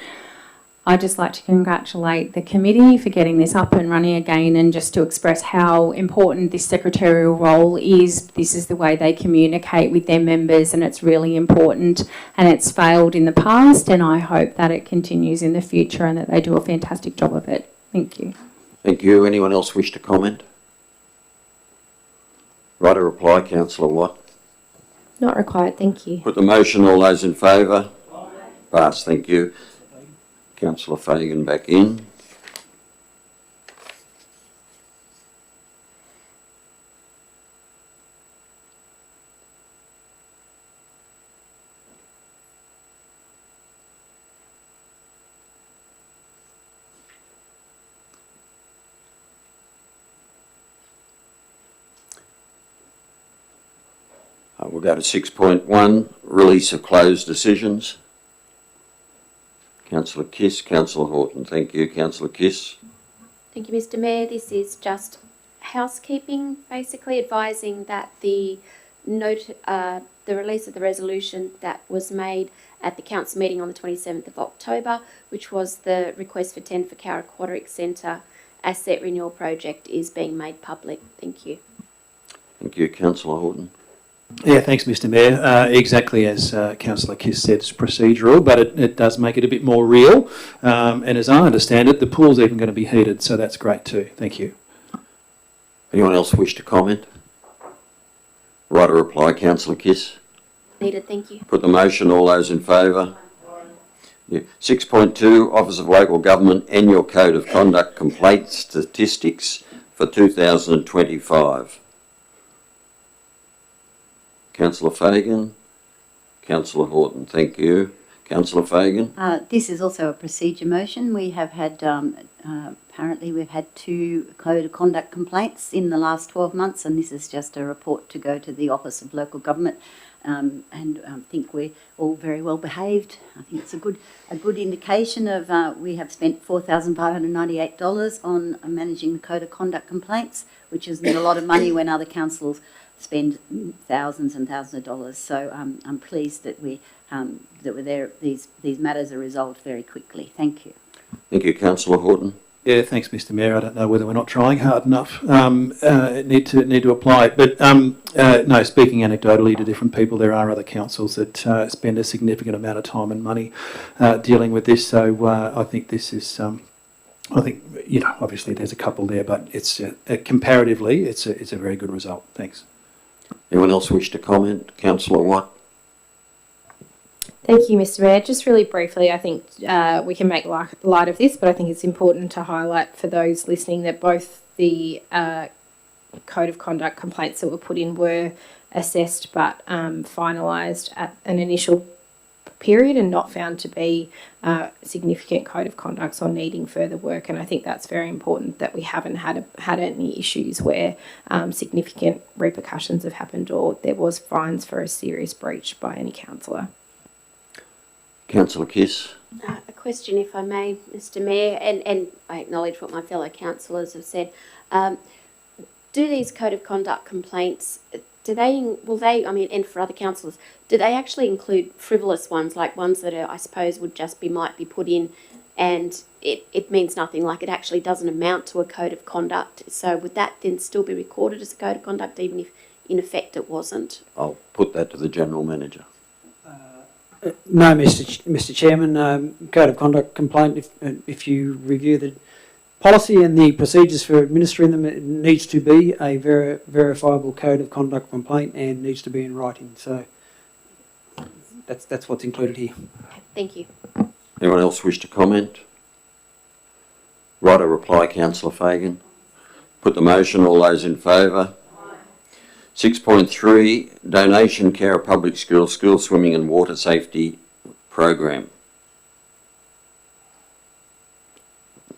Speaker 12: I'd just like to congratulate the committee for getting this up and running again, and just to express how important this secretarial role is. This is the way they communicate with their members, and it's really important, and it's failed in the past, and I hope that it continues in the future and that they do a fantastic job of it. Thank you.
Speaker 1: Thank you. Anyone else wish to comment? Right, a reply, Councillor Watt.
Speaker 5: Not required, thank you.
Speaker 1: Put the motion. All those in favour? Pass. Thank you. Councillor Fagan back in. We'll go to 6.1, release of closed decisions. Councillor Kiss, Councillor Horton. Thank you, Councillor Kiss.
Speaker 10: Thank you, Mr. Mayor. This is just housekeeping, basically advising that the release of the resolution that was made at the council meeting on the 27th of October, which was the request for tender for Cowra Aquatic Centre asset renewal project, is being made public. Thank you.
Speaker 1: Thank you, Councillor Horton.
Speaker 2: Yeah, thanks, Mr. Mayor. Exactly as Councillor Kiss said, it's procedural, but it does make it a bit more real. And as I understand it, the pool's even going to be heated, so that's great too. Thank you.
Speaker 1: Anyone else wish to comment? Right, a reply, Councillor Kiss.
Speaker 10: Needed, thank you.
Speaker 1: Put the motion. All those in favour? Yeah. 6.2, Office of Local Government Annual Code of Conduct Complaint Statistics for 2025. Councillor Fagan. Councillor Horton, thank you. Councillor Fagan.
Speaker 3: This is also a procedure motion. We have had, apparently we've had 2 code of conduct complaints in the last 12 months, and this is just a report to go to the Office of Local Government, and I think we're all very well behaved. I think it's a good indication of, we have spent $4,598 on managing the code of conduct complaints, which isn't a lot of money when other councils spend thousands and thousands of dollars. So I'm pleased that we're there. These matters are resolved very quickly. Thank you.
Speaker 1: Thank you, Councillor Horton.
Speaker 2: Yeah, thanks, Mr. Mayor. I don't know whether we're not trying hard enough. Need to apply it. But no, speaking anecdotally to different people, there are other councils that spend a significant amount of time and money dealing with this. So I think this is I think, you know, obviously there's a couple there, but it's comparatively, it's a very good result. Thanks.
Speaker 1: Anyone else wish to comment? Councillor Watt?
Speaker 5: Thank you, Mr. Mayor. Just really briefly, I think we can make light of this, but I think it's important to highlight for those listening that both the code of conduct complaints that were put in were assessed but finalised at an initial period and not found to be significant code of conducts or needing further work. And I think that's very important that we haven't had any issues where significant repercussions have happened or there was fines for a serious breach by any councillor.
Speaker 1: Councillor Kiss?
Speaker 10: A question, if I may, Mr. Mayor, and I acknowledge what my fellow councillors have said. Do these code of conduct complaints, and for other councillors, do they actually include frivolous ones, like ones that I suppose might be put in and it means nothing, like it actually doesn't amount to a code of conduct? So would that then still be recorded as a code of conduct, even if in effect it wasn't?
Speaker 1: I'll put that to the General Manager.
Speaker 11: No, Mr. Chairman, code of conduct complaint, if you review the policy and the procedures for administering them, it needs to be a verifiable code of conduct complaint and needs to be in writing. So that's what's included here.
Speaker 10: Thank you.
Speaker 1: Anyone else wish to comment? Right, a reply, Councillor Fagan. Put the motion. All those in favour? 6.3, donation Cowra Public School swimming and water safety program.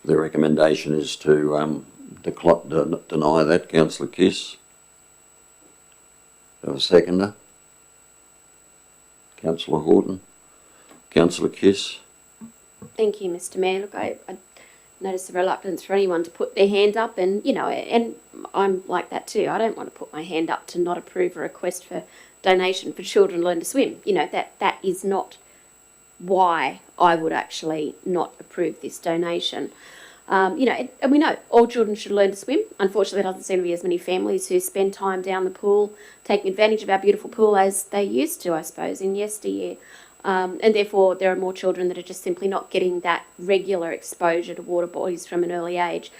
Speaker 1: The recommendation is to deny that. Councillor Kiss. Do I have a seconder? Councillor Horton. Councillor Kiss.
Speaker 10: Thank you, Mr. Mayor. Look, I notice the reluctance for anyone to put their hand up, and and I'm like that too. I don't want to put my hand up to not approve a request for donation for children to learn to swim. That is not why I would actually not approve this donation. And we know all children should learn to swim. Unfortunately, there doesn't seem to be as many families who spend time down the pool, taking advantage of our beautiful pool as they used to, I suppose, in yesteryear. And therefore, there are more children that are just simply not getting that regular exposure to water bodies from an early age,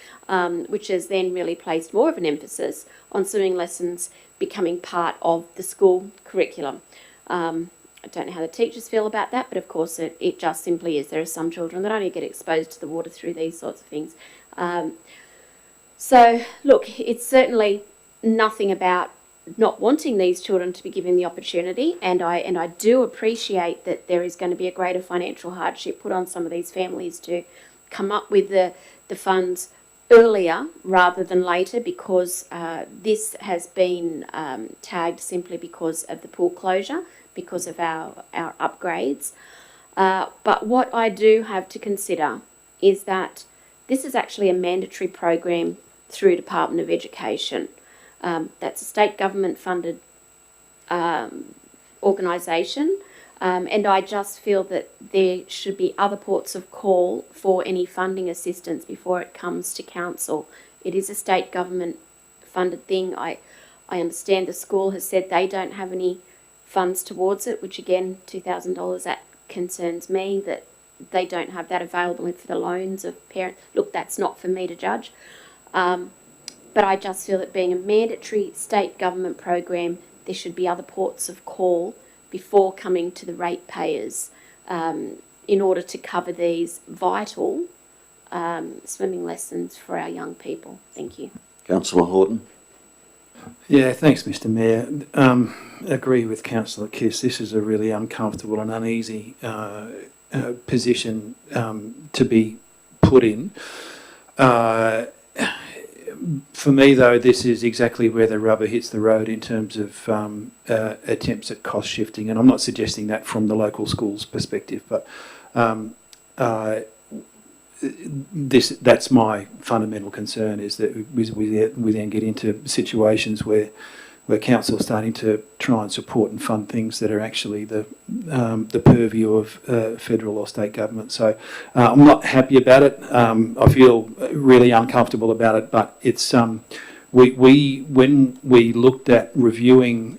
Speaker 10: which has then really placed more of an emphasis on swimming lessons becoming part of the school curriculum. I don't know how the teachers feel about that, but of course it just simply is. There are some children that only get exposed to the water through these sorts of things. So, look, it's certainly nothing about not wanting these children to be given the opportunity, and I do appreciate that there is going to be a greater financial hardship put on some of these families to come up with the funds earlier rather than later, because this has been tagged simply because of the pool closure, because of our upgrades. But what I do have to consider is that this is actually a mandatory program through Department of Education. That's a state government funded organisation, and I just feel that there should be other ports of call for any funding assistance before it comes to council. It is a state government funded thing. I understand the school has said they don't have any funds towards it, which again, $2,000, that concerns me, that they don't have that available for the loans of parents. Look, that's not for me to judge. But I just feel that being a mandatory state government program, there should be other ports of call before coming to the ratepayers in order to cover these vital swimming lessons for our young people. Thank you.
Speaker 1: Councillor Horton.
Speaker 2: Yeah, thanks, Mr. Mayor. Agree with Councillor Kiss. This is a really uncomfortable and uneasy position to be put in. For me, though, this is exactly where the rubber hits the road in terms of attempts at cost shifting, and I'm not suggesting that from the local schools' perspective, but that's my fundamental concern, is that we then get into situations where council are starting to try and support and fund things that are actually the purview of federal or state government. So I'm not happy about it. I feel really uncomfortable about it. But it's when we looked at reviewing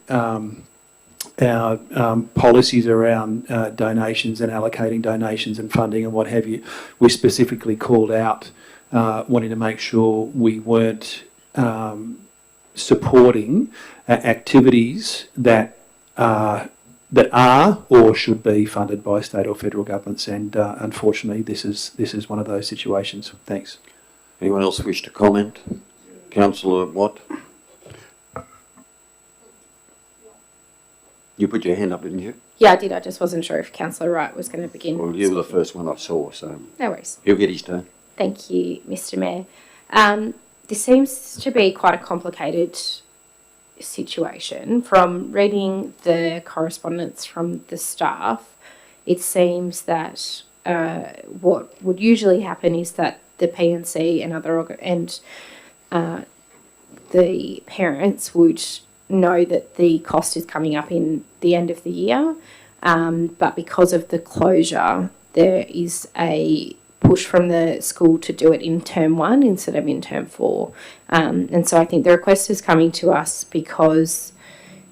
Speaker 2: policies around donations and allocating donations and funding and what have you, we specifically called out wanting to make sure we weren't supporting activities that are or should be funded by state or federal governments, and unfortunately, this is one of those situations. Thanks.
Speaker 1: Anyone else wish to comment? Councillor Watt? You put your hand up, didn't you?
Speaker 5: Yeah, I did. I just wasn't sure if Councillor Wright was going to begin.
Speaker 1: Well, you were the first one I saw, so
Speaker 5: No worries.
Speaker 1: he'll get his turn.
Speaker 5: Thank you, Mr. Mayor. This seems to be quite a complicated situation. From reading the correspondence from the staff, it seems that what would usually happen is that the PNC and the parents would know that the cost is coming up in the end of the year, but because of the closure, there is a push from the school to do it in term 1 instead of in term 4. And so I think the request is coming to us because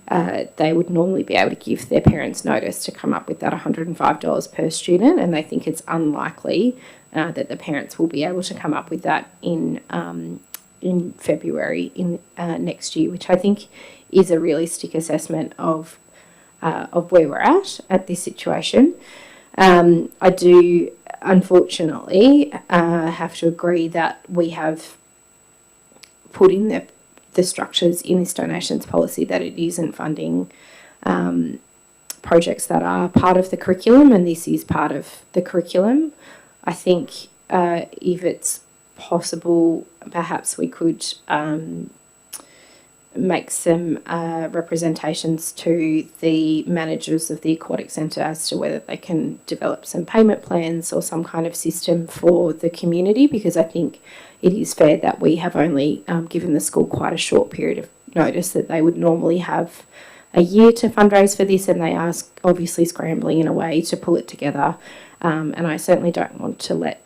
Speaker 5: they would normally be able to give their parents notice to come up with that $105 per student, and they think it's unlikely that the parents will be able to come up with that in February next year, which I think is a realistic assessment of where we're at this situation. I do, unfortunately, have to agree that we have put in the structures in this donations policy that it isn't funding projects that are part of the curriculum, and this is part of the curriculum. I think if it's possible, perhaps we could make some representations to the managers of the aquatic centre as to whether they can develop some payment plans or some kind of system for the community, because I think it is fair that we have only given the school quite a short period of notice that they would normally have a year to fundraise for this, and they are obviously scrambling in a way to pull it together. And I certainly don't want to let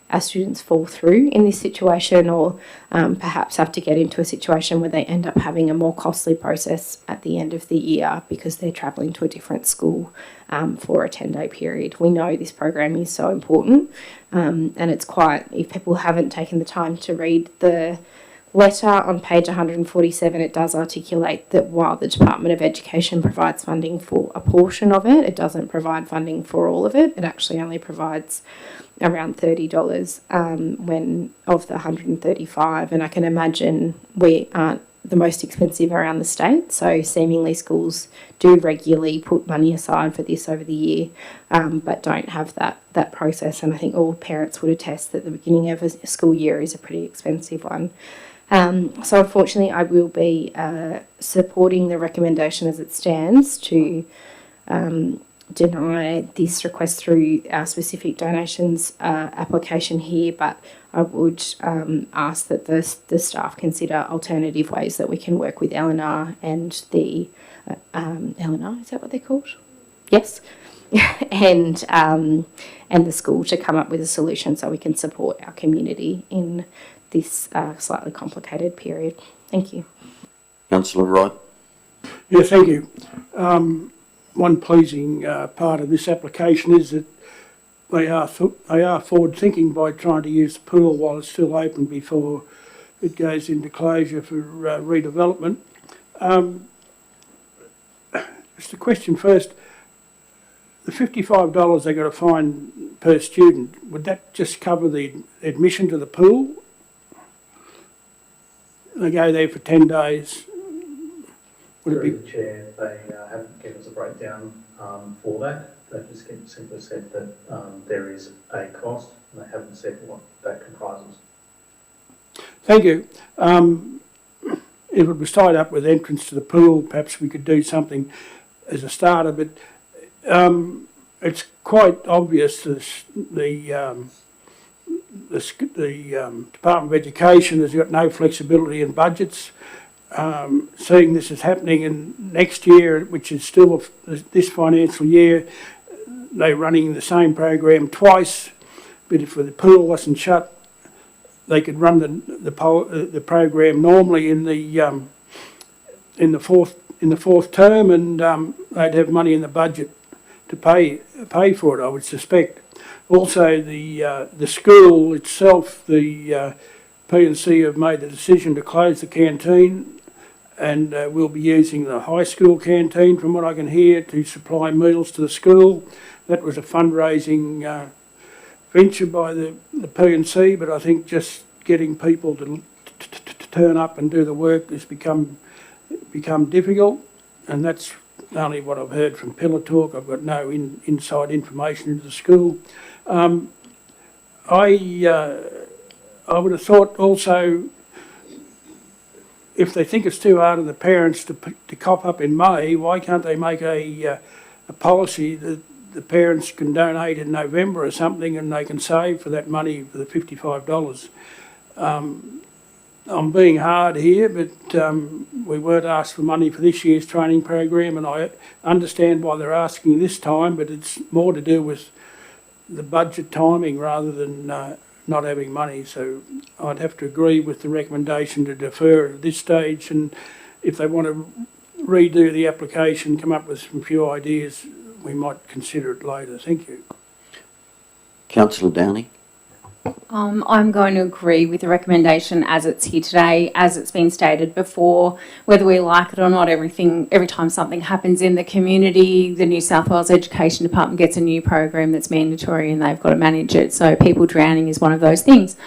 Speaker 5: our students fall through in this situation, or perhaps have to get into a situation where they end up having a more costly process at the end of the year because they're travelling to a different school for a 10-day period. We know this program is so important, and it's quite, if people haven't taken the time to read the letter on page 147, it does articulate that while the Department of Education provides funding for a portion of it, it doesn't provide funding for all of it. It actually only provides around $30 when of the 135, and I can imagine we aren't the most expensive around the state, so seemingly schools do regularly put money aside for this over the year, but don't have that process, and I think all parents would attest that the beginning of a school year is a pretty expensive one. So unfortunately I will be supporting the recommendation as it stands to deny this request through our specific donations application here, but I would ask that the staff consider alternative ways that we can work with L&R and the L&R, is that what they're called? Yes. and the school to come up with a solution so we can support our community in this slightly complicated period. Thank you.
Speaker 1: Councillor Wright.
Speaker 9: Yeah, thank you. One pleasing part of this application is that they are forward thinking by trying to use the pool while it's still open before it goes into closure for redevelopment. Just a question first. The $55 they got to find per student, would that just cover the admission to the pool? They go there for 10 days. Would
Speaker 14: Through
Speaker 9: it be?
Speaker 14: the Chair, they haven't given us a breakdown for that. They've just simply said that there is a cost, and they haven't said what that comprises.
Speaker 9: Thank you. If it was tied up with entrance to the pool, perhaps we could do something as a starter, but it's quite obvious the Department of Education has got no flexibility in budgets. Seeing this is happening in next year, which is still this financial year, they're running the same program twice, but if the pool wasn't shut, they could run the program normally in the in the fourth term, and they'd have money in the budget to pay for it, I would suspect. Also, the school itself, the P&C have made the decision to close the canteen, and we'll be using the high school canteen, from what I can hear, to supply meals to the school. That was a fundraising venture by the P&C, but I think just getting people to turn up and do the work has become difficult, and that's only what I've heard from pillar talk. I've got no inside information into the school. I would have thought also, if they think it's too hard on the parents to cop up in May, why can't they make a policy that the parents can donate in November or something, and they can save for that money for the $55. I'm being hard here, but we weren't asked for money for this year's training program, and I understand why they're asking this time, but it's more to do with the budget timing rather than not having money. So I'd have to agree with the recommendation to defer at this stage, and if they want to redo the application, come up with some few ideas, we might consider it later. Thank you.
Speaker 1: Councillor Downey.
Speaker 12: I'm going to agree with the recommendation as it's here today, as it's been stated before. Whether we like it or not, every time something happens in the community, the New South Wales Education Department gets a new program that's mandatory and they've got to manage it. So people drowning is one of those things.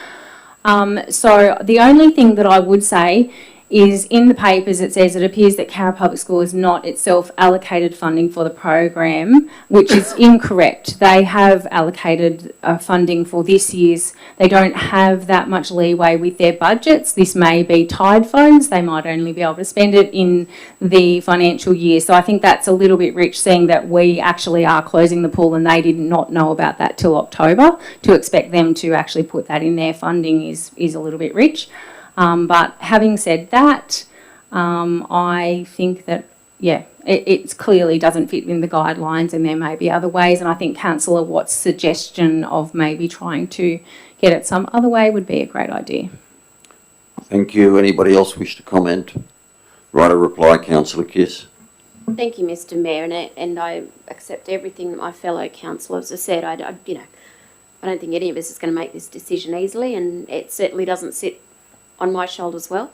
Speaker 12: So the only thing that I would say is, in the papers it says it appears that Cowra Public School is not itself allocated funding for the program, which is incorrect. They have allocated funding for this year's. They don't have that much leeway with their budgets. This may be tied funds. They might only be able to spend it in the financial year. So I think that's a little bit rich, seeing that we actually are closing the pool and they did not know about that till October. To expect them to actually put that in their funding is a little bit rich. But having said that, I think that, it clearly doesn't fit in the guidelines, and there may be other ways. And I think Councillor Watt's suggestion of maybe trying to get it some other way would be a great idea.
Speaker 1: Thank you. Anybody else wish to comment? Right, a reply, Councillor Kiss.
Speaker 10: Thank you, Mr. Mayor, and I accept everything that my fellow councillors have said. I don't think any of us is going to make this decision easily, and it certainly doesn't sit on my shoulders as well.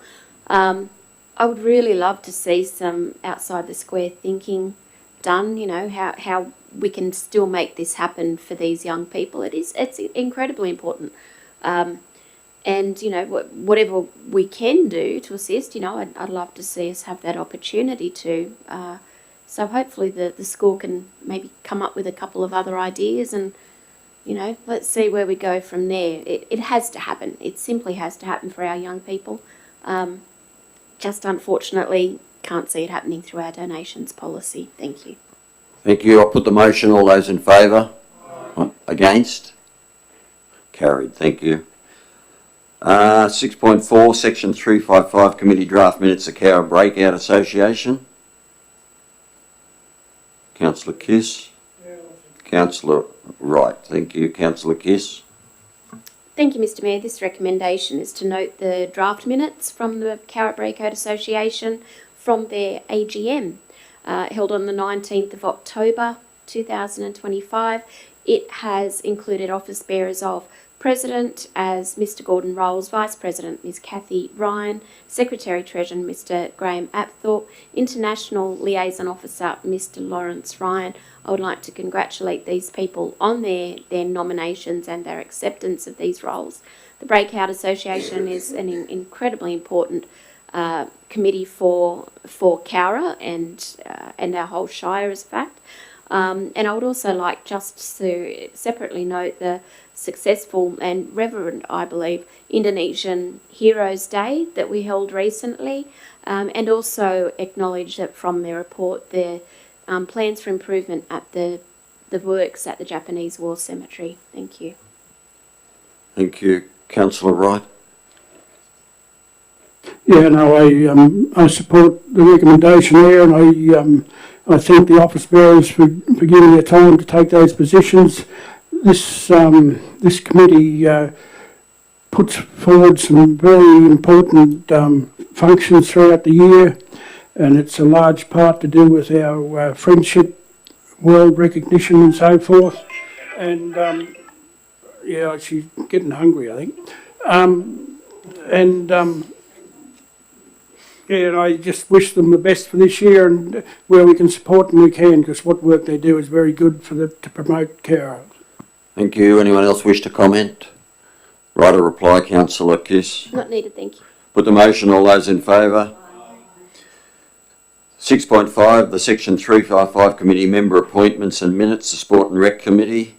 Speaker 10: I would really love to see some outside the square thinking done, how we can still make this happen for these young people. It's incredibly important. And, whatever we can do to assist, I'd love to see us have that opportunity to. So hopefully the school can maybe come up with a couple of other ideas, and let's see where we go from there. It has to happen. It simply has to happen for our young people. Just unfortunately can't see it happening through our donations policy. Thank you.
Speaker 1: Thank you. I'll put the motion. All those in favour? Against? Carried. Thank you. 6.4, Section 355, Committee Draft Minutes of Cowra Breakout Association. Councillor Kiss. Councillor Wright. Thank you. Councillor Kiss.
Speaker 10: Thank you, Mr. Mayor. This recommendation is to note the draft minutes from the Cowra Breakout Association from their AGM held on the 19th of October 2025. It has included office bearers of President as Mr. Gordon Rolls, Vice President Ms. Kathy Ryan, Secretary Treasurer Mr. Graham Apthorpe, International Liaison Officer Mr. Lawrence Ryan. I would like to congratulate these people on their nominations and their acceptance of these roles. The Breakout Association is an incredibly important committee for Cowra and our whole shire, as a fact. And I would also like just to separately note the successful and reverent, I believe, Indonesian Heroes Day that we held recently, and also acknowledge that from their report their plans for improvement at the works at the Japanese War Cemetery. Thank you.
Speaker 1: Thank you. Councillor Wright.
Speaker 9: Yeah, no, I support the recommendation there, and I thank the office bearers for giving their time to take those positions. This committee puts forward some very important functions throughout the year, and it's a large part to do with our friendship, world recognition and so forth. And yeah, she's getting hungry, I think. Yeah, and I just wish them the best for this year, and where we can support them we can, because what work they do is very good for to promote Cowra.
Speaker 1: Thank you. Anyone else wish to comment? Right, a reply, Councillor Kiss.
Speaker 10: Not needed, thank you.
Speaker 1: Put the motion. All those in favour? 6.5, the Section 355 Committee Member Appointments and Minutes, the Sport and Rec Committee.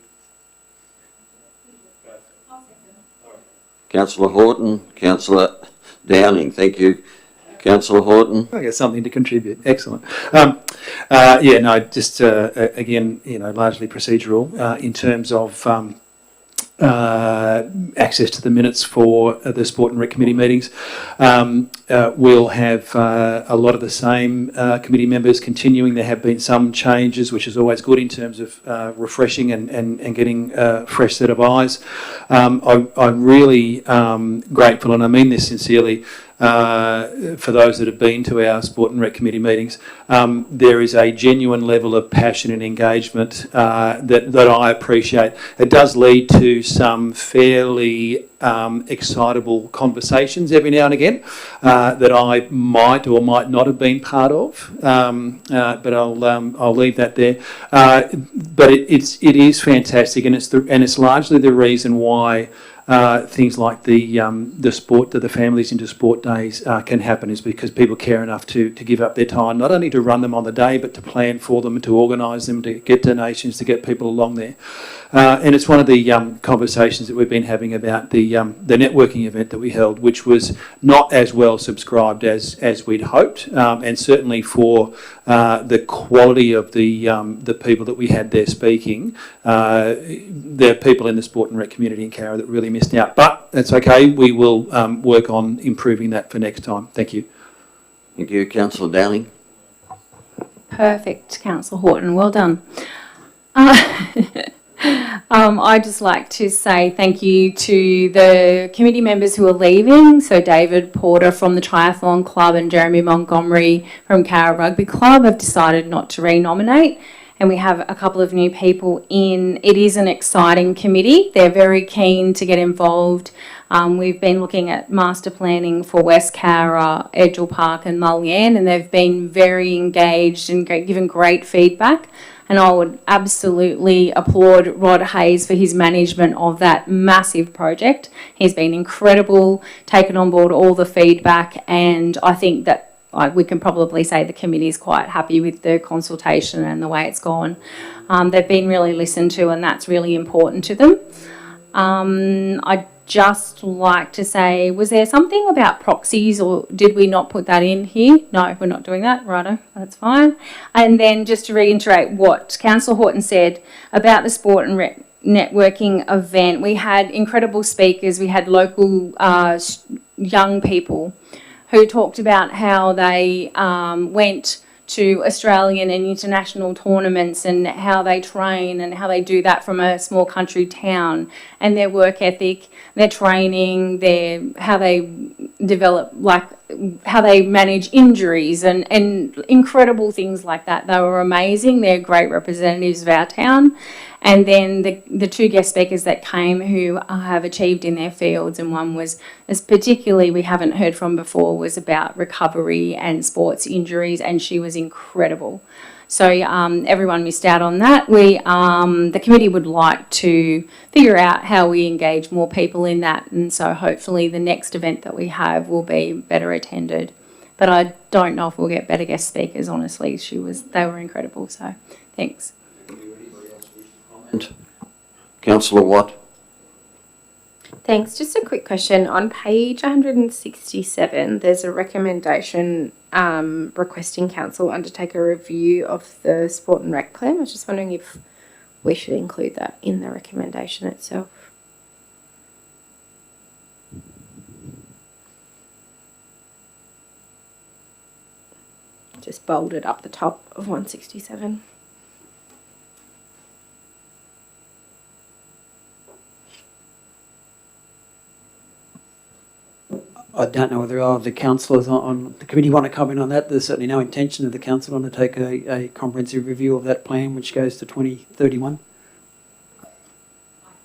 Speaker 1: Councillor Horton, Councillor Downing, thank you. Councillor Horton.
Speaker 2: I got something to contribute. Excellent. Just again, largely procedural in terms of access to the minutes for the Sport and Rec Committee meetings. We'll have a lot of the same committee members continuing. There have been some changes, which is always good in terms of refreshing and getting a fresh set of eyes. I'm really grateful, and I mean this sincerely, for those that have been to our Sport and Rec Committee meetings. There is a genuine level of passion and engagement that I appreciate. It does lead to some fairly excitable conversations every now and again that I might or might not have been part of, but I'll leave that there. But it is fantastic, and it's largely the reason why things like the sport, the families into sport days can happen, is because people care enough to give up their time, not only to run them on the day, but to plan for them, to organise them, to get donations, to get people along there. And it's one of the conversations that we've been having about the networking event that we held, which was not as well subscribed as we'd hoped, and certainly for the quality of the people that we had there speaking. There are people in the sport and rec community in Cowra that really missed out, but that's okay. We will work on improving that for next time. Thank you.
Speaker 1: Thank you. Councillor Downing.
Speaker 12: Perfect, Councillor Horton. Well done. I'd just like to say thank you to the committee members who are leaving. So David Porter from the Triathlon Club and Jeremy Montgomery from Cowra Rugby Club have decided not to re-nominate. And we have a couple of new people in. It is an exciting committee. They're very keen to get involved. We've been looking at master planning for West Cowra, Edgell Park and Mullian, and they've been very engaged and given great feedback. And I would absolutely applaud Rod Hayes for his management of that massive project. He's been incredible, taken on board all the feedback, and I think that we can probably say the committee is quite happy with the consultation and the way it's gone. They've been really listened to, and that's really important to them. I'd just like to say, was there something about proxies, or did we not put that in here? No, we're not doing that. Righto, that's fine. And then just to reiterate what Councillor Horton said about the Sport and Rec networking event, we had incredible speakers. We had local young people who talked about how they went to Australian and international tournaments and how they train and how they do that from a small country town, and their work ethic, their training, how they develop, like how they manage injuries and incredible things like that. They were amazing. They're great representatives of our town. And then the two guest speakers that came who have achieved in their fields, and one was, as particularly we haven't heard from before, was about recovery and sports injuries, and she was incredible. So everyone missed out on that. The committee would like to figure out how we engage more people in that, and so hopefully the next event that we have will be better attended. But I don't know if we'll get better guest speakers, honestly. They were incredible, so thanks.
Speaker 1: Councillor Watt.
Speaker 5: Thanks. Just a quick question. On page 167, there's a recommendation requesting council undertake a review of the sport and rec plan. I was just wondering if we should include that in the recommendation itself. Just bolded up the top of 167.
Speaker 11: I don't know whether all of the councillors on the committee want to comment on that. There's certainly no intention of the council to undertake a comprehensive review of that plan, which goes to 2031.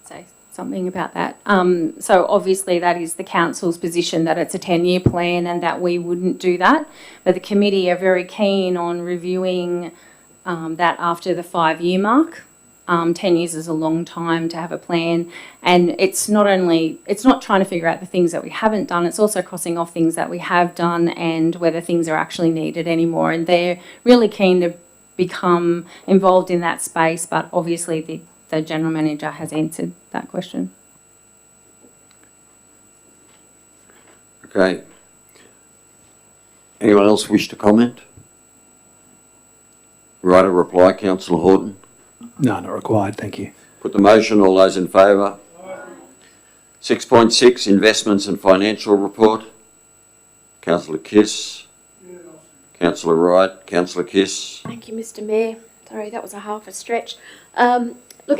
Speaker 12: Say something about that. So obviously that is the council's position that it's a 10-year plan and that we wouldn't do that. But the committee are very keen on reviewing that after the 5-year mark. 10 years is a long time to have a plan, and it's not trying to figure out the things that we haven't done, it's also crossing off things that we have done and whether things are actually needed anymore. And they're really keen to become involved in that space, but obviously the General Manager has answered that question.
Speaker 1: Okay. Anyone else wish to comment? Right, a reply, Councillor Horton.
Speaker 2: No, not required, thank you.
Speaker 1: Put the motion. All those in favour? 6.6, Investments and Financial Report. Councillor Kiss. Councillor Wright. Councillor Kiss.
Speaker 10: Thank you, Mr. Mayor. Sorry, that was a half a stretch. Look,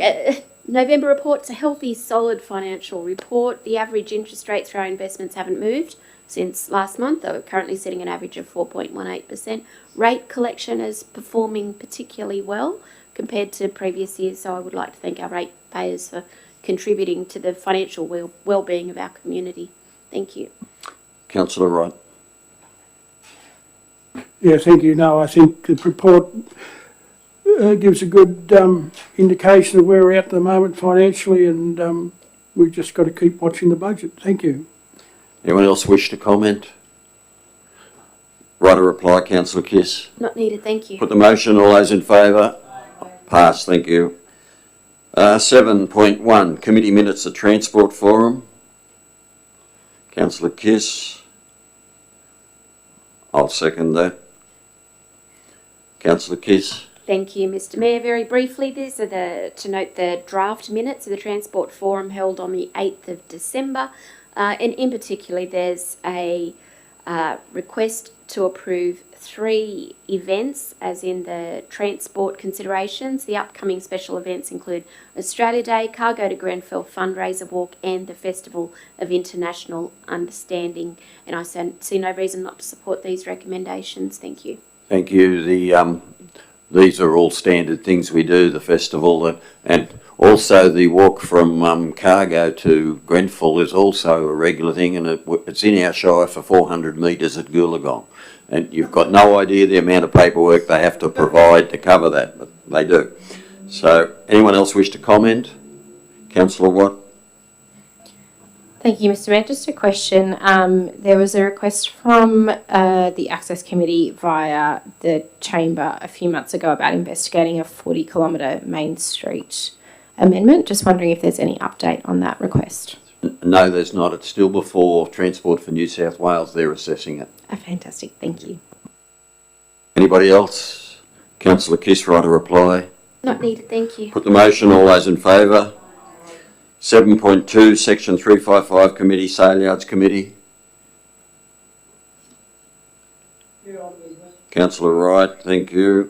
Speaker 10: November report's a healthy, solid financial report. The average interest rates for our investments haven't moved since last month. They're currently sitting an average of 4.18%. Rate collection is performing particularly well compared to previous years, so I would like to thank our ratepayers for contributing to the financial well-being of our community. Thank you.
Speaker 1: Councillor Wright.
Speaker 9: Yeah, thank you. No, I think the report gives a good indication of where we're at the moment financially, and we've just got to keep watching the budget. Thank you.
Speaker 1: Anyone else wish to comment? Right, a reply, Councillor Kiss.
Speaker 10: Not needed, thank you.
Speaker 1: Put the motion. All those in favour? Pass, thank you. 7.1, Committee Minutes of Transport Forum. Councillor Kiss. I'll second that. Councillor Kiss.
Speaker 10: Thank you, Mr. Mayor. Very briefly, these are to note the draft minutes of the Transport Forum held on the 8th of December. And in particular, there's a request to approve 3 events, as in the transport considerations. The upcoming special events include Australia Day, Cargo to Grenfell fundraiser walk, and the Festival of International Understanding. And I see no reason not to support these recommendations. Thank you.
Speaker 1: Thank you. These are all standard things we do, the festival, and also the walk from Cargo to Grenfell is also a regular thing, and it's in our shire for 400 metres at Goolagong. And you've got no idea the amount of paperwork they have to provide to cover that, but they do. So, anyone else wish to comment? Councillor Watt?
Speaker 5: Thank you, Mr. Mayor. Just a question. There was a request from the Access Committee via the Chamber a few months ago about investigating a 40-kilometre Main Street amendment. Just wondering if there's any update on that request.
Speaker 1: No, there's not. It's still before Transport for New South Wales. They're assessing it.
Speaker 5: Oh, fantastic. Thank you.
Speaker 1: Anybody else? Councillor Kiss, write a reply.
Speaker 10: Not needed, thank you.
Speaker 1: Put the motion. All those in favour? 7.2, Section 355 Committee, Sale Yards Committee. Councillor Wright, thank you.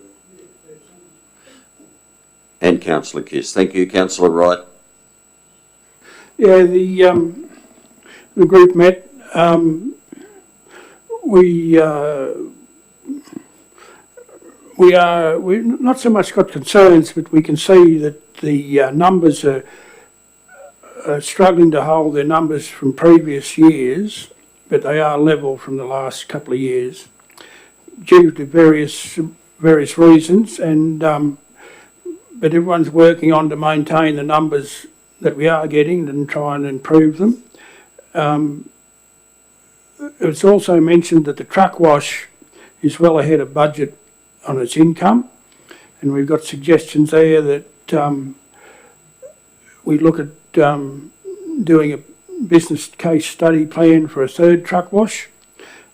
Speaker 1: And Councillor Kiss. Thank you, Councillor Wright.
Speaker 9: Yeah, the group met. We've not so much got concerns, but we can see that the numbers are struggling to hold their numbers from previous years, but they are level from the last couple of years due to various reasons, and but everyone's working on to maintain the numbers that we are getting and try and improve them. It's also mentioned that the truck wash is well ahead of budget on its income, and we've got suggestions there that we look at doing a business case study plan for a 3rd truck wash,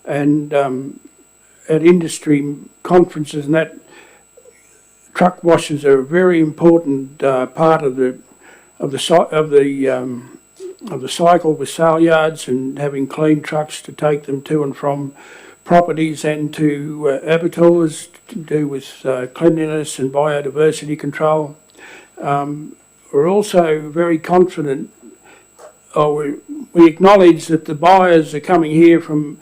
Speaker 9: and at industry conferences and that, truck washes are a very important part of the cycle with sale yards, and having clean trucks to take them to and from properties and to abattoirs to do with cleanliness and biodiversity control. We're also very confident we acknowledge that the buyers are coming here from.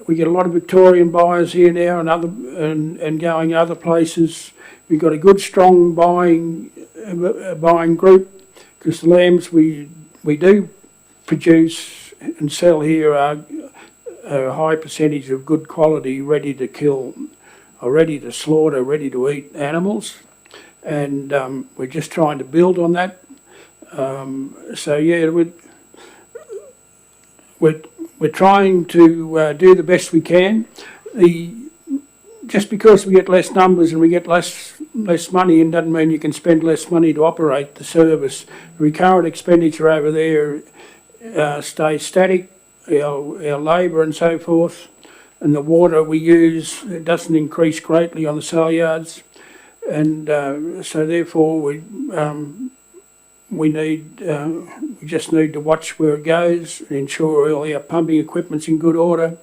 Speaker 9: We get a lot of Victorian buyers here now, and going other places. We've got a good, strong buying group, because the lambs we do produce and sell here are a high percentage of good quality, ready to kill, or ready to slaughter, ready to eat animals, and we're just trying to build on that. So yeah, we're trying to do the best we can. Just because we get less numbers and we get less money in doesn't mean you can spend less money to operate the service. The recurrent expenditure over there stays static, our labour and so forth, and the water we use, it doesn't increase greatly on the sale yards, and so therefore we just need to watch where it goes and ensure all our pumping equipment's in good order.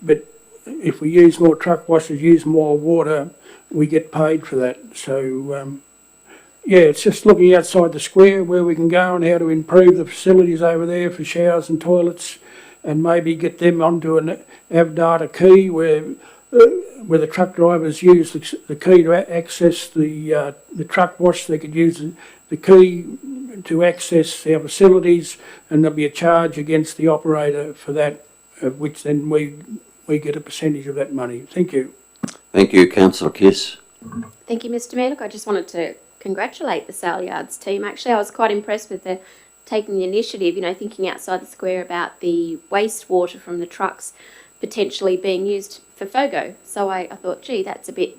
Speaker 9: But if we use more truck washers, use more water, we get paid for that. So yeah, it's just looking outside the square where we can go and how to improve the facilities over there for showers and toilets, and maybe get them onto an AvData key where the truck drivers use the key to access the truck wash. They could use the key to access our facilities, and there'll be a charge against the operator for that, which then we get a percentage of that money. Thank you.
Speaker 1: Thank you, Councillor Kiss.
Speaker 10: Thank you, Mr. Mayor. Look, I just wanted to congratulate the sale yards team. Actually, I was quite impressed with taking the initiative, thinking outside the square about the wastewater from the trucks potentially being used for FOGO. So I thought, gee, that's a bit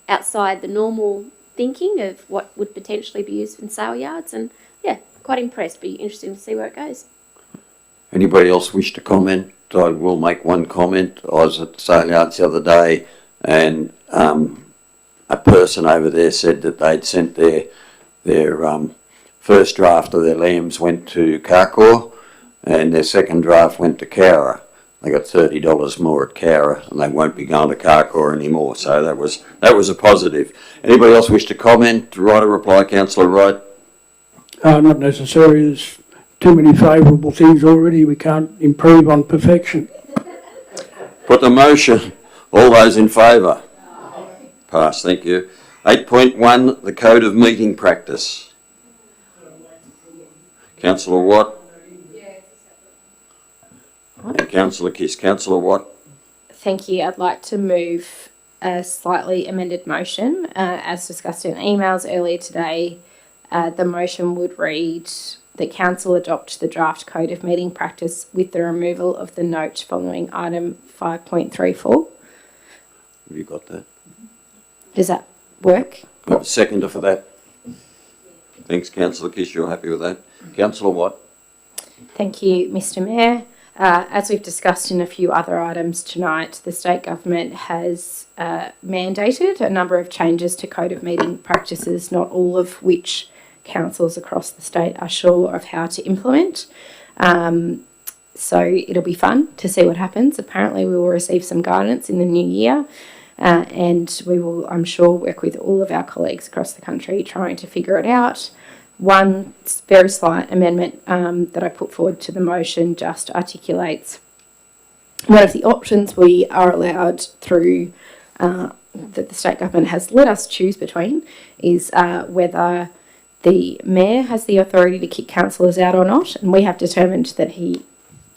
Speaker 10: outside the normal thinking of what would potentially be used in sale yards, and yeah, quite impressed. Be interesting to see where it goes.
Speaker 1: Anybody else wish to comment? I will make one comment. I was at the sale yards the other day, and a person over there said that they'd sent their first draft of their lambs went to Cowra, and their second draft went to Cowra. They got $30 more at Cowra, and they won't be going to Cowra anymore. So that was a positive. Anybody else wish to comment? Write a reply, Councillor Wright.
Speaker 9: Not necessarily. There's too many favourable things already. We can't improve on perfection.
Speaker 1: Put the motion. All those in favour? Pass, thank you. 8.1, the Code of Meeting Practice. Councillor Watt. And Councillor Kiss. Councillor Watt.
Speaker 5: Thank you. I'd like to move a slightly amended motion. As discussed in emails earlier today, the motion would read that Council adopt the draft Code of Meeting Practice with the removal of the note following item 5.34.
Speaker 1: Have you got that?
Speaker 5: Does that work?
Speaker 1: I have a seconder for that. Thanks, Councillor Kiss. You're happy with that? Councillor Watt.
Speaker 5: Thank you, Mr. Mayor. As we've discussed in a few other items tonight, the state government has mandated a number of changes to Code of Meeting Practices, not all of which councils across the state are sure of how to implement. So it'll be fun to see what happens. Apparently we will receive some guidance in the new year, and we will, I'm sure, work with all of our colleagues across the country trying to figure it out. One very slight amendment that I put forward to the motion just articulates one of the options we are allowed through that the state government has let us choose between is whether the mayor has the authority to kick councillors out or not, and we have determined that he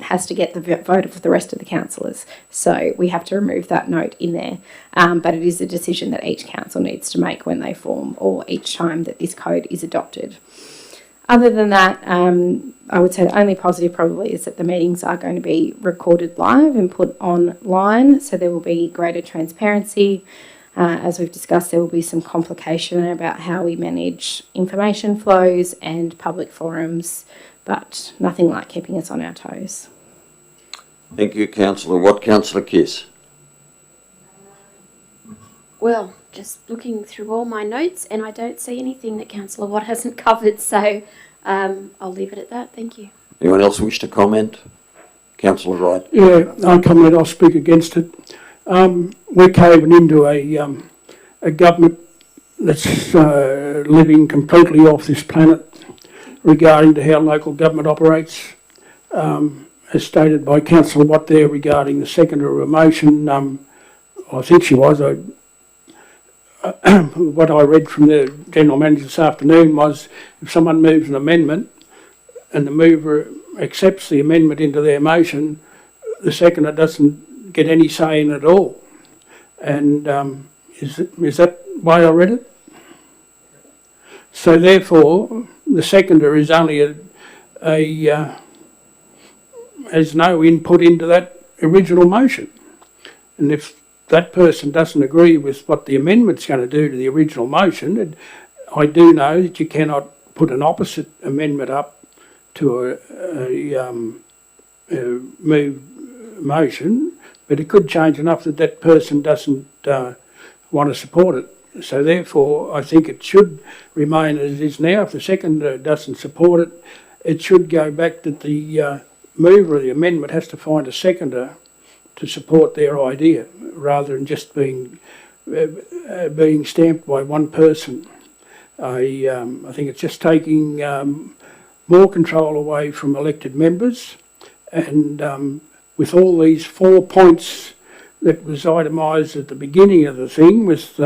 Speaker 5: has to get the vote of the rest of the councillors. So we have to remove that note in there. But it is a decision that each council needs to make when they form or each time that this code is adopted. Other than that, I would say the only positive probably is that the meetings are going to be recorded live and put online, so there will be greater transparency. As we've discussed, there will be some complication about how we manage information flows and public forums, but nothing like keeping us on our toes.
Speaker 1: Thank you, Councillor Watt. Councillor Kiss.
Speaker 10: Well, just looking through all my notes, and I don't see anything that Councillor Watt hasn't covered, so I'll leave it at that. Thank you.
Speaker 1: Anyone else wish to comment? Councillor Wright.
Speaker 9: Yeah, I'll comment. I'll speak against it. We're caving into a government that's living completely off this planet regarding to how local government operates. as stated by Councillor Watt there regarding the seconder of a motion. I think she was. What I read from the General Manager this afternoon was if someone moves an amendment and the mover accepts the amendment into their motion, the seconder doesn't get any say in it at all. And is that why I read it? So therefore, the seconder is only has no input into that original motion. And if that person doesn't agree with what the amendment's going to do to the original motion, I do know that you cannot put an opposite amendment up to a moved motion, but it could change enough that that person doesn't want to support it. So therefore, I think it should remain as it is now. If the seconder doesn't support it, it should go back that the mover of the amendment has to find a seconder to support their idea, rather than just being stamped by one person. I think it's just taking more control away from elected members, and with all these 4 points that was itemised at the beginning of the thing, with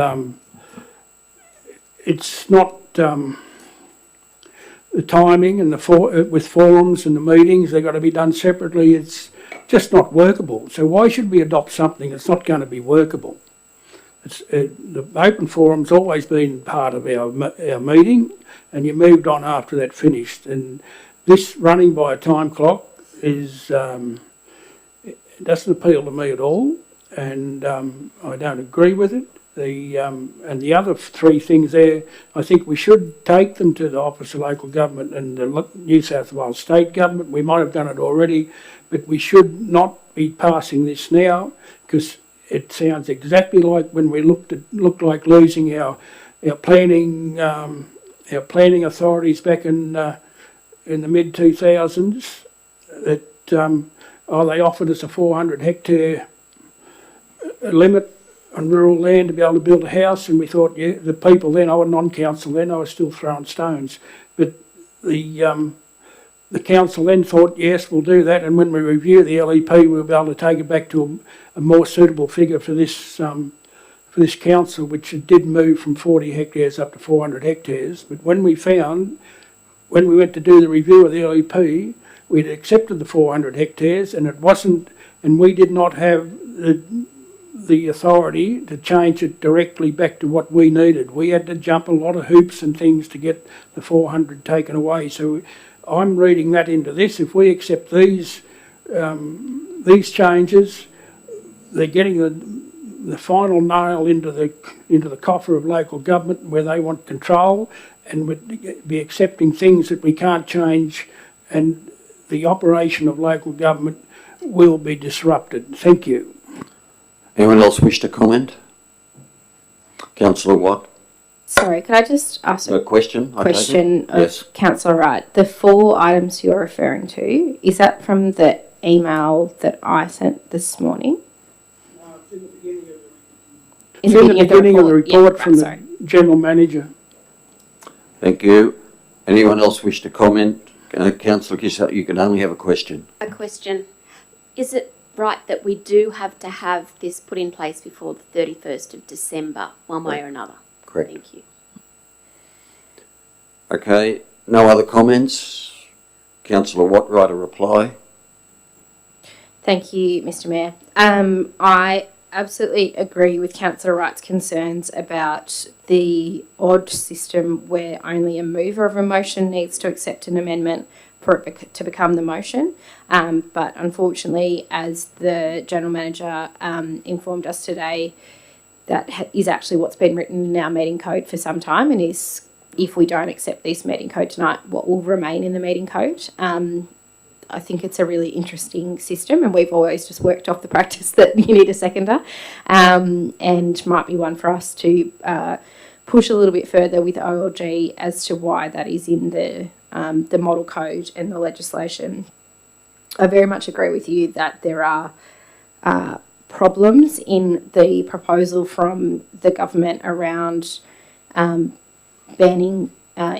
Speaker 9: it's not the timing and with forums and the meetings, they've got to be done separately. It's just not workable. So why should we adopt something that's not going to be workable? The open forum's always been part of our meeting, and you moved on after that finished. And this running by a time clock is it doesn't appeal to me at all, and I don't agree with it. And the other 3 things there, I think we should take them to the Office of Local Government and the New South Wales State Government. We might have done it already, but we should not be passing this now, because it sounds exactly like when we looked like losing our planning authorities back in the mid 2000s. That they offered us a 400 hectare limit on rural land to be able to build a house, and we thought, yeah, the people then, I was non-council then, I was still throwing stones, but the council then thought, yes, we'll do that, and when we review the LEP, we'll be able to take it back to a more suitable figure for this council, which it did move from 40 hectares up to 400 hectares. But when we went to do the review of the LEP, we'd accepted the 400 hectares, and it wasn't, and we did not have the authority to change it directly back to what we needed. We had to jump a lot of hoops and things to get the 400 taken away. So I'm reading that into this. If we accept these changes, they're getting the final nail into the coffer of local government where they want control, and would be accepting things that we can't change, and the operation of local government will be disrupted. Thank you.
Speaker 1: Anyone else wish to comment? Councillor Watt?
Speaker 5: Sorry, could I just ask
Speaker 1: a question?
Speaker 5: Of Councillor Wright? The 4 items you're referring to, is that from the email that I sent this morning?
Speaker 9: No, it's in the beginning of the report from the General Manager.
Speaker 1: Thank you. Anyone else wish to comment? Councillor Kissel, you can only have a question.
Speaker 10: A question. Is it right that we do have to have this put in place before the 31st of December, one way or another?
Speaker 1: Correct.
Speaker 10: Thank you.
Speaker 1: Okay, no other comments? Councillor Watt, write a reply.
Speaker 5: Thank you, Mr. Mayor. I absolutely agree with Councillor Wright's concerns about the odd system where only a mover of a motion needs to accept an amendment for it to become the motion. But unfortunately, as the General Manager informed us today, that is actually what's been written in our meeting code for some time, and is, if we don't accept this meeting code tonight, what will remain in the meeting code. I think it's a really interesting system, and we've always just worked off the practice that you need a seconder, and might be one for us to push a little bit further with OLG as to why that is in the model code and the legislation. I very much agree with you that there are problems in the proposal from the government around banning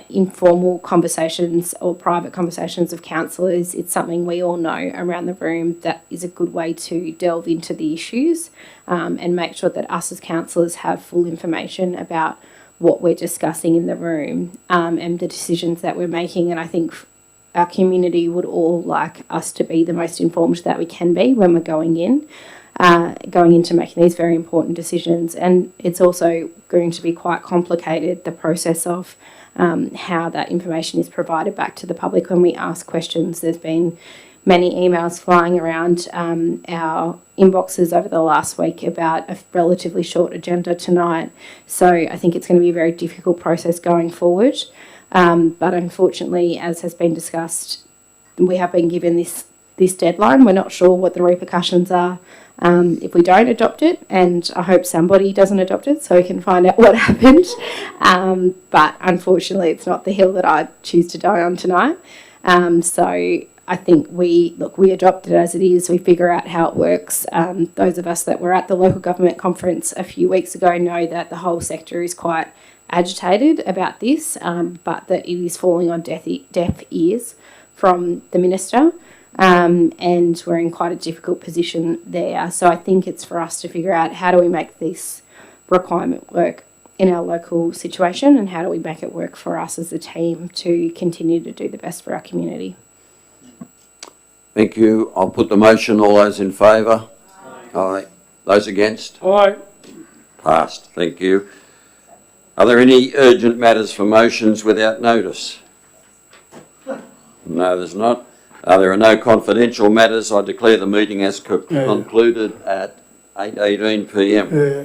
Speaker 5: informal conversations or private conversations of councillors. It's something we all know around the room that is a good way to delve into the issues and make sure that us as councillors have full information about what we're discussing in the room and the decisions that we're making. And I think our community would all like us to be the most informed that we can be when we're going into making these very important decisions. And it's also going to be quite complicated, the process of how that information is provided back to the public when we ask questions. There's been many emails flying around our inboxes over the last week about a relatively short agenda tonight. So I think it's going to be a very difficult process going forward. But unfortunately, as has been discussed, we have been given this deadline. We're not sure what the repercussions are if we don't adopt it, and I hope somebody doesn't adopt it so we can find out what happened. But unfortunately, it's not the hill that I choose to die on tonight. So I think we adopt it as it is. We figure out how it works. Those of us that were at the local government conference a few weeks ago know that the whole sector is quite agitated about this, but that it is falling on deaf ears from the minister. And we're in quite a difficult position there. So I think it's for us to figure out how do we make this requirement work in our local situation, and how do we make it work for us as a team to continue to do the best for our community.
Speaker 1: Thank you. I'll put the motion. All those in favour? Aye. Those against?
Speaker 9: Aye.
Speaker 1: Passed. Thank you. Are there any urgent matters for motions without notice? No, there's not. There are no confidential matters. I declare the meeting as concluded at 8:18 p.m.